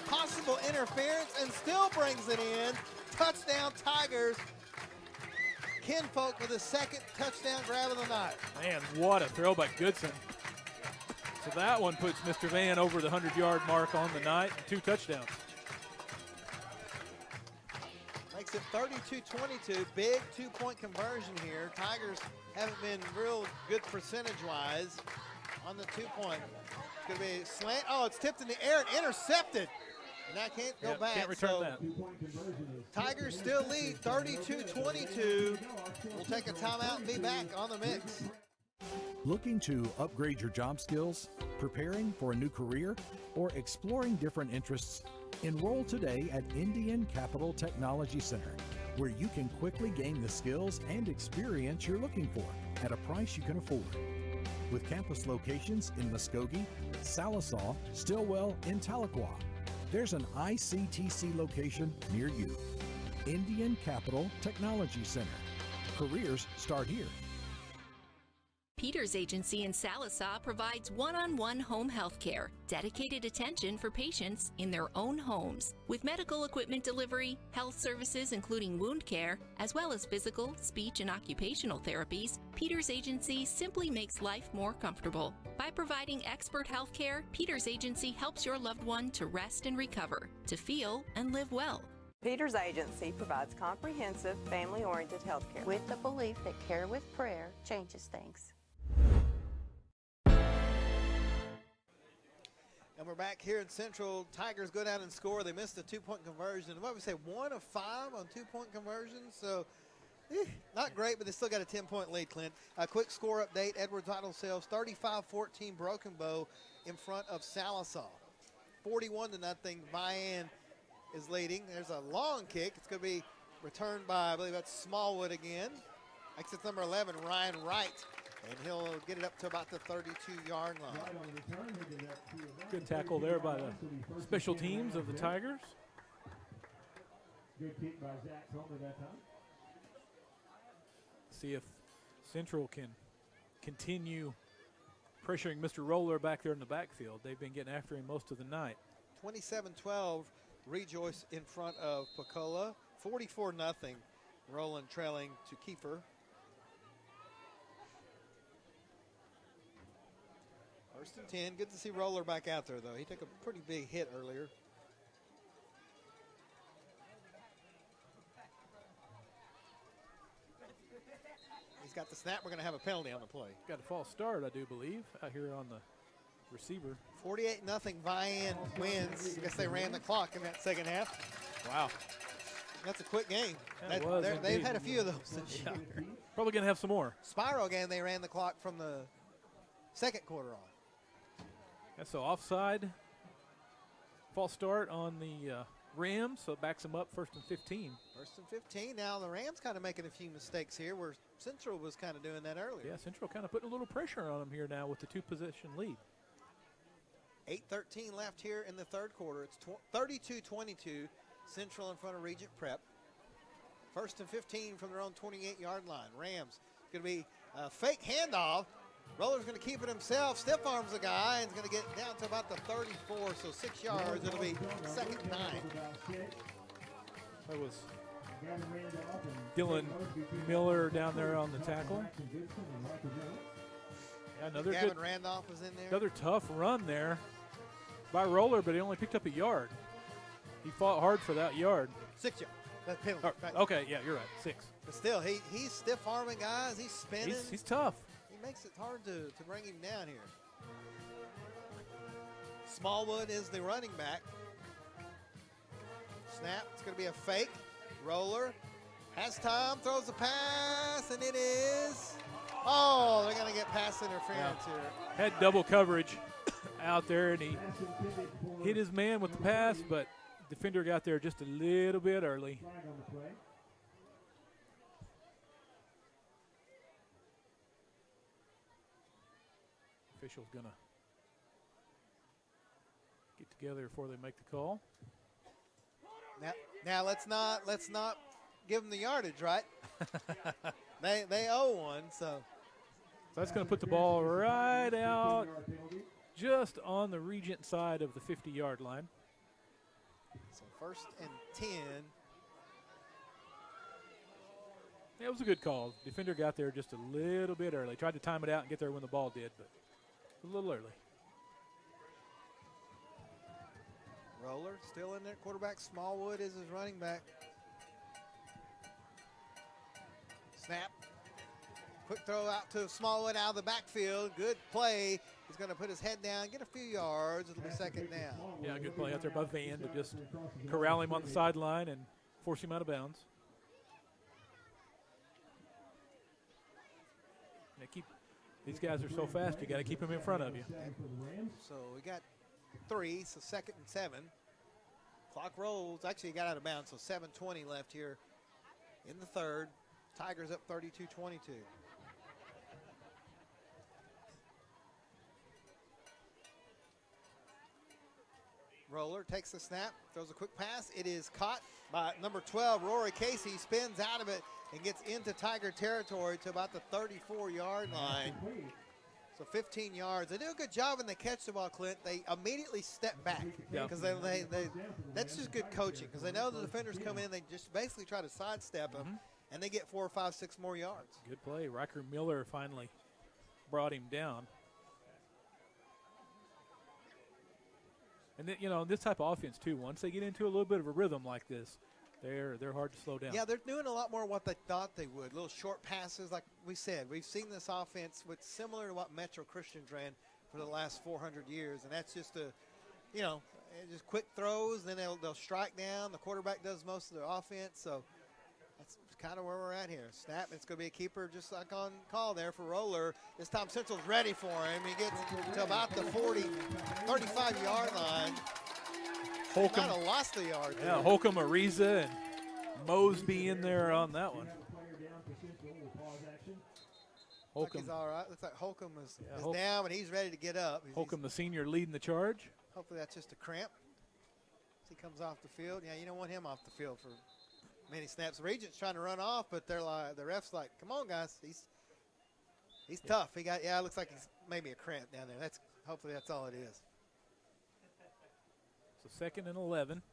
[SPEAKER 7] possible interference and still brings it in. Touchdown Tigers. Kinfolk with his second touchdown grab of the night.
[SPEAKER 8] Man, what a throw by Goodson. So that one puts Mr. Van over the 100-yard mark on the night. 2 touchdowns.
[SPEAKER 7] Makes it 32-22. Big 2-point conversion here. Tigers haven't been real good percentage-wise on the 2-point. It's going to be a slant. Oh, it's tipped in the air and intercepted. And that can't go back.
[SPEAKER 8] Can't return that.
[SPEAKER 7] Tigers still lead 32-22. We'll take a timeout and be back on the mix.
[SPEAKER 5] Looking to upgrade your job skills, preparing for a new career, or exploring different interests? Enroll today at Indian Capital Technology Center, where you can quickly gain the skills and experience you're looking for at a price you can afford. With campus locations in Muskogee, Salisaw, Stillwell, and Tahlequah, there's an ICTC location near you. Indian Capital Technology Center. Careers start here.
[SPEAKER 1] Peters Agency in Salisaw provides one-on-one home health care, dedicated attention for patients in their own homes, with medical equipment delivery, health services including wound care, as well as physical, speech, and occupational therapies. Peters Agency simply makes life more comfortable. By providing expert health care, Peters Agency helps your loved one to rest and recover, to feel and live well.
[SPEAKER 4] Peters Agency provides comprehensive, family-oriented health care
[SPEAKER 12] with the belief that care with prayer changes things.
[SPEAKER 7] And we're back here in Central. Tigers go down and score. They missed a 2-point conversion. What we say, 1 of 5 on 2-point conversions. So not great, but they still got a 10-point lead, Clint. A quick score update. Edwards Auto Sales 35-14 Broken Bow in front of Salisaw. 41-0. Vian is leading. There's a long kick. It's going to be returned by, I believe that's Smallwood again. Exit number 11, Ryan Wright. And he'll get it up to about the 32-yard line.
[SPEAKER 8] Good tackle there by the special teams of the Tigers.
[SPEAKER 13] Good kick by Zach Coleman that time.
[SPEAKER 8] See if Central can continue pressuring Mr. Roller back there in the backfield. They've been getting after him most of the night.
[SPEAKER 7] 27-12, Rejoice in front of Picola. 44-0. Roland trailing to Kiefer. First and 10. Good to see Roller back out there, though. He took a pretty big hit earlier. He's got the snap. We're going to have a penalty on the play.
[SPEAKER 8] Got a false start, I do believe, out here on the receiver.
[SPEAKER 7] 48-0. Vian wins. I guess they ran the clock in that second half.
[SPEAKER 8] Wow.
[SPEAKER 7] That's a quick game.
[SPEAKER 8] That
[SPEAKER 7] they've had a few of those this year.
[SPEAKER 8] Probably going to have some more.
[SPEAKER 7] Spiral game, they ran the clock from the second quarter on.
[SPEAKER 8] That's so offside. False start on the Rams, so it backs them up 1st and 15.
[SPEAKER 7] 1st and 15. Now the Rams kind of making a few mistakes here where Central was kind of doing that earlier.
[SPEAKER 8] Yeah, Central kind of putting a little pressure on them here now with the 2-possession lead.
[SPEAKER 7] 8:13 left here in the third quarter. It's 32-22. Central in front of Regent Prep. 1st and 15 from their own 28-yard line. Rams going to be a fake handoff. Roller's going to keep it himself. Stiff arms the guy and is going to get down to about the 34, so 6 yards. It'll be 2nd and 9.
[SPEAKER 8] That was Dylan Miller down there on the tackle. Yeah, another
[SPEAKER 7] Gavin
[SPEAKER 8] good.
[SPEAKER 7] Randolph was in there.
[SPEAKER 8] Another tough run there by Roller, but he only picked up a yard. He fought hard for that yard.
[SPEAKER 7] 6 yards. That's penalty.
[SPEAKER 8] Okay, yeah, you're right. 6.
[SPEAKER 7] But still, he's stiff arming guys. He's spinning.
[SPEAKER 8] He's tough.
[SPEAKER 7] He makes it hard to bring him down here. Smallwood is the running back. Snap. It's going to be a fake. Roller has time, throws the pass, and it is. Oh, they're going to get pass interference here.
[SPEAKER 8] Had double coverage out there, and he hit his man with the pass, but defender got there just a little bit early. Official's gonna get together before they make the call.
[SPEAKER 7] Now let's not give them the yardage, right? they owe one, so
[SPEAKER 8] that's going to put the ball right out, just on the Regent side of the 50-yard line.
[SPEAKER 7] So 1st and 10.
[SPEAKER 8] Yeah, it was a good call. Defender got there just a little bit early. Tried to time it out and get there when the ball did, but a little early.
[SPEAKER 7] Roller still in there. Quarterback Smallwood is his running back. Snap. Quick throw out to Smallwood out of the backfield. Good play. He's going to put his head down, get a few yards. It'll be 2nd down.
[SPEAKER 8] Yeah, good play out there by Van to just corral him on the sideline and force him out of bounds. These guys are so fast, you got to keep them in front of you.
[SPEAKER 7] So we got 3, so 2nd and 7. Clock rolls. Actually, he got out of bounds, so 7:20 left here in the third. Tigers up 32-22. Roller takes the snap, throws a quick pass. It is caught by number 12, Rory Casey. Spins out of it and gets into Tiger territory to about the 34-yard line. So 15 yards. They do a good job when they catch the ball, Clint. They immediately step back because that's just good coaching because they know the defenders come in. They just basically try to sidestep them, and they get 4, 5, 6 more yards.
[SPEAKER 8] Good play. Riker Miller finally brought him down. And then, this type of offense too. Once they get into a little bit of a rhythm like this, they're hard to slow down.
[SPEAKER 7] Yeah, they're doing a lot more what they thought they would. Little short passes, like we said. We've seen this offense with similar to what Metro Christians ran for the last 400 years, and that's just just quick throws. Then they'll strike down. The quarterback does most of their offense, so that's kind of where we're at here. Snap. It's going to be a keeper, just like on call there for Roller. This time Central's ready for him. He gets to about the 35-yard line.
[SPEAKER 8] Holcomb
[SPEAKER 7] Might have lost a yard there.
[SPEAKER 8] Yeah, Holcomb, Ariza, and Mosby in there on that one.
[SPEAKER 7] Holcomb. He's all right. Looks like Holcomb is down, and he's ready to get up.
[SPEAKER 8] Holcomb, the senior, leading the charge.
[SPEAKER 7] Hopefully that's just a cramp. As he comes off the field. Yeah, you don't want him off the field for many snaps. Regent's trying to run off, but the ref's like, come on, guys. He's tough. It looks like he's maybe a cramp down there. Hopefully that's all it is.
[SPEAKER 8] So 2nd and 11.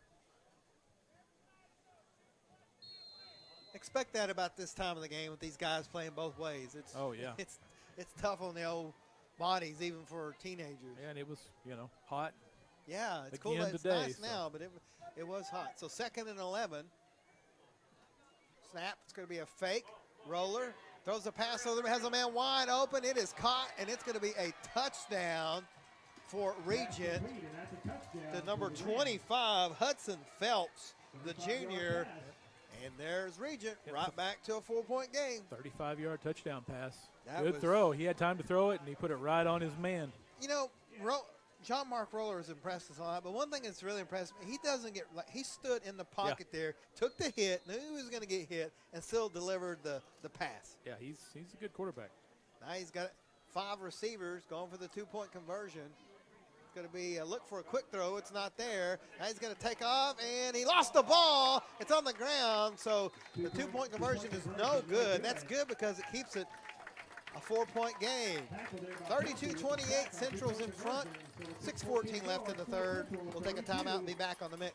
[SPEAKER 7] Expect that about this time of the game with these guys playing both ways. It's it's tough on the old bodies, even for teenagers.
[SPEAKER 8] Yeah, and it was hot.
[SPEAKER 7] Yeah, it's cool. It's nice now, but it was hot. So 2nd and 11. Snap. It's going to be a fake roller. Throws a pass over. Has a man wide open. It is caught, and it's going to be a touchdown for Regent. The number 25, Hudson Phelps, the junior. And there's Regent right back to a 4-point game.
[SPEAKER 8] 35-yard touchdown pass. Good throw. He had time to throw it, and he put it right on his man.
[SPEAKER 7] John Mark Roller has impressed us a lot, but one thing that's really impressed me, he doesn't get – he stood in the pocket there, took the hit, knew he was going to get hit, and still delivered the pass.
[SPEAKER 8] Yeah, he's a good quarterback.
[SPEAKER 7] Now he's got 5 receivers going for the 2-point conversion. It's going to be a look for a quick throw. It's not there. Now he's going to take off, and he lost the ball. It's on the ground, so the 2-point conversion is no good. That's good because it keeps it a 4-point game. 32-28, Central's in front. 6:14 left in the third. We'll take a timeout and be back on the mix.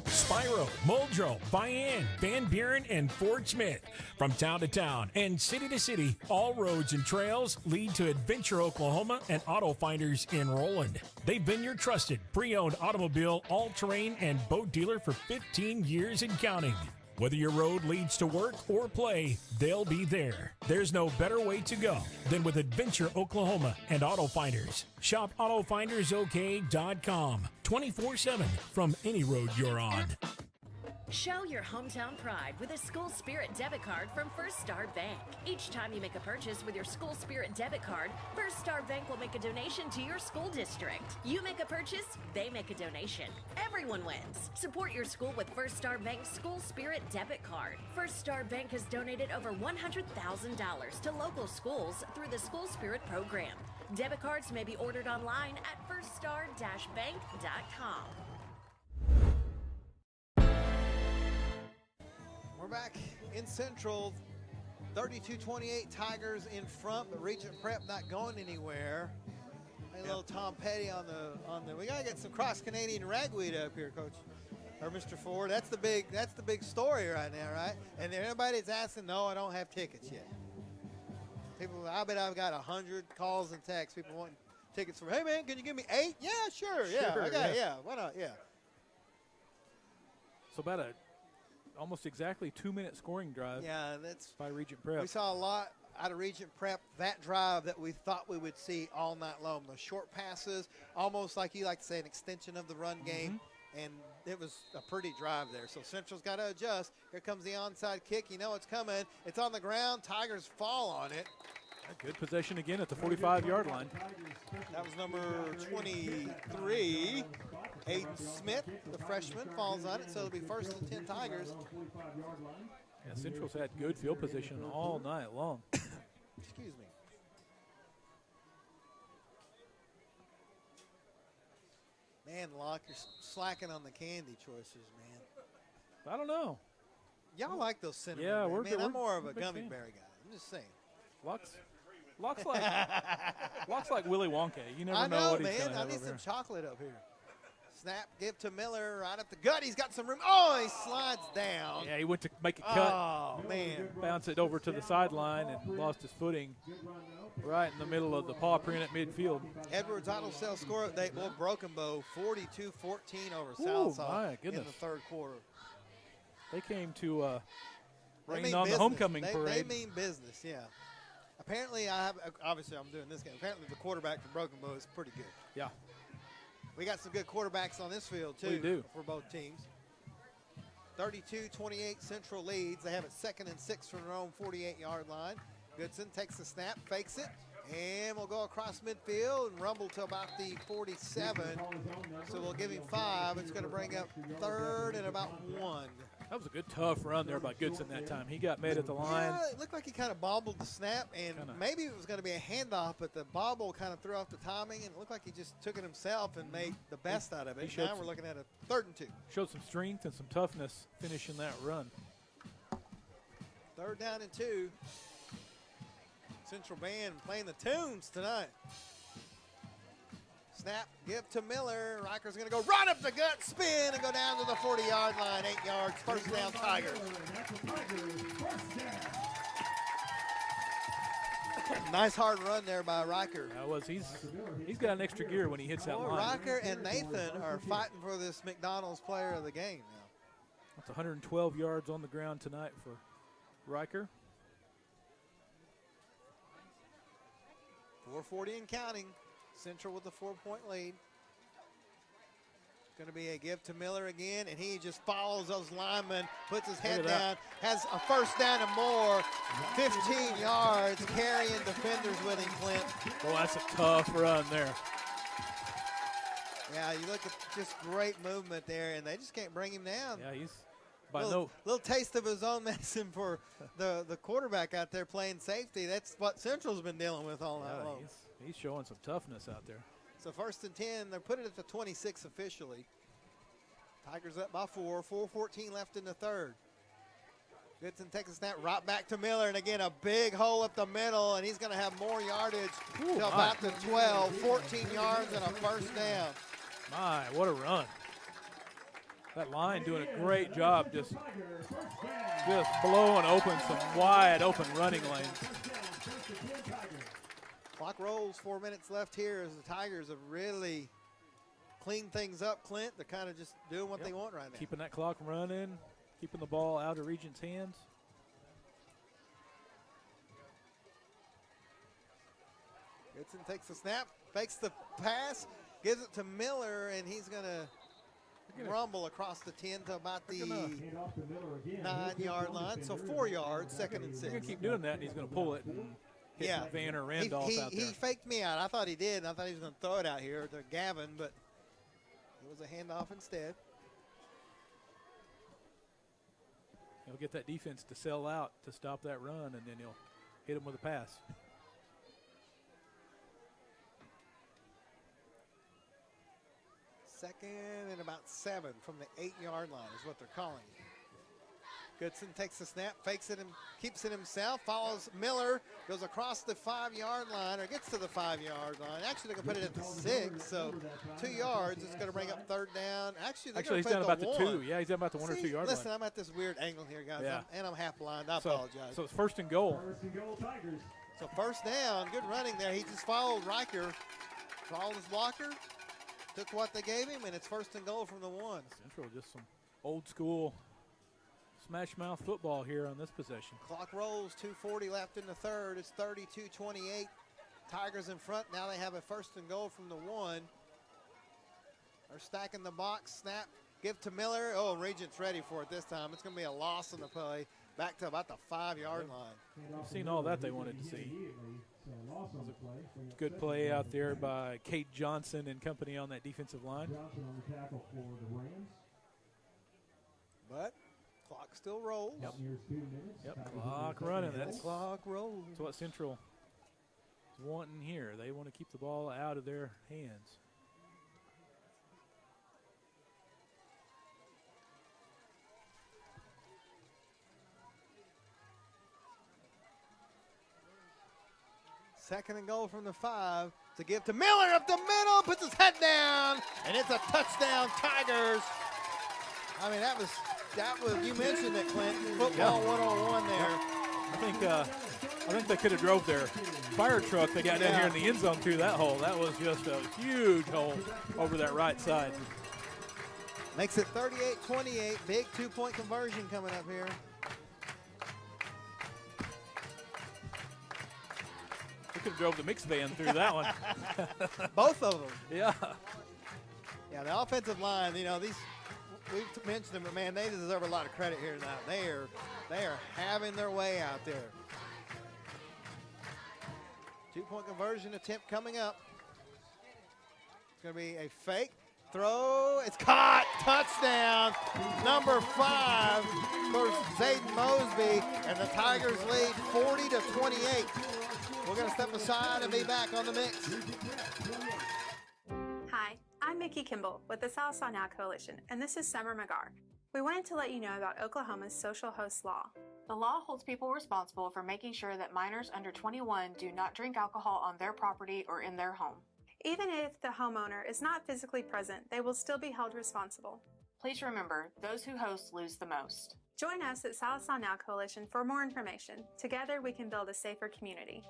[SPEAKER 14] Spyro, Muldrow, Vian, Van Buren, and Fort Smith. From town to town and city to city, all roads and trails lead to Adventure, Oklahoma and Auto Finders in Roland. They've been your trusted pre-owned automobile, all-terrain, and boat dealer for 15 years and counting. Whether your road leads to work or play, they'll be there. There's no better way to go than with Adventure, Oklahoma and Auto Finders. Shop AutoFindersOK.com 24/7 from any road you're on.
[SPEAKER 15] Show your hometown pride with a School Spirit debit card from First Star Bank. Each time you make a purchase with your School Spirit debit card, First Star Bank will make a donation to your school district. You make a purchase, they make a donation. Everyone wins. Support your school with First Star Bank's School Spirit debit card. First Star Bank has donated over $100,000 to local schools through the School Spirit program. Debit cards may be ordered online at firststar-bank.com.
[SPEAKER 7] We're back in Central. 32-28, Tigers in front, but Regent Prep not going anywhere. A little Tom Petty on the. We gotta get some cross Canadian ragweed up here, Coach, or Mr. Ford. That's the big story right now, right? And everybody's asking, no, I don't have tickets yet. People, I bet I've got 100 calls and texts. People want tickets for. Hey man, can you give me 8? Yeah, sure. Yeah, I got it. Yeah, why not? Yeah.
[SPEAKER 8] So about almost exactly 2-minute scoring drive.
[SPEAKER 7] Yeah, that's
[SPEAKER 8] by Regent Prep.
[SPEAKER 7] We saw a lot out of Regent Prep, that drive that we thought we would see all night long. Those short passes, almost like you like to say, an extension of the run game. And it was a pretty drive there. So Central's got to adjust. Here comes the onside kick. You know it's coming. It's on the ground. Tigers fall on it.
[SPEAKER 8] A good possession again at the 45-yard line.
[SPEAKER 7] That was number 23. Aiden Smith, the freshman, falls on it, so it'll be 1st and 10 Tigers.
[SPEAKER 8] Yeah, Central's had good field position all night long.
[SPEAKER 7] Excuse me. Man, Locke, you're slacking on the candy choices, man.
[SPEAKER 8] I don't know.
[SPEAKER 7] Y'all like those cinnamon.
[SPEAKER 8] Yeah,
[SPEAKER 7] man, I'm more of a gummy berry guy. I'm just saying.
[SPEAKER 8] Locke's like Willy Wonka. You never know what he's going to have.
[SPEAKER 7] I need some chocolate up here. Snap, give to Miller, right up the gut. He's got some room. Oh, he slides down.
[SPEAKER 8] Yeah, he went to make a cut.
[SPEAKER 7] Oh, man.
[SPEAKER 8] Bounce it over to the sideline and lost his footing right in the middle of the paw print at midfield.
[SPEAKER 7] Edwards Auto Sales score update. Well, Broken Bow, 42-14 over Salsa in the third quarter.
[SPEAKER 8] They came to rain on the homecoming parade.
[SPEAKER 7] They mean business, yeah. Apparently, obviously I'm doing this game. Apparently the quarterback for Broken Bow is pretty good.
[SPEAKER 8] Yeah.
[SPEAKER 7] We got some good quarterbacks on this field, too,
[SPEAKER 8] we do.
[SPEAKER 7] For both teams. 32-28 Central leads. They have it 2nd and 6 from their own 48-yard line. Goodson takes the snap, fakes it, and we'll go across midfield and rumble to about the 47. So we'll give him 5. It's going to bring up 3rd and about 1.
[SPEAKER 8] That was a good, tough run there by Goodson that time. He got made at the line.
[SPEAKER 7] Yeah, it looked like he kind of bobbled the snap, and maybe it was going to be a handoff, but the bobble kind of threw off the timing, and it looked like he just took it himself and made the best out of it. Now we're looking at a 3rd and 2.
[SPEAKER 8] Showed some strength and some toughness finishing that run.
[SPEAKER 7] 3rd down and 2. Central Band playing the tunes tonight. Snap, give to Miller. Riker's going to go run up the gut, spin, and go down to the 40-yard line. 8 yards, first down, Tigers. Nice hard run there by Riker.
[SPEAKER 8] He's got an extra gear when he hits that line.
[SPEAKER 7] Riker and Nathan are fighting for this McDonald's player of the game now.
[SPEAKER 8] That's 112 yards on the ground tonight for Riker.
[SPEAKER 7] 4:40 and counting. Central with a 4-point lead. Going to be a give to Miller again, and he just follows those linemen, puts his head down, has a first down and more, 15 yards, carrying defenders with him, Clint.
[SPEAKER 8] Well, that's a tough run there.
[SPEAKER 7] Yeah, you look at just great movement there, and they just can't bring him down.
[SPEAKER 8] Yeah, he's
[SPEAKER 7] little taste of his own medicine for the quarterback out there playing safety. That's what Central's been dealing with all night long.
[SPEAKER 8] He's showing some toughness out there.
[SPEAKER 7] So 1st and 10, they're put it at the 26 officially. Tigers up by 4, 4:14 left in the third. Goodson takes a snap right back to Miller, and again a big hole up the middle, and he's going to have more yardage to about the 12, 14 yards and a first down.
[SPEAKER 8] My, what a run. That line doing a great job just blowing open some wide open running lanes.
[SPEAKER 7] Clock rolls, 4 minutes left here as the Tigers have really cleaned things up, Clint. They're kind of just doing what they want right now.
[SPEAKER 8] Keeping that clock running, keeping the ball out of Regent's hands.
[SPEAKER 7] Goodson takes the snap, fakes the pass, gives it to Miller, and he's going to rumble across the 10 to about the 9-yard line. So 4 yards, 2nd and 6.
[SPEAKER 8] He's going to keep doing that, and he's going to pull it. And hit Van or Randolph out there.
[SPEAKER 7] He faked me out. I thought he did, and I thought he was going to throw it out here to Gavin, but it was a handoff instead.
[SPEAKER 8] He'll get that defense to sell out to stop that run, and then he'll hit him with a pass.
[SPEAKER 7] Second and about 7 from the 8-yard line is what they're calling it. Goodson takes the snap, fakes it and keeps it himself, follows Miller, goes across the 5-yard line, or gets to the 5-yard line. Actually, they can put it at the 6, so 2 yards. It's going to bring up 3rd down. Actually,
[SPEAKER 8] he's down about the 2. Yeah, he's down about the 1 or 2 yard line.
[SPEAKER 7] Listen, I'm at this weird angle here, guys, and I'm half blind. I apologize.
[SPEAKER 8] So it's 1st and goal.
[SPEAKER 13] Tigers.
[SPEAKER 7] So 1st down, good running there. He just followed Riker, followed his blocker, took what they gave him, and it's 1st and goal from the 1.
[SPEAKER 8] Central, just some old school smash mouth football here on this possession.
[SPEAKER 7] Clock rolls, 2:40 left in the third. It's 32-28. Tigers in front. Now they have a 1st and goal from the 1. They're stacking the box. Snap, give to Miller. Oh, Regent's ready for it this time. It's going to be a loss on the play. Back to about the 5-yard line.
[SPEAKER 8] We've seen all that they wanted to see. Good play out there by Kate Johnson and company on that defensive line.
[SPEAKER 13] Johnson on the tackle for the Rams.
[SPEAKER 7] But clock still rolls.
[SPEAKER 8] Yep. Clock running. That's
[SPEAKER 7] clock rolls.
[SPEAKER 8] That's what Central is wanting here. They want to keep the ball out of their hands.
[SPEAKER 7] Second and goal from the 5 to give to Miller up the middle, puts his head down, and it's a touchdown, Tigers. I mean, that was you mentioned it, Clint. Football 101 there.
[SPEAKER 8] I think they could have drove their fire truck they got down here in the end zone through that hole. That was just a huge hole over that right side.
[SPEAKER 7] Makes it 38-28. Big 2-point conversion coming up here.
[SPEAKER 8] We could have drove the mixed van through that one.
[SPEAKER 7] Both of them.
[SPEAKER 8] Yeah.
[SPEAKER 7] Yeah, the offensive line, you know, we've mentioned them, but man, they deserve a lot of credit here tonight. They are having their way out there. 2-point conversion attempt coming up. It's going to be a fake throw. It's caught. Touchdown. Number 5 for Zayden Mosby, and the Tigers lead 40-28. We're going to step aside and be back on the mix.
[SPEAKER 16] Hi, I'm Mickey Kimball with the Sallisaw Now Coalition, and this is Summer McGar. We wanted to let you know about Oklahoma's social host law. The law holds people responsible for making sure that minors under 21 do not drink alcohol on their property or in their home. Even if the homeowner is not physically present, they will still be held responsible.
[SPEAKER 4] Please remember, those who host lose the most.
[SPEAKER 16] Join us at Salisaw Now Coalition for more information. Together, we can build a safer community.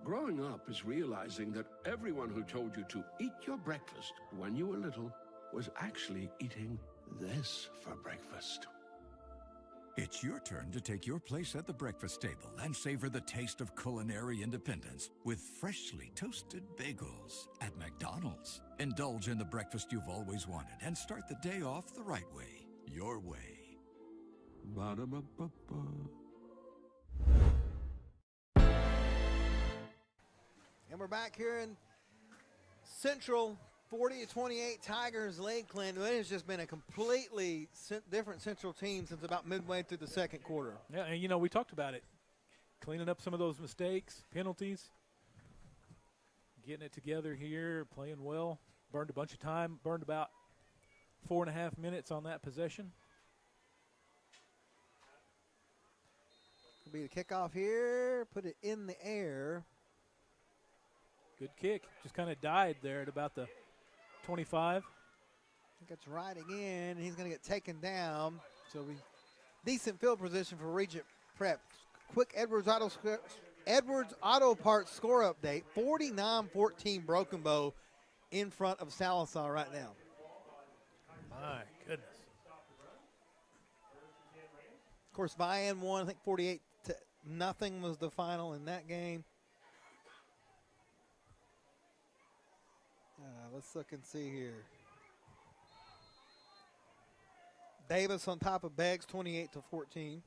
[SPEAKER 17] Growing up is realizing that everyone who told you to eat your breakfast when you were little was actually eating this for breakfast.
[SPEAKER 18] It's your turn to take your place at the breakfast table and savor the taste of culinary independence with freshly toasted bagels at McDonald's. Indulge in the breakfast you've always wanted and start the day off the right way, your way.
[SPEAKER 17] Ba-da-ba-ba-ba.
[SPEAKER 7] And we're back here in Central, 40-28 Tigers lead, Clinton. It has just been a completely different Central team since about midway through the second quarter.
[SPEAKER 8] Yeah, and, you know, we talked about it. Cleaning up some of those mistakes, penalties, getting it together here, playing well. Burned a bunch of time, burned about 4.5 minutes on that possession.
[SPEAKER 7] Could be the kickoff here, put it in the air.
[SPEAKER 8] Good kick. Just kind of died there at about the 25.
[SPEAKER 7] I think it's right again. He's going to get taken down. So decent field position for Regent Prep. Quick Edwards Auto Parts score update. 49-14 Broken Bow in front of Salisaw right now.
[SPEAKER 8] My goodness.
[SPEAKER 7] Of course, Vian won. I think 48-0 was the final in that game. Let's look and see here. Davis on top of Beggs, 28-14.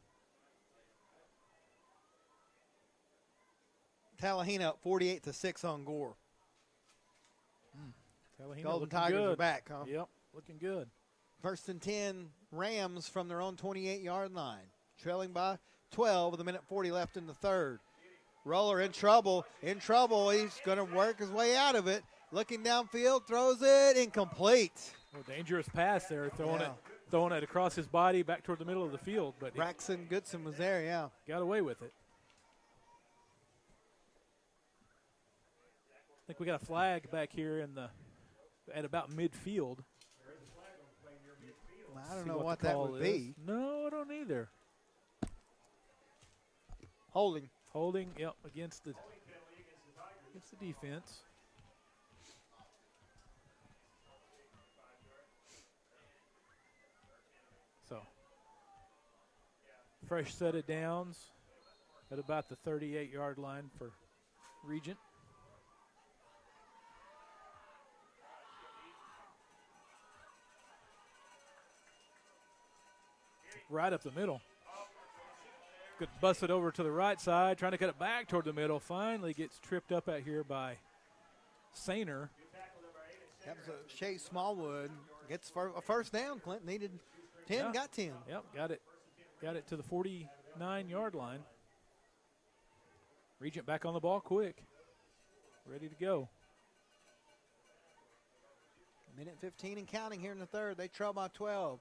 [SPEAKER 7] Tallahena up 48-6 on Gore.
[SPEAKER 8] Tallahena
[SPEAKER 7] Golden
[SPEAKER 8] looking
[SPEAKER 7] Tigers
[SPEAKER 8] good.
[SPEAKER 7] are back, huh?
[SPEAKER 8] Yep, looking good.
[SPEAKER 7] First and 10 Rams from their own 28-yard line. Trailing by 12 with 1:40 left in the third. Roller in trouble. He's going to work his way out of it. Looking downfield, throws it incomplete.
[SPEAKER 8] Well, dangerous pass there, throwing it across his body back toward the middle of the field. But
[SPEAKER 7] Braxton Goodson was there, yeah.
[SPEAKER 8] Got away with it. I think we got a flag back here at about midfield.
[SPEAKER 7] Well, I don't know what that would be.
[SPEAKER 8] No, I don't either.
[SPEAKER 7] Holding,
[SPEAKER 8] yep, against the defense. So, fresh set of downs at about the 38-yard line for Regent. Right up the middle. Good, bust it over to the right side, trying to cut it back toward the middle. Finally gets tripped up out here by Sainer.
[SPEAKER 7] That was a Shea Smallwood. Gets a first down. Clinton needed 10, got 10.
[SPEAKER 8] Yep, got it to the 49-yard line. Regent back on the ball quick. Ready to go.
[SPEAKER 7] 1:15 and counting here in the third. They trail by 12.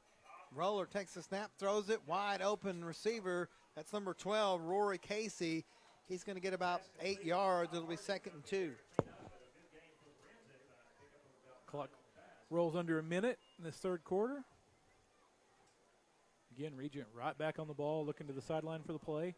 [SPEAKER 7] Roller takes the snap, throws it, wide open receiver. That's number 12, Rory Casey. He's going to get about 8 yards. It'll be 2nd and 2.
[SPEAKER 8] Clock rolls under a minute in this third quarter. Again, Regent right back on the ball, looking to the sideline for the play.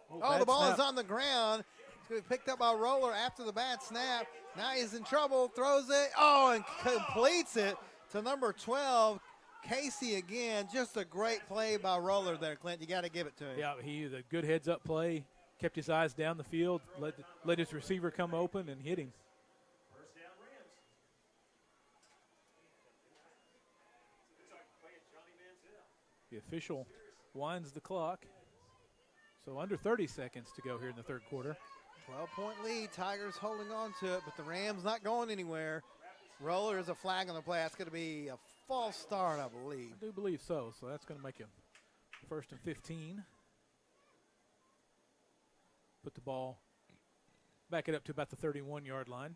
[SPEAKER 7] Oh, the ball is on the ground. It's going to be picked up by Roller after the bad snap. Now he's in trouble, throws it, and completes it to number 12, Casey again. Just a great play by Roller there, Clint. You got to give it to him.
[SPEAKER 8] Yeah, the good heads-up play. Kept his eyes down the field, let his receiver come open and hit him. The official winds the clock. So under 30 seconds to go here in the third quarter.
[SPEAKER 7] 12-point lead. Tigers holding on to it, but the Rams not going anywhere. Roller is a flag on the play. That's going to be a false start, I believe.
[SPEAKER 8] I do believe so. So that's going to make him 1st and 15. Put the ball, back it up to about the 31-yard line.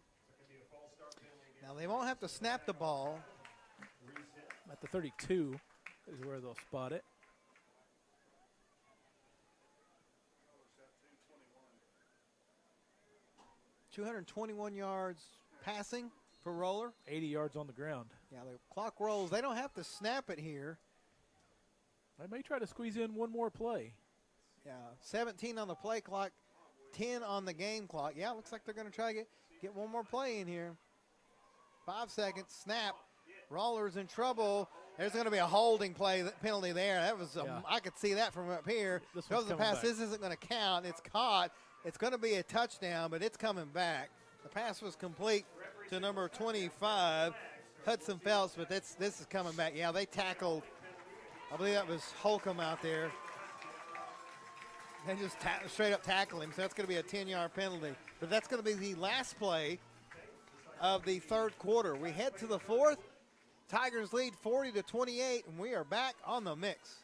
[SPEAKER 7] Now they won't have to snap the ball.
[SPEAKER 8] At the 32 is where they'll spot it.
[SPEAKER 7] .221 yards passing for Roller.
[SPEAKER 8] 80 yards on the ground.
[SPEAKER 7] Yeah, the clock rolls. They don't have to snap it here.
[SPEAKER 8] They may try to squeeze in one more play.
[SPEAKER 7] Yeah, 17 on the play clock, 10 on the game clock. Yeah, looks like they're going to try to get one more play in here. 5 seconds, snap. Roller's in trouble. There's going to be a holding penalty there. That was I could see that from up here. Goes the pass. This isn't going to count. It's caught. It's going to be a touchdown, but it's coming back. The pass was complete to number 25, Hudson Phelps, but this is coming back. Yeah, they tackled. I believe that was Holcomb out there. They just straight up tackled him, so that's going to be a 10-yard penalty. But that's going to be the last play of the third quarter. We head to the fourth. Tigers lead 40-28, and we are back on the mix.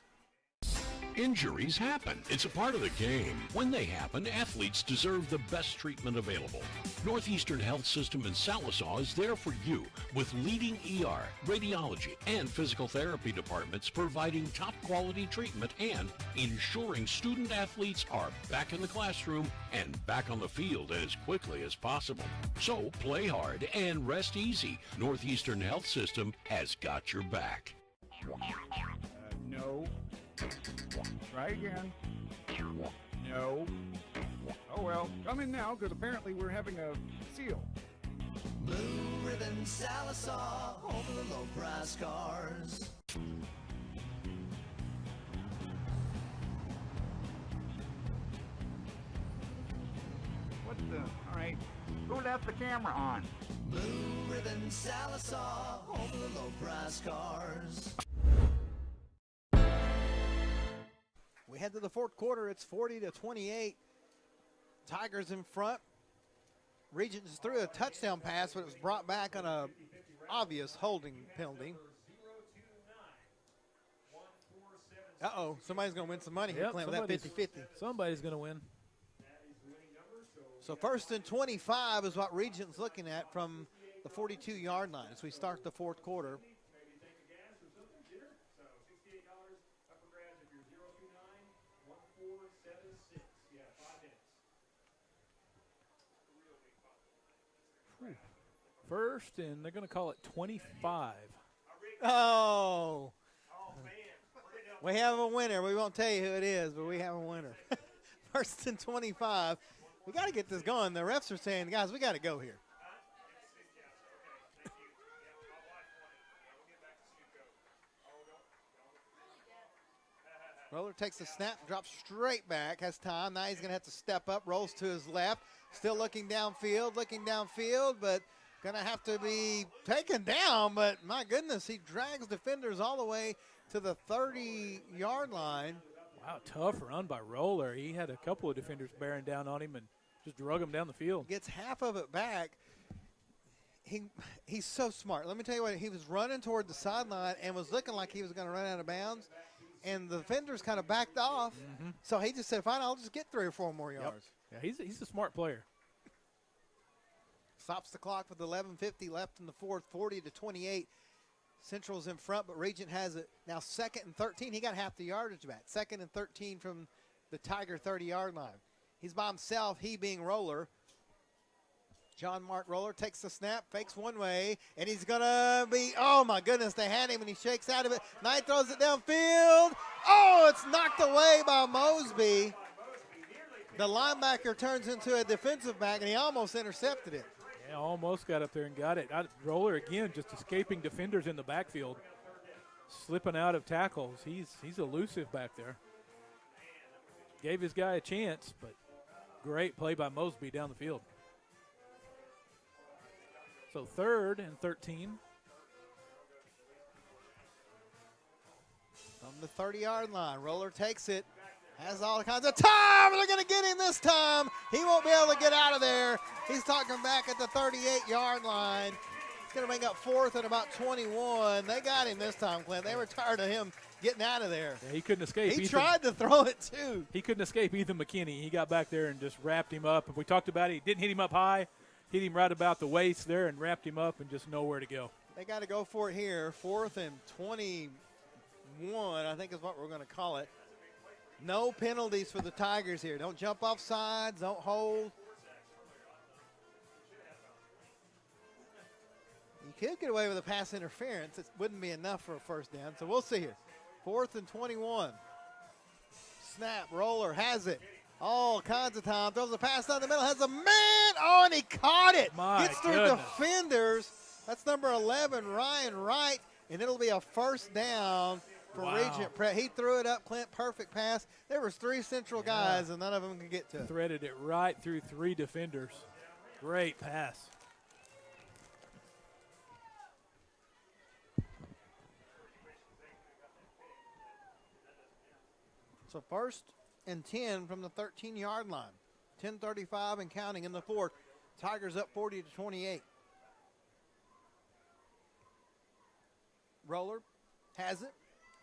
[SPEAKER 2] Injuries happen. It's a part of the game. When they happen, athletes deserve the best treatment available. Northeastern Health System in Sallisaw is there for you with leading ER, radiology, and physical therapy departments providing top quality treatment and ensuring student athletes are back in the classroom and back on the field as quickly as possible. So play hard and rest easy. Northeastern Health System has got your back.
[SPEAKER 3] No. Try again. No. Oh well, come in now, because apparently we're having a seal.
[SPEAKER 19] Blue Ribbon Sallisaw, home of the low price cars.
[SPEAKER 3] What the? All right. Who left the camera on?
[SPEAKER 19] Blue Ribbon Sallisaw, home of the low price cars.
[SPEAKER 7] We head to the fourth quarter. It's 40-28. Tigers in front. Regent just threw a touchdown pass, but it was brought back on a obvious holding penalty. Uh-oh, somebody's going to win some money here playing with that 50-50.
[SPEAKER 8] Somebody's going to win.
[SPEAKER 7] So 1st and 25 is what Regent's looking at from the 42-yard line as we start the fourth quarter.
[SPEAKER 8] First, and they're going to call it 25.
[SPEAKER 7] Oh. We have a winner. We won't tell you who it is, but we have a winner. 1st and 25. We got to get this going. The refs are saying, guys, we got to go here. Roller takes the snap, drops straight back, has time. Now he's going to have to step up, rolls to his left. Still looking downfield, but going to have to be taken down. But, my goodness, he drags defenders all the way to the 30-yard line.
[SPEAKER 8] Wow, tough run by Roller. He had a couple of defenders bearing down on him and just drug him down the field.
[SPEAKER 7] Gets half of it back. He's so smart. Let me tell you what, he was running toward the sideline and was looking like he was going to run out of bounds. And the defenders kind of backed off. Mm-hmm. So he just said, fine, I'll just get 3 or 4 more yards.
[SPEAKER 8] Yep. Yeah, he's a smart player.
[SPEAKER 7] Stops the clock with 11:50 left in the fourth, 40-28. Central's in front, but Regent has it now 2nd and 13. He got half the yardage back. 2nd and 13 from the Tiger 30-yard line. He's by himself, he being Roller. John Mark Roller takes the snap, fakes one way, and he's going to be, oh my goodness, they had him, and he shakes out of it. Knight throws it downfield. Oh, it's knocked away by Mosby. The linebacker turns into a defensive back, and he almost intercepted it.
[SPEAKER 8] Yeah, almost got up there and got it. Roller again, just escaping defenders in the backfield, slipping out of tackles. He's elusive back there. Gave his guy a chance, but great play by Mosby down the field. So 3rd and 13.
[SPEAKER 7] From the 30-yard line, Roller takes it. Has all kinds of time. They're going to get him this time. He won't be able to get out of there. He's talking back at the 38-yard line. He's going to make up 4th and about 21. They got him this time, Clint. They were tired of him getting out of there.
[SPEAKER 8] Yeah, he couldn't escape.
[SPEAKER 7] He tried to throw it, too.
[SPEAKER 8] He couldn't escape Ethan McKinney. He got back there and just wrapped him up. If we talked about it, he didn't hit him up high. Hit him right about the waist there and wrapped him up and just nowhere to go.
[SPEAKER 7] They got to go for it here. 4th and 21, I think is what we're going to call it. No penalties for the Tigers here. Don't jump off sides. Don't hold. You could get away with a pass interference. It wouldn't be enough for a first down. So we'll see here. 4th and 21. Snap, roller, has it. All kinds of time. Throws a pass down the middle. Has a man. Oh, and he caught it. Gets through defenders. That's number 11, Ryan Wright. And it'll be a first down for Regent Prep. He threw it up, Clint. Perfect pass. There was 3 Central guys, and none of them could get to it.
[SPEAKER 8] Threaded it right through 3 defenders. Great pass.
[SPEAKER 7] So 1st and 10 from the 13-yard line. 10:35 and counting in the 4th. Tigers up 40-28. Roller has it,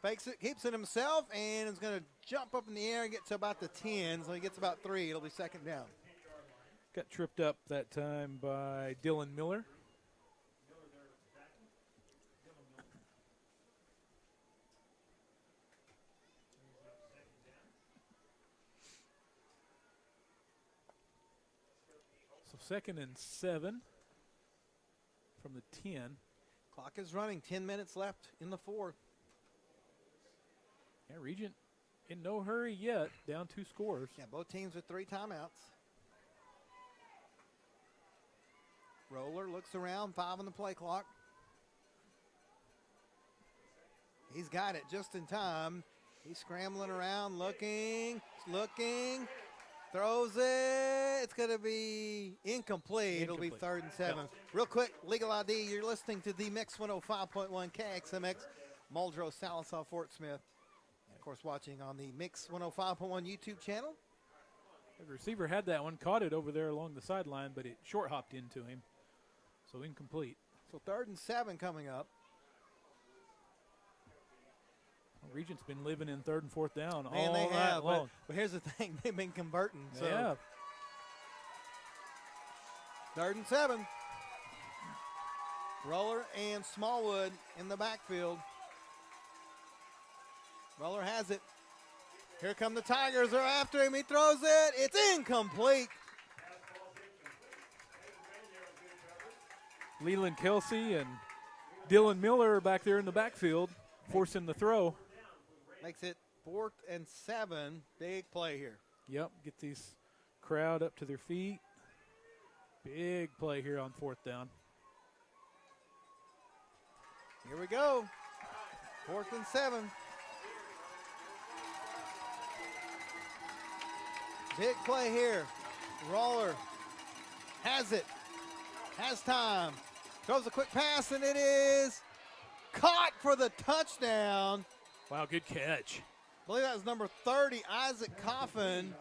[SPEAKER 7] fakes it, keeps it himself, and is going to jump up in the air and get to about the 10. So he gets about 3. It'll be second down.
[SPEAKER 8] Got tripped up that time by Dylan Miller. So 2nd and 7 from the 10.
[SPEAKER 7] Clock is running. 10 minutes left in the 4th.
[SPEAKER 8] Yeah, Regent in no hurry yet. Down 2 scores.
[SPEAKER 7] Yeah, both teams with 3 timeouts. Roller looks around. 5 on the play clock. He's got it just in time. He's scrambling around, looking. Throws it. It's going to be incomplete. It'll be 3rd and 7. Yep. Real quick, legal ID. You're listening to the Mix 105.1 KXMX, Muldrow, Sallisaw, Fort Smith. And, of course, watching on the Mix 105.1 YouTube channel.
[SPEAKER 8] The receiver had that one, caught it over there along the sideline, but it short hopped into him. So incomplete.
[SPEAKER 7] So 3rd and 7 coming up.
[SPEAKER 8] Regent's been living in 3rd and 4th down
[SPEAKER 7] Man,
[SPEAKER 8] all
[SPEAKER 7] they
[SPEAKER 8] night
[SPEAKER 7] have,
[SPEAKER 8] long.
[SPEAKER 7] But here's the thing. They've been converting. So.
[SPEAKER 8] Yeah.
[SPEAKER 7] 3rd and 7. Roller and Smallwood in the backfield. Roller has it. Here come the Tigers. They're after him. He throws it. It's incomplete.
[SPEAKER 8] Leland Kelsey and Dylan Miller back there in the backfield, forcing the throw.
[SPEAKER 7] Makes it 4th and 7. Big play here.
[SPEAKER 8] Yep, get these crowd up to their feet. Big play here on 4th down.
[SPEAKER 7] Here we go. 4th and 7. Big play here. Roller has it. Has time. Throws a quick pass, and it is caught for the touchdown.
[SPEAKER 8] Wow, good catch.
[SPEAKER 7] I believe that was number 30, Isaac Coffin,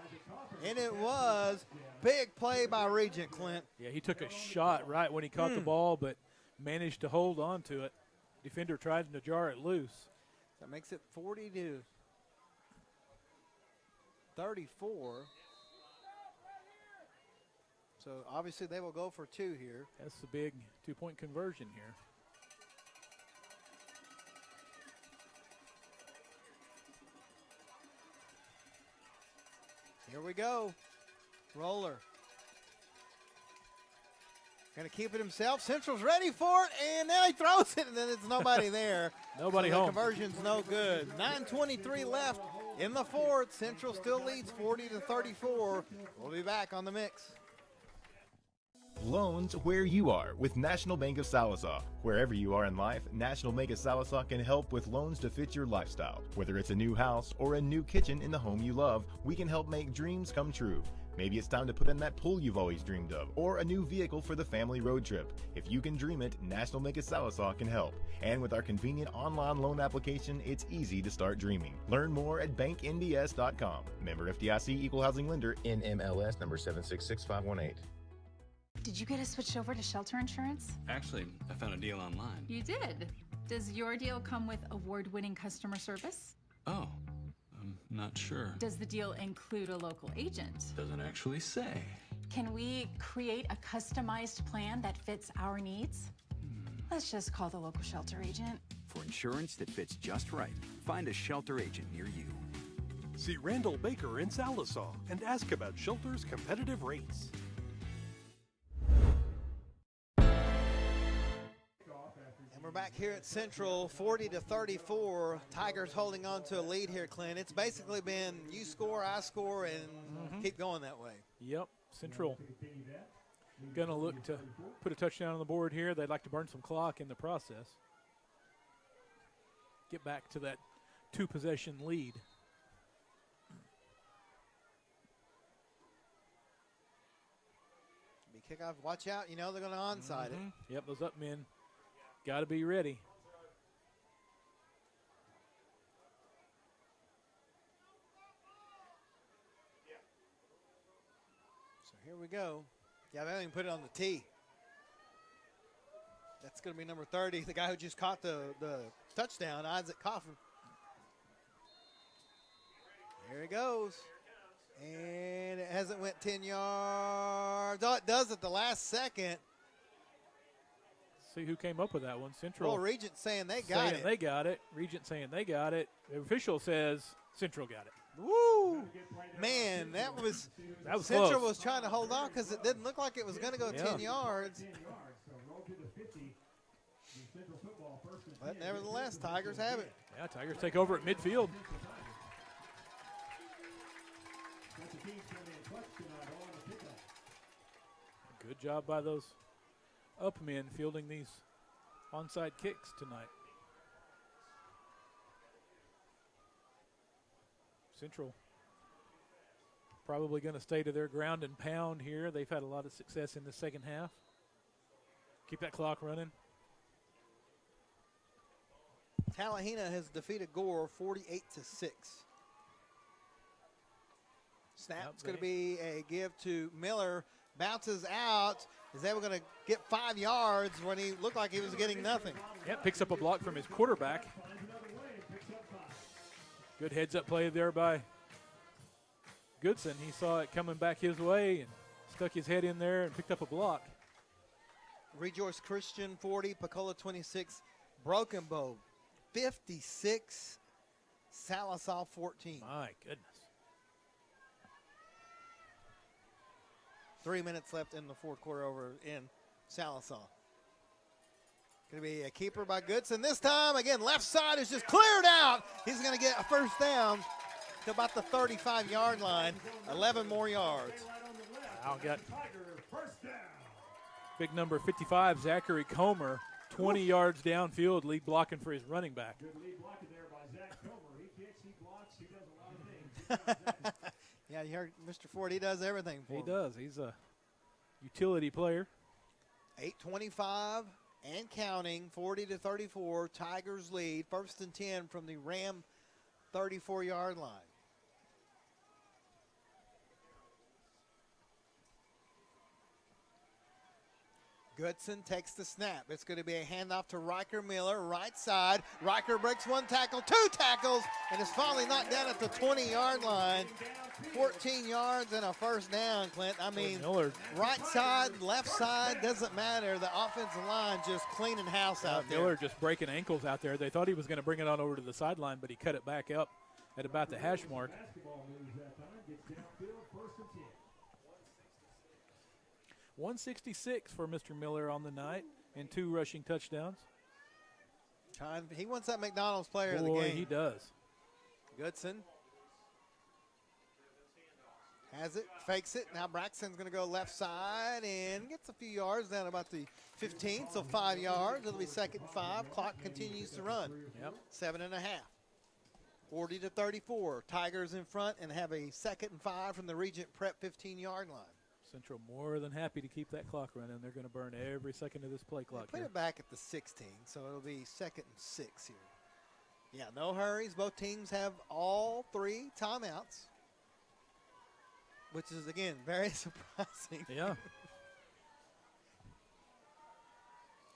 [SPEAKER 7] and it was big play by Regent, Clint.
[SPEAKER 8] Yeah, he took a shot right when he caught the ball, but managed to hold on to it. Defender tried to jar it loose.
[SPEAKER 7] That makes it 40-34. So obviously they will go for 2 here.
[SPEAKER 8] That's the big 2-point conversion here.
[SPEAKER 7] Here we go. Roller. Going to keep it himself. Central's ready for it, and now he throws it, and then it's nobody there.
[SPEAKER 8] Nobody
[SPEAKER 7] so
[SPEAKER 8] home.
[SPEAKER 7] The conversion's no good. 9:23 left in the 4th. Central still leads 40-34. We'll be back on the Mix.
[SPEAKER 6] Loans where you are with National Bank of Sallisaw. Wherever you are in life, National Bank of Sallisaw can help with loans to fit your lifestyle. Whether it's a new house or a new kitchen in the home you love, we can help make dreams come true. Maybe it's time to put in that pool you've always dreamed of, or a new vehicle for the family road trip. If you can dream it, National Bank of Sallisaw can help. And with our convenient online loan application, it's easy to start dreaming. Learn more at banknds.com. Member FDIC, Equal Housing Lender, NMLS number 766518.
[SPEAKER 9] Did you get us switched over to shelter insurance?
[SPEAKER 10] Actually, I found a deal online.
[SPEAKER 9] You did? Does your deal come with award-winning customer service?
[SPEAKER 10] Oh, I'm not sure.
[SPEAKER 9] Does the deal include a local agent?
[SPEAKER 10] Doesn't actually say.
[SPEAKER 9] Can we create a customized plan that fits our needs? Let's just call the local shelter agent.
[SPEAKER 11] For insurance that fits just right, find a shelter agent near you.
[SPEAKER 20] See Randall Baker in Sallisaw and ask about shelter's competitive rates.
[SPEAKER 7] We're back here at Central, 40-34. Tigers holding on to a lead here, Clint. It's basically been you score, I score, and keep going that way.
[SPEAKER 8] Yep, Central going to look to put a touchdown on the board here. They'd like to burn some clock in the process. Get back to that 2-possession lead.
[SPEAKER 7] Be kickoff. Watch out. You know they're going to onside it.
[SPEAKER 8] Yep, those up men got to be ready.
[SPEAKER 7] So here we go. Yeah, they haven't even put it on the tee. That's going to be number 30, the guy who just caught the touchdown, Isaac Coffin. There he goes. And it hasn't went 10 yards. Oh, it does at the last second.
[SPEAKER 8] See who came up with that one. Central.
[SPEAKER 7] Well, Regent saying they got it.
[SPEAKER 8] They got it. Regent saying they got it. The official says Central got it.
[SPEAKER 7] Woo! Man, that was Central
[SPEAKER 8] close.
[SPEAKER 7] was trying to hold on because it didn't look like it was going to go 10 yards. But nevertheless, Tigers have it.
[SPEAKER 8] Yeah, Tigers take over at midfield. Good job by those up men fielding these onside kicks tonight. Central probably going to stay to their ground and pound here. They've had a lot of success in the second half. Keep that clock running.
[SPEAKER 7] Tallahena has defeated Gore 48-6. Snap's going to be a give to Miller. Bounces out. Is able going to get 5 yards when he looked like he was getting nothing.
[SPEAKER 8] Yep, picks up a block from his quarterback. Good heads-up play there by Goodson. He saw it coming back his way and stuck his head in there and picked up a block.
[SPEAKER 7] Rejoice Christian 40, Pecola 26, Broken Bow 56, Sallisaw 14.
[SPEAKER 8] My goodness.
[SPEAKER 7] 3 minutes left in the fourth quarter over in Sallisaw. Going to be a keeper by Goodson. This time, again, left side is just cleared out. He's going to get a first down to about the 35-yard line. 11 more yards.
[SPEAKER 8] Now got big number 55, Zachary Comer, 20 yards downfield, lead blocking for his running back.
[SPEAKER 13] Good lead blocking there by Zach Comer. He kicks, he blocks, he does a lot of things.
[SPEAKER 7] Yeah, you heard Mr. Ford. He does everything for him.
[SPEAKER 8] He does. He's a utility player.
[SPEAKER 7] 8:25 and counting, 40-34. Tigers lead. 1st and 10 from the Ram 34-yard line. Goodson takes the snap. It's going to be a handoff to Riker Miller, right side. Riker breaks 1 tackle, 2 tackles, and is finally knocked down at the 20-yard line. 14 yards and a first down, Clint. I mean, right side, left side, doesn't matter. The offensive line just cleaning house out there.
[SPEAKER 8] Miller just breaking ankles out there. They thought he was going to bring it on over to the sideline, but he cut it back up at about the hash mark. 166 for Mr. Miller on the night and 2 rushing touchdowns.
[SPEAKER 7] He wants that McDonald's player of the game.
[SPEAKER 8] He does.
[SPEAKER 7] Goodson has it, fakes it. Now Braxton's going to go left side and gets a few yards down about the 15, so 5 yards. It'll be 2nd and 5. Clock continues to run.
[SPEAKER 8] Yep.
[SPEAKER 7] 7.5. 40-34. Tigers in front and have a 2nd and 5 from the Regent Prep 15-yard line.
[SPEAKER 8] Central more than happy to keep that clock running. They're going to burn every second of this play clock.
[SPEAKER 7] Put it back at the 16, so it'll be 2nd and 6 here. Yeah, no hurries. Both teams have all 3 timeouts, which is, again, very surprising.
[SPEAKER 8] Yeah.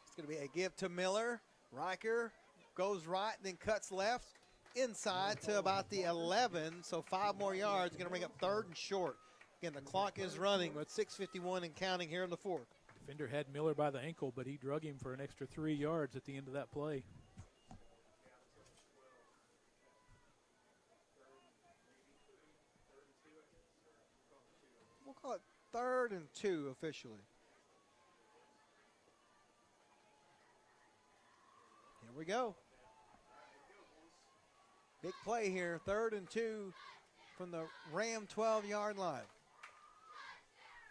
[SPEAKER 7] It's going to be a give to Miller. Riker goes right, then cuts left inside to about the 11, so 5 more yards. Going to bring up 3rd and short. Again, the clock is running with 6:51 and counting here in the 4th.
[SPEAKER 8] Defender had Miller by the ankle, but he drug him for an extra 3 yards at the end of that play.
[SPEAKER 7] We'll call it 3rd and 2 officially. Here we go. Big play here, 3rd and 2 from the Ram 12-yard line.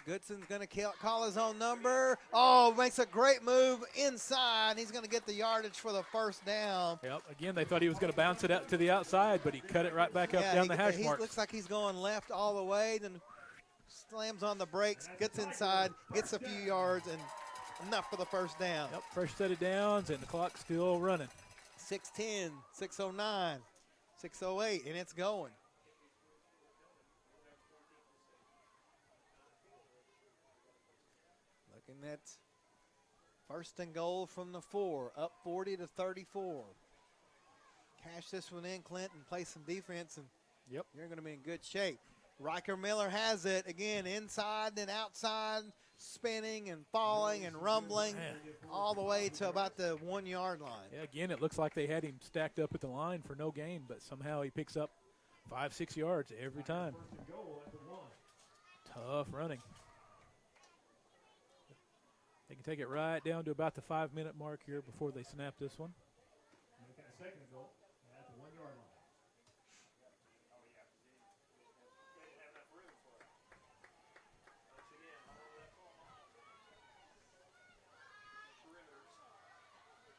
[SPEAKER 7] Goodson's going to call his own number. Oh, makes a great move inside. He's going to get the yardage for the first down.
[SPEAKER 8] Yep, again, they thought he was going to bounce it out to the outside, but he cut it right back up down the hash mark.
[SPEAKER 7] Looks like he's going left all the way, then slams on the brakes, gets inside, gets a few yards, and enough for the first down.
[SPEAKER 8] Yep, fresh set of downs, and the clock's still running.
[SPEAKER 7] 6:10, 6:09, 6:08, and it's going. Looking at 1st and goal from the 4, up 40-34. Cash this one in, Clint, and play some defense, and
[SPEAKER 8] yep,
[SPEAKER 7] you're going to be in good shape. Riker Miller has it again, inside and outside, spinning and falling and rumbling all the way to about the 1-yard line.
[SPEAKER 8] Yeah, again, it looks like they had him stacked up at the line for no gain, but somehow he picks up 5-6 yards every time. Tough running. They can take it right down to about the 5-minute mark here before they snap this one.
[SPEAKER 13] Second goal at the 1-yard line.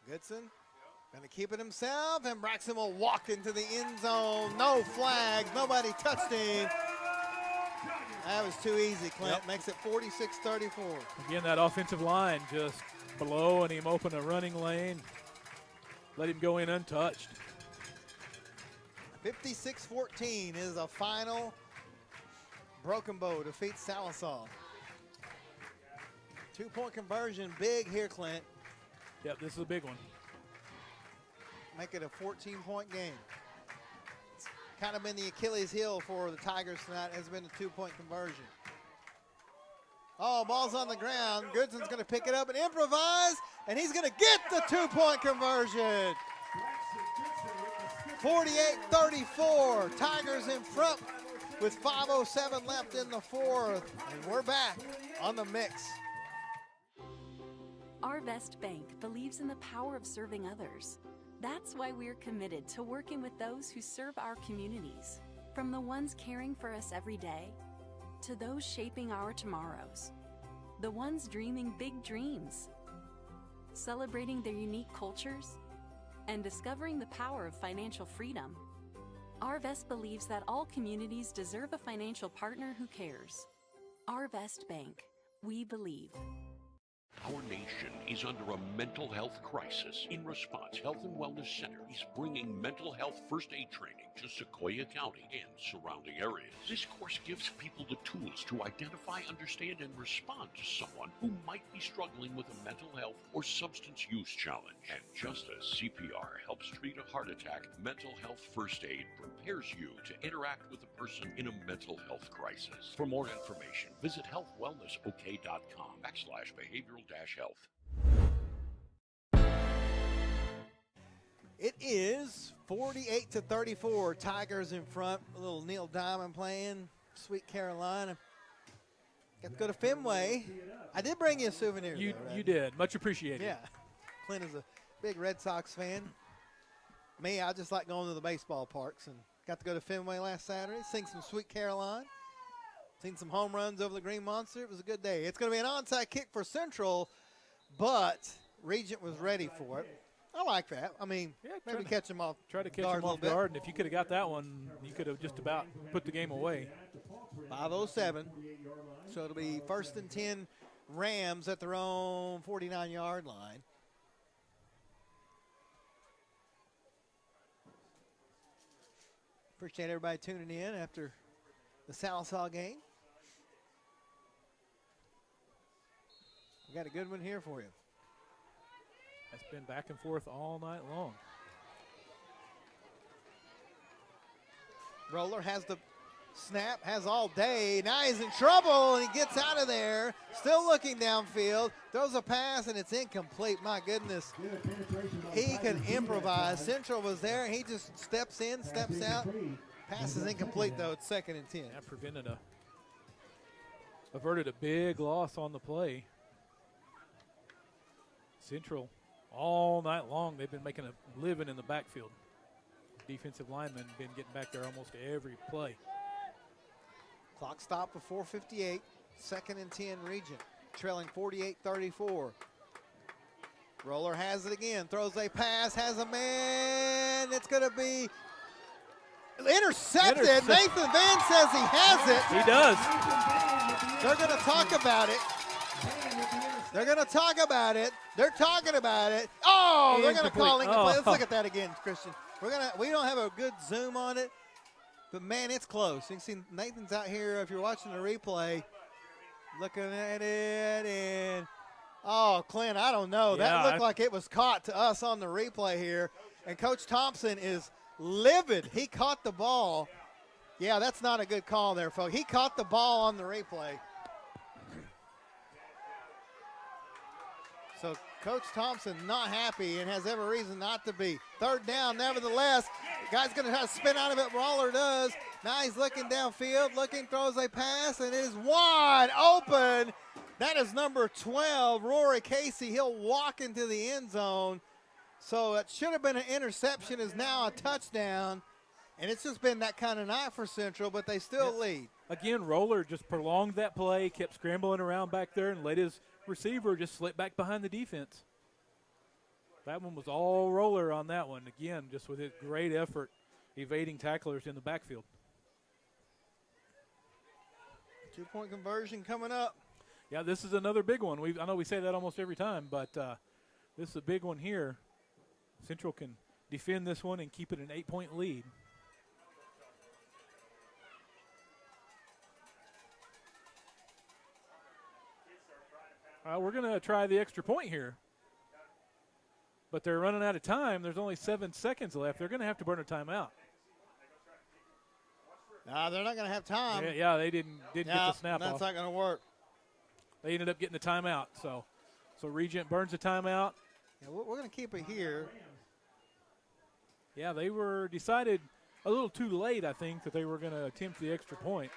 [SPEAKER 7] Goodson going to keep it himself, and Braxton will walk into the end zone. No flags, nobody touched him. That was too easy, Clint.
[SPEAKER 8] Yep.
[SPEAKER 7] Makes it 46-34.
[SPEAKER 8] Again, that offensive line just blowing him open a running lane. Let him go in untouched.
[SPEAKER 7] 56-14 is a final. Broken Bow defeats Sallisaw. 2-point conversion, big here, Clint.
[SPEAKER 8] Yep, this is a big one.
[SPEAKER 7] Make it a 14-point game. It's kind of been the Achilles heel for the Tigers tonight, has been a 2-point conversion. Oh, ball's on the ground. Goodson's going to pick it up and improvise, and he's going to get the 2-point conversion. 48-34. Tigers in front with 5:07 left in the 4th, and we're back on the mix.
[SPEAKER 21] Arvest Bank believes in the power of serving others. That's why we're committed to working with those who serve our communities, from the ones caring for us every day to those shaping our tomorrows, the ones dreaming big dreams, celebrating their unique cultures, and discovering the power of financial freedom. Arvest believes that all communities deserve a financial partner who cares. Arvest Bank, we believe.
[SPEAKER 2] Our nation is under a mental health crisis. In response, Health and Wellness Center is bringing mental health first aid training to Sequoia County and surrounding areas. This course gives people the tools to identify, understand, and respond to someone who might be struggling with a mental health or substance use challenge. And just as CPR helps treat a heart attack, mental health first aid prepares you to interact with a person in a mental health crisis. For more information, visit healthwellnessok.com/behavioral-health.
[SPEAKER 7] It is 48-34. Tigers in front. A little Neil Diamond playing. Sweet Carolina. Got to go to Fenway. I did bring you a souvenir.
[SPEAKER 8] You
[SPEAKER 7] though, right?
[SPEAKER 8] you did. Much appreciated.
[SPEAKER 7] Yeah. Clint is a big Red Sox fan. Me, I just like going to the baseball parks, and got to go to Fenway last Saturday. Sing some Sweet Caroline. Seen some home runs over the Green Monster. It was a good day. It's going to be an onside kick for Central, but Regent was ready for it. I like that. I mean, maybe catch him off
[SPEAKER 8] Try to catch him off guard, and if you could have got that one, you could have just about put the game away.
[SPEAKER 7] 5:07. So it'll be 1st and 10 Rams at their own 49-yard line. Appreciate everybody tuning in after the Sallisaw game. We got a good one here for you.
[SPEAKER 8] It's been back and forth all night long.
[SPEAKER 7] Roller has the Snap, has all day. Now he's in trouble, and he gets out of there. Still looking downfield. Throws a pass, and it's incomplete. My goodness. He can improvise. Central was there, and he just steps in, steps out. Pass is incomplete, though. It's 2nd and 10.
[SPEAKER 8] That averted a big loss on the play. Central, all night long, they've been making a living in the backfield. Defensive linemen been getting back there almost every play.
[SPEAKER 7] Clock stop before 58. 2nd and 10 Regent, trailing 48-34. Roller has it again, throws a pass, has a man. It's going to be intercepted. Nathan Van says he has it.
[SPEAKER 8] He does.
[SPEAKER 7] They're going to talk about it. They're going to talk about it. They're talking about it. Oh, they're going to call incomplete. Let's look at that again, Christian. We don't have a good zoom on it, but man, it's close. You can see Nathan's out here. If you're watching the replay, looking at it, and oh, Clint, I don't know. That looked like it was caught to us on the replay here, and Coach Thompson is livid. He caught the ball. Yeah, that's not a good call there, folks. He caught the ball on the replay. So Coach Thompson not happy and has every reason not to be. 3rd down, nevertheless. Guy's going to try to spin out of it. Roller does. Now he's looking downfield, throws a pass, and it is wide open. That is number 12, Rory Casey. He'll walk into the end zone. So it should have been an interception, is now a touchdown. And it's just been that kind of night for Central, but they still lead.
[SPEAKER 8] Again, Roller just prolonged that play, kept scrambling around back there, and let his receiver just slip back behind the defense. That one was all Roller on that one. Again, just with his great effort, evading tacklers in the backfield.
[SPEAKER 7] 2-point conversion coming up.
[SPEAKER 8] Yeah, this is another big one. I know we say that almost every time, but this is a big one here. Central can defend this one and keep it an 8-point lead. We're going to try the extra point here. But they're running out of time. There's only 7 seconds left. They're going to have to burn a timeout.
[SPEAKER 7] They're not going to have time.
[SPEAKER 8] Yeah, they didn't get the snap off.
[SPEAKER 7] That's not going to work.
[SPEAKER 8] They ended up getting the timeout. So Regent burns a timeout.
[SPEAKER 7] Yeah, we're going to keep it here.
[SPEAKER 8] Yeah, they were decided a little too late, I think, that they were going to attempt the extra point.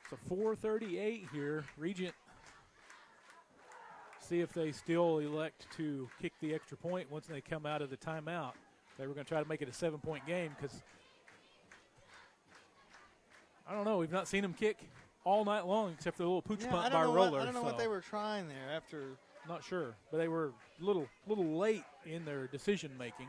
[SPEAKER 8] So 4:38 here. Regent, see if they still elect to kick the extra point once they come out of the timeout. They were going to try to make it a 7-point game because, I don't know, we've not seen them kick all night long except for the little pooch punt by Roller.
[SPEAKER 7] I don't know what they were trying there after.
[SPEAKER 8] Not sure, but they were a little late in their decision making.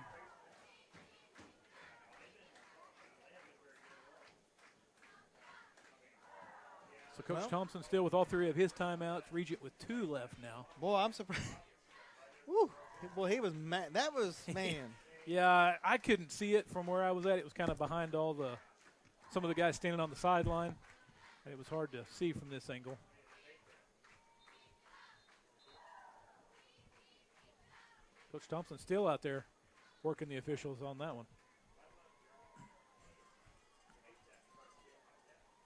[SPEAKER 8] So Coach Thompson still with all 3 of his timeouts. Regent with 2 left now.
[SPEAKER 7] Boy, I'm surprised. Woo. Boy, he was mad. That was, man.
[SPEAKER 8] Yeah, I couldn't see it from where I was at. It was kind of behind some of the guys standing on the sideline. It was hard to see from this angle. Coach Thompson still out there working the officials on that one.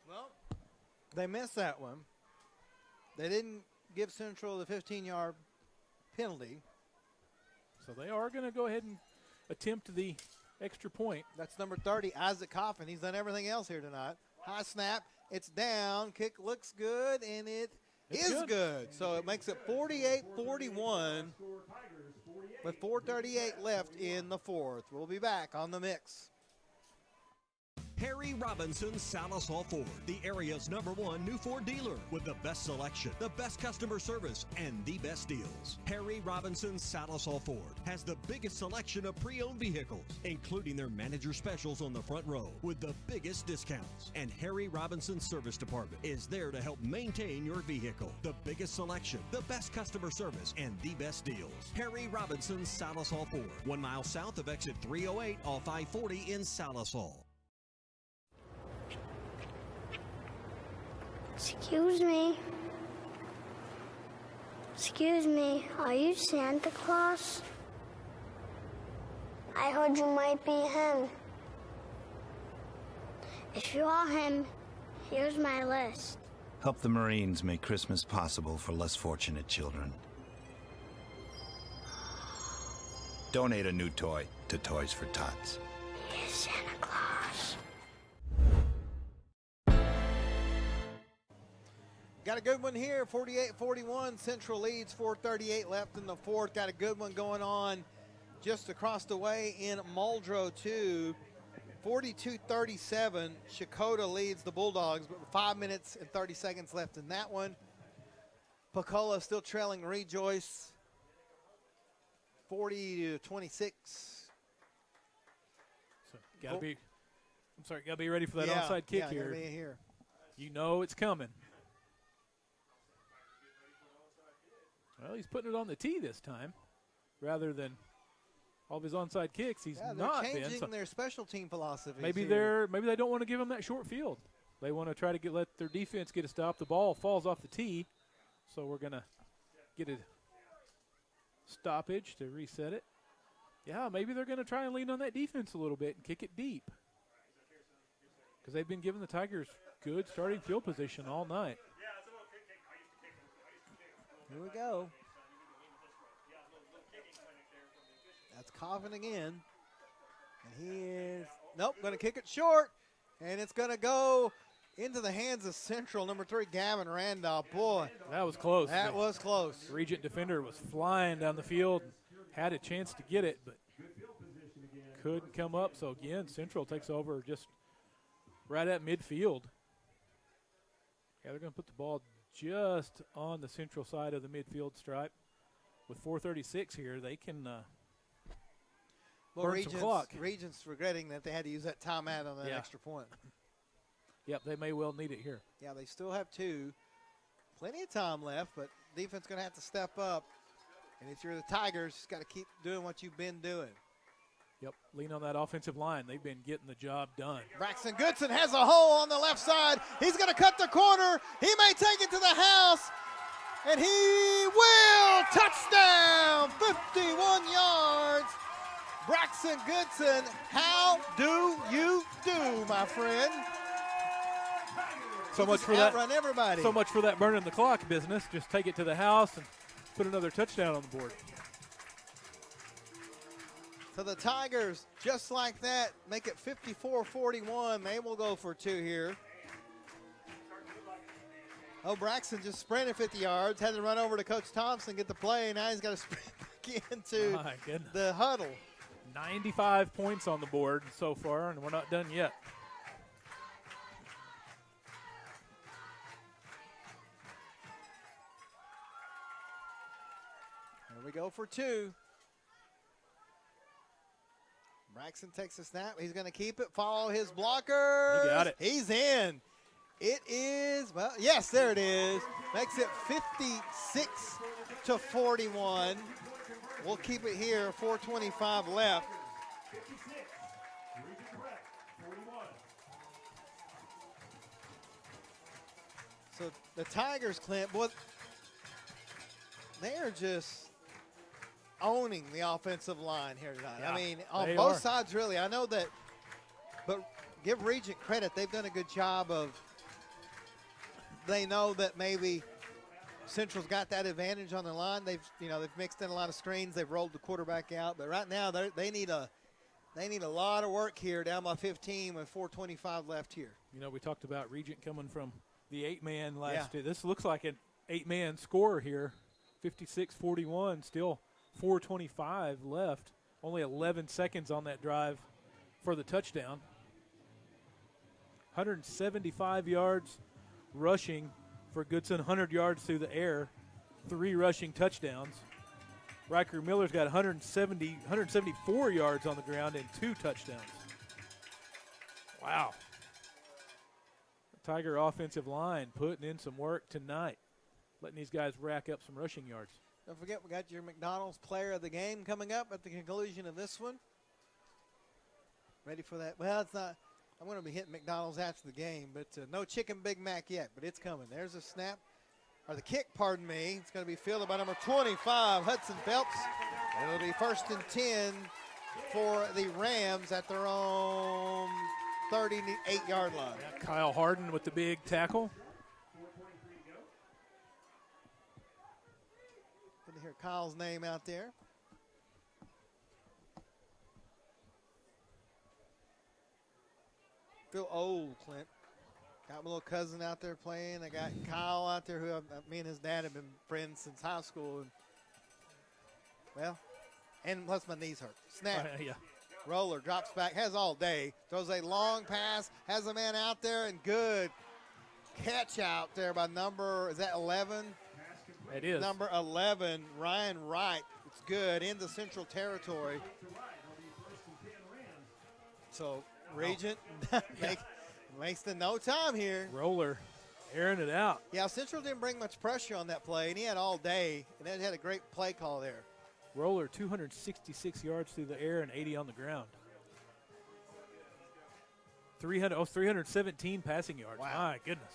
[SPEAKER 7] Well, they missed that one. They didn't give Central the 15-yard penalty.
[SPEAKER 8] So they are going to go ahead and attempt the extra point.
[SPEAKER 7] That's number 30, Isaac Coffin. He's done everything else here tonight. High snap. It's down. Kick looks good, and it is good. So it makes it 48-41 with 4:38 left in the 4th. We'll be back on The Mix.
[SPEAKER 5] Harry Robinson Salisaw Ford, the area's #1 new Ford dealer with the best selection, the best customer service, and the best deals. Harry Robinson Salisaw Ford has the biggest selection of pre-owned vehicles, including their manager specials on the front row with the biggest discounts. And Harry Robinson Service Department is there to help maintain your vehicle. The biggest selection, the best customer service, and the best deals. Harry Robinson Salisaw Ford, 1 mile south of exit 308 off I-40 in Salisaw.
[SPEAKER 22] Excuse me. Excuse me, are you Santa Claus?
[SPEAKER 1] I heard you might be him. If you are him, here's my list.
[SPEAKER 22] Help the Marines make Christmas possible for less fortunate children. Donate a new toy to Toys for Tots.
[SPEAKER 1] Here's Santa Claus.
[SPEAKER 7] Got a good one here, 48-41. Central leads, 4:38 left in the fourth. Got a good one going on just across the way in Muldrow, too. 42-37. Shakota leads the Bulldogs, but 5 minutes and 30 seconds left in that one. Pacola still trailing Rejoice, 40-26.
[SPEAKER 8] So gotta be ready for that onside kick here.
[SPEAKER 7] Gotta be here.
[SPEAKER 8] You know it's coming. Well, he's putting it on the tee this time, rather than all of his onside kicks. He's not
[SPEAKER 7] changing their special team philosophy.
[SPEAKER 8] Maybe they don't want to give him that short field. They want to try to let their defense get a stop. The ball falls off the tee, so we're gonna get a stoppage to reset it. Yeah, maybe they're gonna try and lean on that defense a little bit and kick it deep, because they've been giving the Tigers good starting field position all night.
[SPEAKER 7] Here we go. That's Coffin again. And he is, going to kick it short. And it's going to go into the hands of Central, number 3, Gavin Randolph. Boy.
[SPEAKER 8] That was close.
[SPEAKER 7] That was close.
[SPEAKER 8] The Regent defender was flying down the field, had a chance to get it, but couldn't come up. So, again, Central takes over just right at midfield. Yeah, they're going to put the ball just on the Central side of the midfield stripe. With 4:36 here, they can burn some clock.
[SPEAKER 7] Regent's regretting that they had to use that timeout on that extra point.
[SPEAKER 8] Yep, they may well need it here.
[SPEAKER 7] Yeah, they still have 2. Plenty of time left, but defense going to have to step up. And if you're the Tigers, just got to keep doing what you've been doing.
[SPEAKER 8] Yep, lean on that offensive line. They've been getting the job done.
[SPEAKER 7] Braxton Goodson has a hole on the left side. He's going to cut the corner. He may take it to the house, and he will. Touchdown, 51 yards. Braxton Goodson, how do you do, my friend?
[SPEAKER 8] So much for that.
[SPEAKER 7] Outrun everybody.
[SPEAKER 8] So much for that burning the clock business. Just take it to the house and put another touchdown on the board.
[SPEAKER 7] So the Tigers, just like that, make it 54-41. They will go for 2 here. Oh, Braxton just sprinted 50 yards, had to run over to Coach Thompson, get the play. Now he's got to sprint back into the huddle.
[SPEAKER 8] 95 points on the board so far, and we're not done yet.
[SPEAKER 7] Here we go for 2. Braxton takes a snap. He's going to keep it, follow his blockers.
[SPEAKER 8] He got it.
[SPEAKER 7] He's in. It is, well, yes, there it is. Makes it 56-41. We'll keep it here, 4:25 left. So the Tigers, Clint, boy, they are just owning the offensive line here tonight.
[SPEAKER 8] Yeah,
[SPEAKER 7] I mean, on both sides, really. I know that, but give Regent credit. They've done a good job of, they know that maybe Central's got that advantage on the line. They've mixed in a lot of screens. They've rolled the quarterback out. But right now, they need a lot of work here down by 15 with 4:25 left here.
[SPEAKER 8] You know, we talked about Regent coming from the 8-man last year. This looks like an 8-man score here, 56-41, still 4:25 left. Only 11 seconds on that drive for the touchdown. 175 yards rushing for Goodson, 100 yards through the air, 3 rushing touchdowns. Riker Miller's got 174 yards on the ground and 2 touchdowns. Wow. The Tiger offensive line putting in some work tonight, letting these guys rack up some rushing yards.
[SPEAKER 7] Don't forget, we got your McDonald's player of the game coming up at the conclusion of this one. Ready for that? Well, it's not. I'm going to be hitting McDonald's after the game, but no chicken Big Mac yet, but it's coming. There's a snap, or the kick, pardon me. It's going to be fielded by number 25, Hudson Phelps. It'll be 1st and 10 for the Rams at their own 38-yard line.
[SPEAKER 8] Kyle Harden with the big tackle.
[SPEAKER 7] Good to hear Kyle's name out there. Feel old, Clint. Got my little cousin out there playing. I got Kyle out there, who me and his dad have been friends since high school. And, well, and plus my knees hurt. Snap.
[SPEAKER 8] Yeah.
[SPEAKER 7] Roller drops back, has all day. Throws a long pass, has a man out there, and good catch out there by number, is that 11?
[SPEAKER 8] It is.
[SPEAKER 7] Number 11, Ryan Wright. It's good into Central Territory. So, Regent wasting no time here.
[SPEAKER 8] Roller airing it out.
[SPEAKER 7] Yeah, Central didn't bring much pressure on that play, and he had all day, and then had a great play call there.
[SPEAKER 8] Roller 266 yards through the air and 80 on the ground. 317 passing yards.
[SPEAKER 7] Wow.
[SPEAKER 8] My goodness.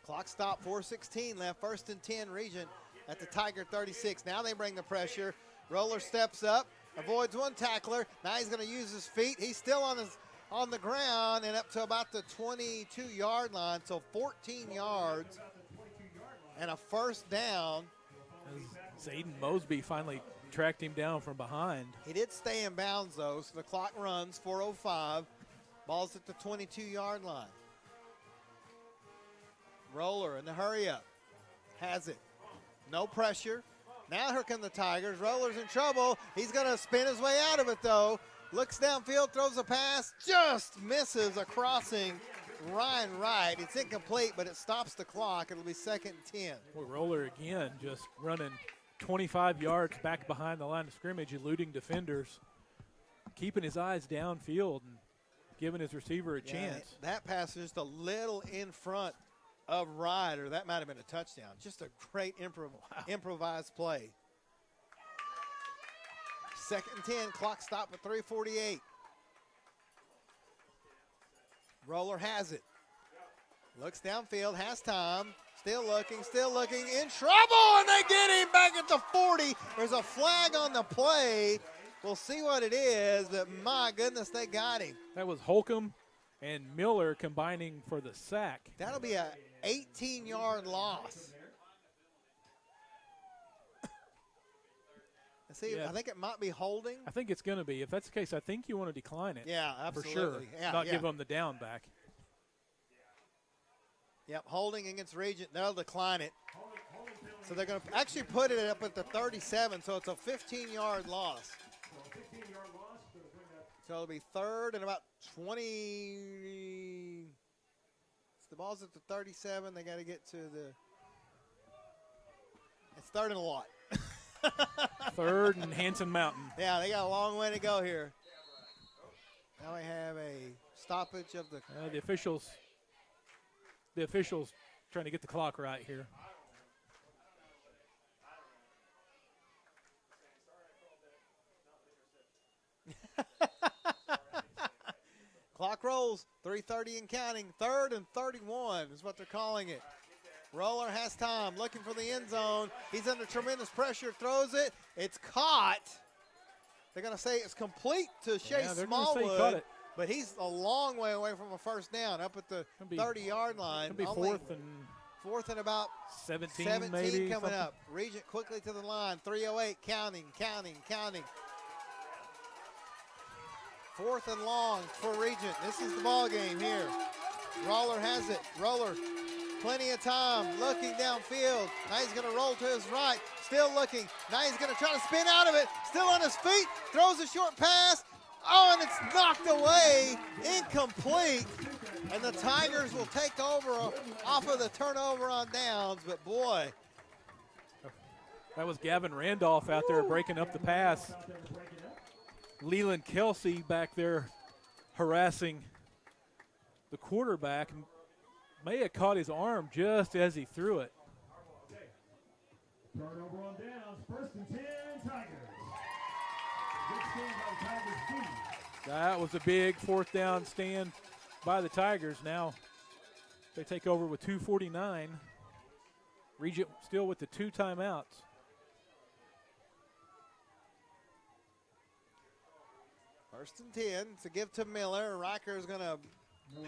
[SPEAKER 7] Clock stop, 4:16 left. 1st and 10, Regent at the Tiger 36. Now they bring the pressure. Roller steps up, avoids one tackler. Now he's going to use his feet. He's still on the ground and up to about the 22-yard line, so 14 yards and a first down.
[SPEAKER 8] Zayden Mosby finally tracked him down from behind.
[SPEAKER 7] He did stay in bounds, though, so the clock runs, 4:05. Ball's at the 22-yard line. Roller in the hurry up. Has it. No pressure. Now here come the Tigers. Roller's in trouble. He's going to spin his way out of it, though. Looks downfield, throws a pass, just misses a crossing. Ryan Wright. It's incomplete, but it stops the clock. It'll be 2nd and 10.
[SPEAKER 8] Well, Roller again just running 25 yards back behind the line of scrimmage, eluding defenders, keeping his eyes downfield and giving his receiver a chance.
[SPEAKER 7] That pass is just a little in front of Wright, or that might have been a touchdown. Just a great improvised play. 2nd and 10, clock stop at 3:48. Roller has it. Looks downfield, has time. Still looking, in trouble, and they get him back at the 40. There's a flag on the play. We'll see what it is, but my goodness, they got him.
[SPEAKER 8] That was Holcomb and Miller combining for the sack.
[SPEAKER 7] That'll be an 18-yard loss. See,
[SPEAKER 8] Yeah.
[SPEAKER 7] I think it might be holding.
[SPEAKER 8] I think it's going to be. If that's the case, I think you want to decline it.
[SPEAKER 7] Yeah, absolutely.
[SPEAKER 8] For sure.
[SPEAKER 7] Yeah,
[SPEAKER 8] Not give them the down back.
[SPEAKER 7] Yep, holding against Regent. They'll decline it. So they're going to actually put it up at the 37, so it's a 15-yard loss. So it'll be 3rd and about 20. The ball's at the 37. They got to get to the. It's 3rd and a lot.
[SPEAKER 8] 3rd and Hanson Mountain.
[SPEAKER 7] Yeah, they got a long way to go here. Now we have a stoppage of the.
[SPEAKER 8] The officials trying to get the clock right here.
[SPEAKER 7] Clock rolls, 3:30 and counting. 3rd and 31 is what they're calling it. Roller has time, looking for the end zone. He's under tremendous pressure, throws it. It's caught. They're going to say it's complete to Shea Smallwood, but he's a long way away from a first down, up at the 30-yard line.
[SPEAKER 8] It'll be
[SPEAKER 7] fourth and about
[SPEAKER 8] 17
[SPEAKER 7] coming
[SPEAKER 8] maybe, something.
[SPEAKER 7] up. Regent quickly to the line, 3:08, counting. 4th and long for Regent. This is the ball game here. Roller has it. Roller, plenty of time, looking downfield. Now he's going to roll to his right, still looking. Now he's going to try to spin out of it, still on his feet, throws a short pass. Oh, and it's knocked away, incomplete. And the Tigers will take over off of the turnover on downs, but boy.
[SPEAKER 8] That was Gavin Randolph out there breaking up the pass. Leland Kelsey back there harassing the quarterback. May have caught his arm just as he threw it.
[SPEAKER 13] Turnover on downs, 1st and 10, Tigers. Good stand by the Tigers team.
[SPEAKER 8] That was a big 4th down stand by the Tigers. Now they take over with 2:49. Regent still with the 2 timeouts.
[SPEAKER 7] First and 10 to give to Miller. Riker is going to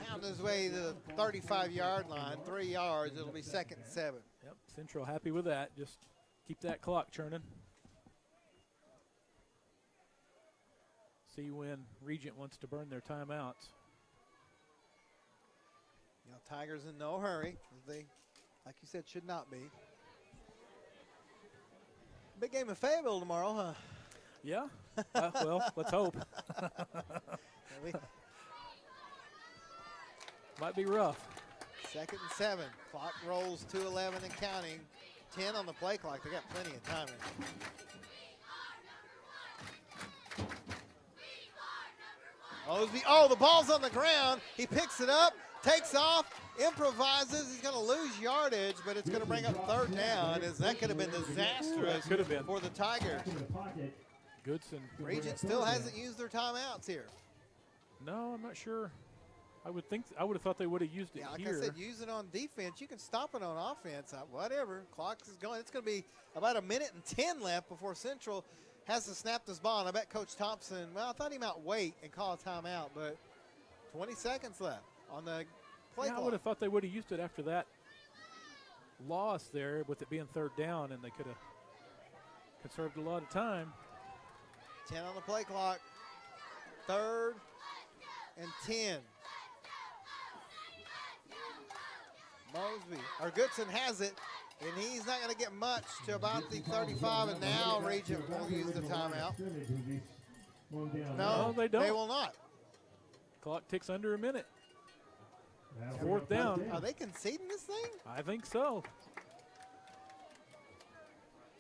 [SPEAKER 7] pound his way to the 35-yard line, 3 yards. It'll be 2nd and 7.
[SPEAKER 8] Yep, Central happy with that. Just keep that clock churning. See when Regent wants to burn their timeouts.
[SPEAKER 7] You know, Tigers in no hurry, as they, like you said, should not be. Big game of Fayetteville tomorrow, huh?
[SPEAKER 8] Yeah. Well, let's hope. Might be rough.
[SPEAKER 7] 2nd and 7. Clock rolls to 11 and counting. 10 on the play clock. They got plenty of time. Osby, oh, the ball's on the ground. He picks it up, takes off, improvises. He's going to lose yardage, but it's going to bring up 3rd down, as that could have been disastrous for the Tigers.
[SPEAKER 8] Goodson.
[SPEAKER 7] Regent still hasn't used their timeouts here.
[SPEAKER 8] No, I'm not sure. I would have thought they would have used it
[SPEAKER 7] like
[SPEAKER 8] here.
[SPEAKER 7] I said, use it on defense. You can stop it on offense. Whatever. Clock is going. It's going to be about 1 minute and 10 left before Central has to snap this ball. And I bet Coach Thompson, well, I thought he might wait and call a timeout, but 20 seconds left on the play clock.
[SPEAKER 8] I would have thought they would have used it after that loss there with it being 3rd down, and they could have conserved a lot of time.
[SPEAKER 7] 10 on the play clock. 3rd and 10. Goodson has it, and he's not going to get much to about the 35, and now Regent will use the timeout. No,
[SPEAKER 8] they don't.
[SPEAKER 7] They will not.
[SPEAKER 8] Clock ticks under 1 minute. 4th down.
[SPEAKER 7] Are they conceding this thing?
[SPEAKER 8] I think so.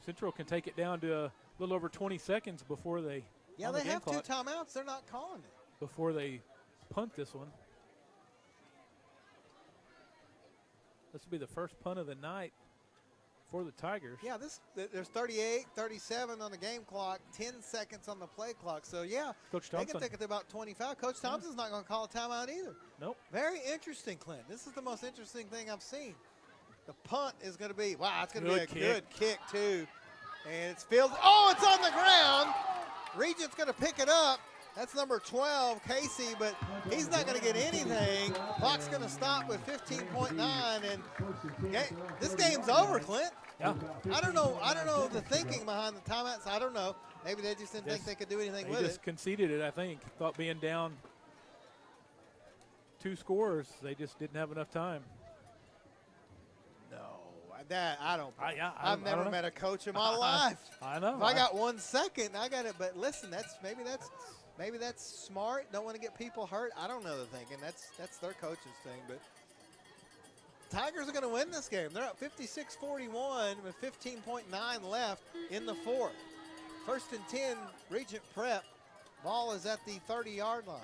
[SPEAKER 8] Central can take it down to a little over 20 seconds before they.
[SPEAKER 7] Yeah, they have 2 timeouts. They're not calling it.
[SPEAKER 8] Before they punt this one. This will be the first punt of the night for the Tigers.
[SPEAKER 7] Yeah, there's 38, 37 on the game clock, 10 seconds on the play clock. So, yeah,
[SPEAKER 8] Coach
[SPEAKER 7] they
[SPEAKER 8] Thompson.
[SPEAKER 7] can take it to about 25. Coach Thompson's not going to call a timeout either.
[SPEAKER 8] Nope.
[SPEAKER 7] Very interesting, Clint. This is the most interesting thing I've seen. The punt is going to be, wow, it's going to be a good kick, too. And it's fielded. Oh, it's on the ground. Regent's going to pick it up. That's number 12, Casey, but he's not going to get anything. Clock's going to stop with 15.9, and this game's over, Clint.
[SPEAKER 8] Yeah.
[SPEAKER 7] I don't know the thinking behind the timeouts. I don't know. Maybe they just didn't think they could do anything with it.
[SPEAKER 8] They just conceded it, I think. Thought being down 2 scores, they just didn't have enough time.
[SPEAKER 7] No, that I don't. I've
[SPEAKER 8] I
[SPEAKER 7] never
[SPEAKER 8] don't
[SPEAKER 7] met a coach in my life.
[SPEAKER 8] I know.
[SPEAKER 7] If I got 1 second, I got it. But listen, maybe that's smart. Don't want to get people hurt. I don't know the thinking. That's their coach's thing. But Tigers are going to win this game. They're up 56-41 with 15.9 left in the 4th. 1st and 10, Regent Prep. Ball is at the 30-yard line.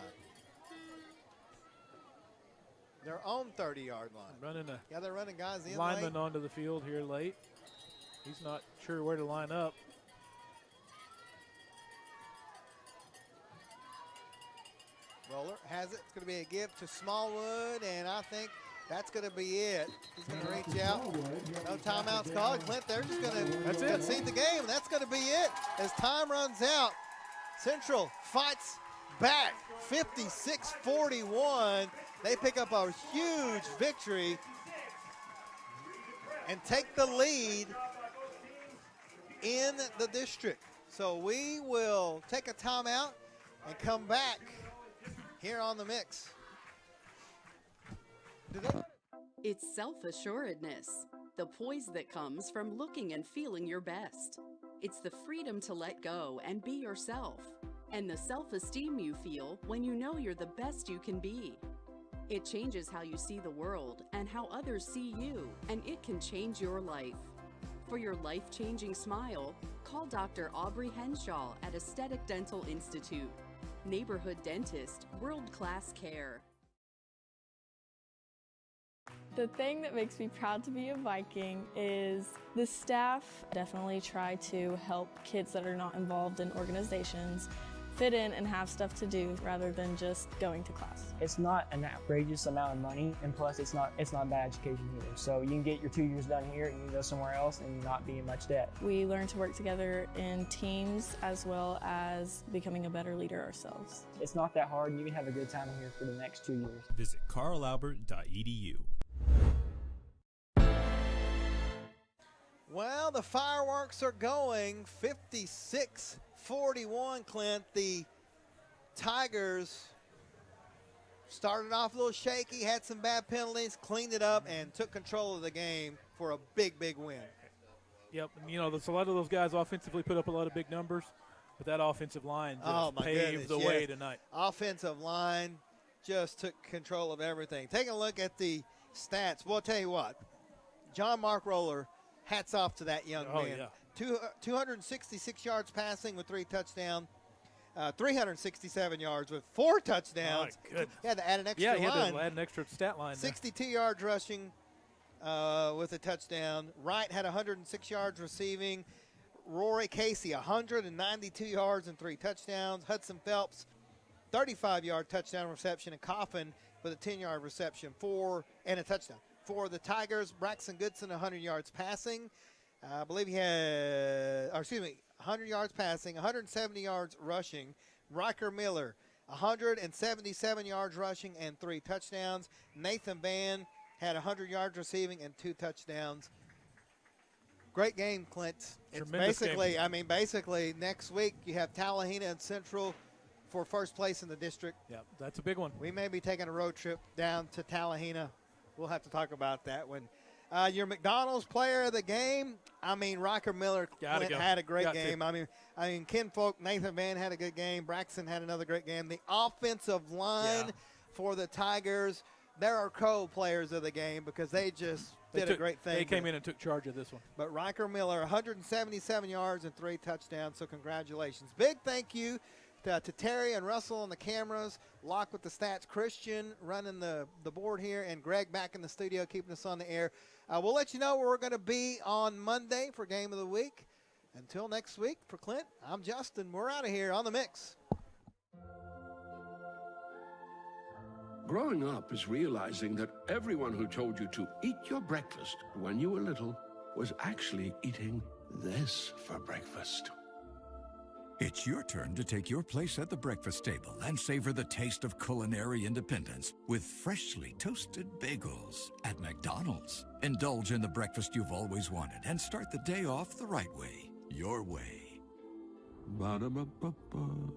[SPEAKER 7] Their own 30-yard line. They're running guys in
[SPEAKER 8] lineman
[SPEAKER 7] late.
[SPEAKER 8] onto the field here late. He's not sure where to line up.
[SPEAKER 7] Roller has it. It's going to be a give to Smallwood, and I think that's going to be it. He's going to reach out. No timeouts called. Clint, they're just going to concede the game. That's going to be it. As time runs out, Central fights back. 56-41. They pick up a huge victory and take the lead in the district. So we will take a timeout and come back here on The Mix.
[SPEAKER 12] It's self-assuredness, the poise that comes from looking and feeling your best. It's the freedom to let go and be yourself, and the self-esteem you feel when you know you're the best you can be. It changes how you see the world and how others see you, and it can change your life. For your life-changing smile, call Dr. Aubrey Henshaw at Aesthetic Dental Institute. Neighborhood dentist, world-class care.
[SPEAKER 14] The thing that makes me proud to be a Viking is the staff definitely try to help kids that are not involved in organizations fit in and have stuff to do rather than just going to class.
[SPEAKER 4] It's not an outrageous amount of money, and plus it's not bad education either. So you can get your 2 years done here and you can go somewhere else and not be in much debt.
[SPEAKER 14] We learn to work together in teams as well as becoming a better leader ourselves.
[SPEAKER 4] It's not that hard, and you can have a good time here for the next 2 years.
[SPEAKER 15] Visit carlalbert.edu.
[SPEAKER 7] Well, the fireworks are going. 56-41, Clint. The Tigers started off a little shaky, had some bad penalties, cleaned it up, and took control of the game for a big, big win.
[SPEAKER 8] Yep, you know, there's a lot of those guys offensively put up a lot of big numbers, but that offensive line just paved the way tonight.
[SPEAKER 7] Offensive line just took control of everything. Taking a look at the stats, well, I'll tell you what, John Mark Roller, hats off to that young man.
[SPEAKER 8] Yeah.
[SPEAKER 7] 266 yards passing with 3 touchdowns. 367 yards with 4 touchdowns.
[SPEAKER 8] My goodness.
[SPEAKER 7] He had to add an extra
[SPEAKER 8] line. Yeah, he
[SPEAKER 7] line.
[SPEAKER 8] had to add an extra stat line.
[SPEAKER 7] 62 yards rushing with a touchdown. Wright had 106 yards receiving. Rory Casey, 192 yards and 3 touchdowns. Hudson Phelps, 35-yard touchdown reception. And Coffin with a 10-yard reception and a touchdown. For the Tigers, Braxton Goodson, 100 yards passing. I believe he had, 100 yards passing, 170 yards rushing. Riker Miller, 177 yards rushing and 3 touchdowns. Nathan Van had 100 yards receiving and 2 touchdowns. Great game, Clint. It's basically next week you have Tallahena and Central for first place in the district.
[SPEAKER 8] Yep, that's a big one.
[SPEAKER 7] We may be taking a road trip down to Tallahena. We'll have to talk about that when your McDonald's player of the game. Riker Miller had a great game. Kinfolk, Nathan Van had a good game. Braxton had another great game. The offensive line for the Tigers, they're our co-players of the game because they just did a great thing.
[SPEAKER 8] They came in and took charge of this one.
[SPEAKER 7] But Riker Miller, 177 yards and 3 touchdowns, so congratulations. Big thank you to Terry and Russell on the cameras, Locke with the stats, Christian running the board here, and Greg back in the studio keeping us on the air. We'll let you know where we're going to be on Monday for Game of the Week. Until next week, for Clint, I'm Justin. We're out of here on The Mix.
[SPEAKER 17] Growing up is realizing that everyone who told you to eat your breakfast when you were little was actually eating this for breakfast.
[SPEAKER 18] It's your turn to take your place at the breakfast table and savor the taste of culinary independence with freshly toasted bagels at McDonald's. Indulge in the breakfast you've always wanted and start the day off the right way, your way.
[SPEAKER 17] Ba-da-ba-ba-ba.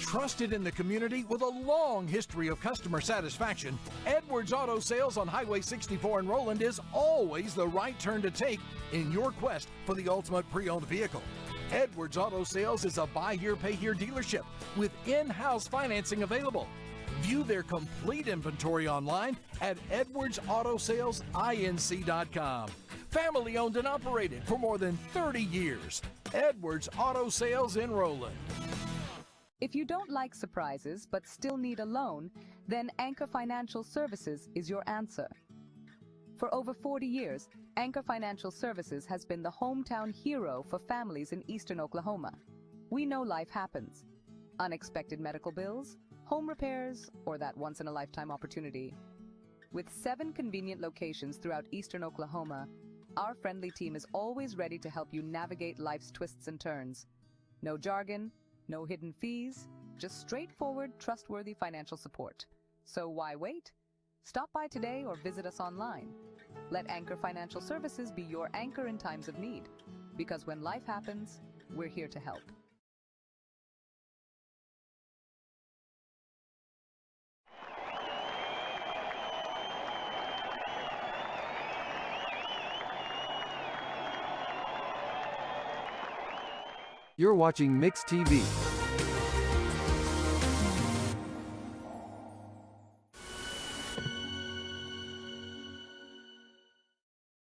[SPEAKER 23] Trusted in the community with a long history of customer satisfaction, Edwards Auto Sales on Highway 64 in Roland is always the right turn to take in your quest for the ultimate pre-owned vehicle. Edwards Auto Sales is a buy here, pay here dealership with in-house financing available. View their complete inventory online at edwardsautosalesinc.com. Family owned and operated for more than 30 years. Edwards Auto Sales in Roland.
[SPEAKER 24] If you don't like surprises but still need a loan, then Anchor Financial Services is your answer. For over 40 years, Anchor Financial Services has been the hometown hero for families in eastern Oklahoma. We know life happens. Unexpected medical bills, home repairs, or that once-in-a-lifetime opportunity. With 7 convenient locations throughout eastern Oklahoma, our friendly team is always ready to help you navigate life's twists and turns. No jargon, no hidden fees, just straightforward, trustworthy financial support. So why wait? Stop by today or visit us online. Let Anchor Financial Services be your anchor in times of need. Because when life happens, we're here to help.
[SPEAKER 25] You're watching Mix TV.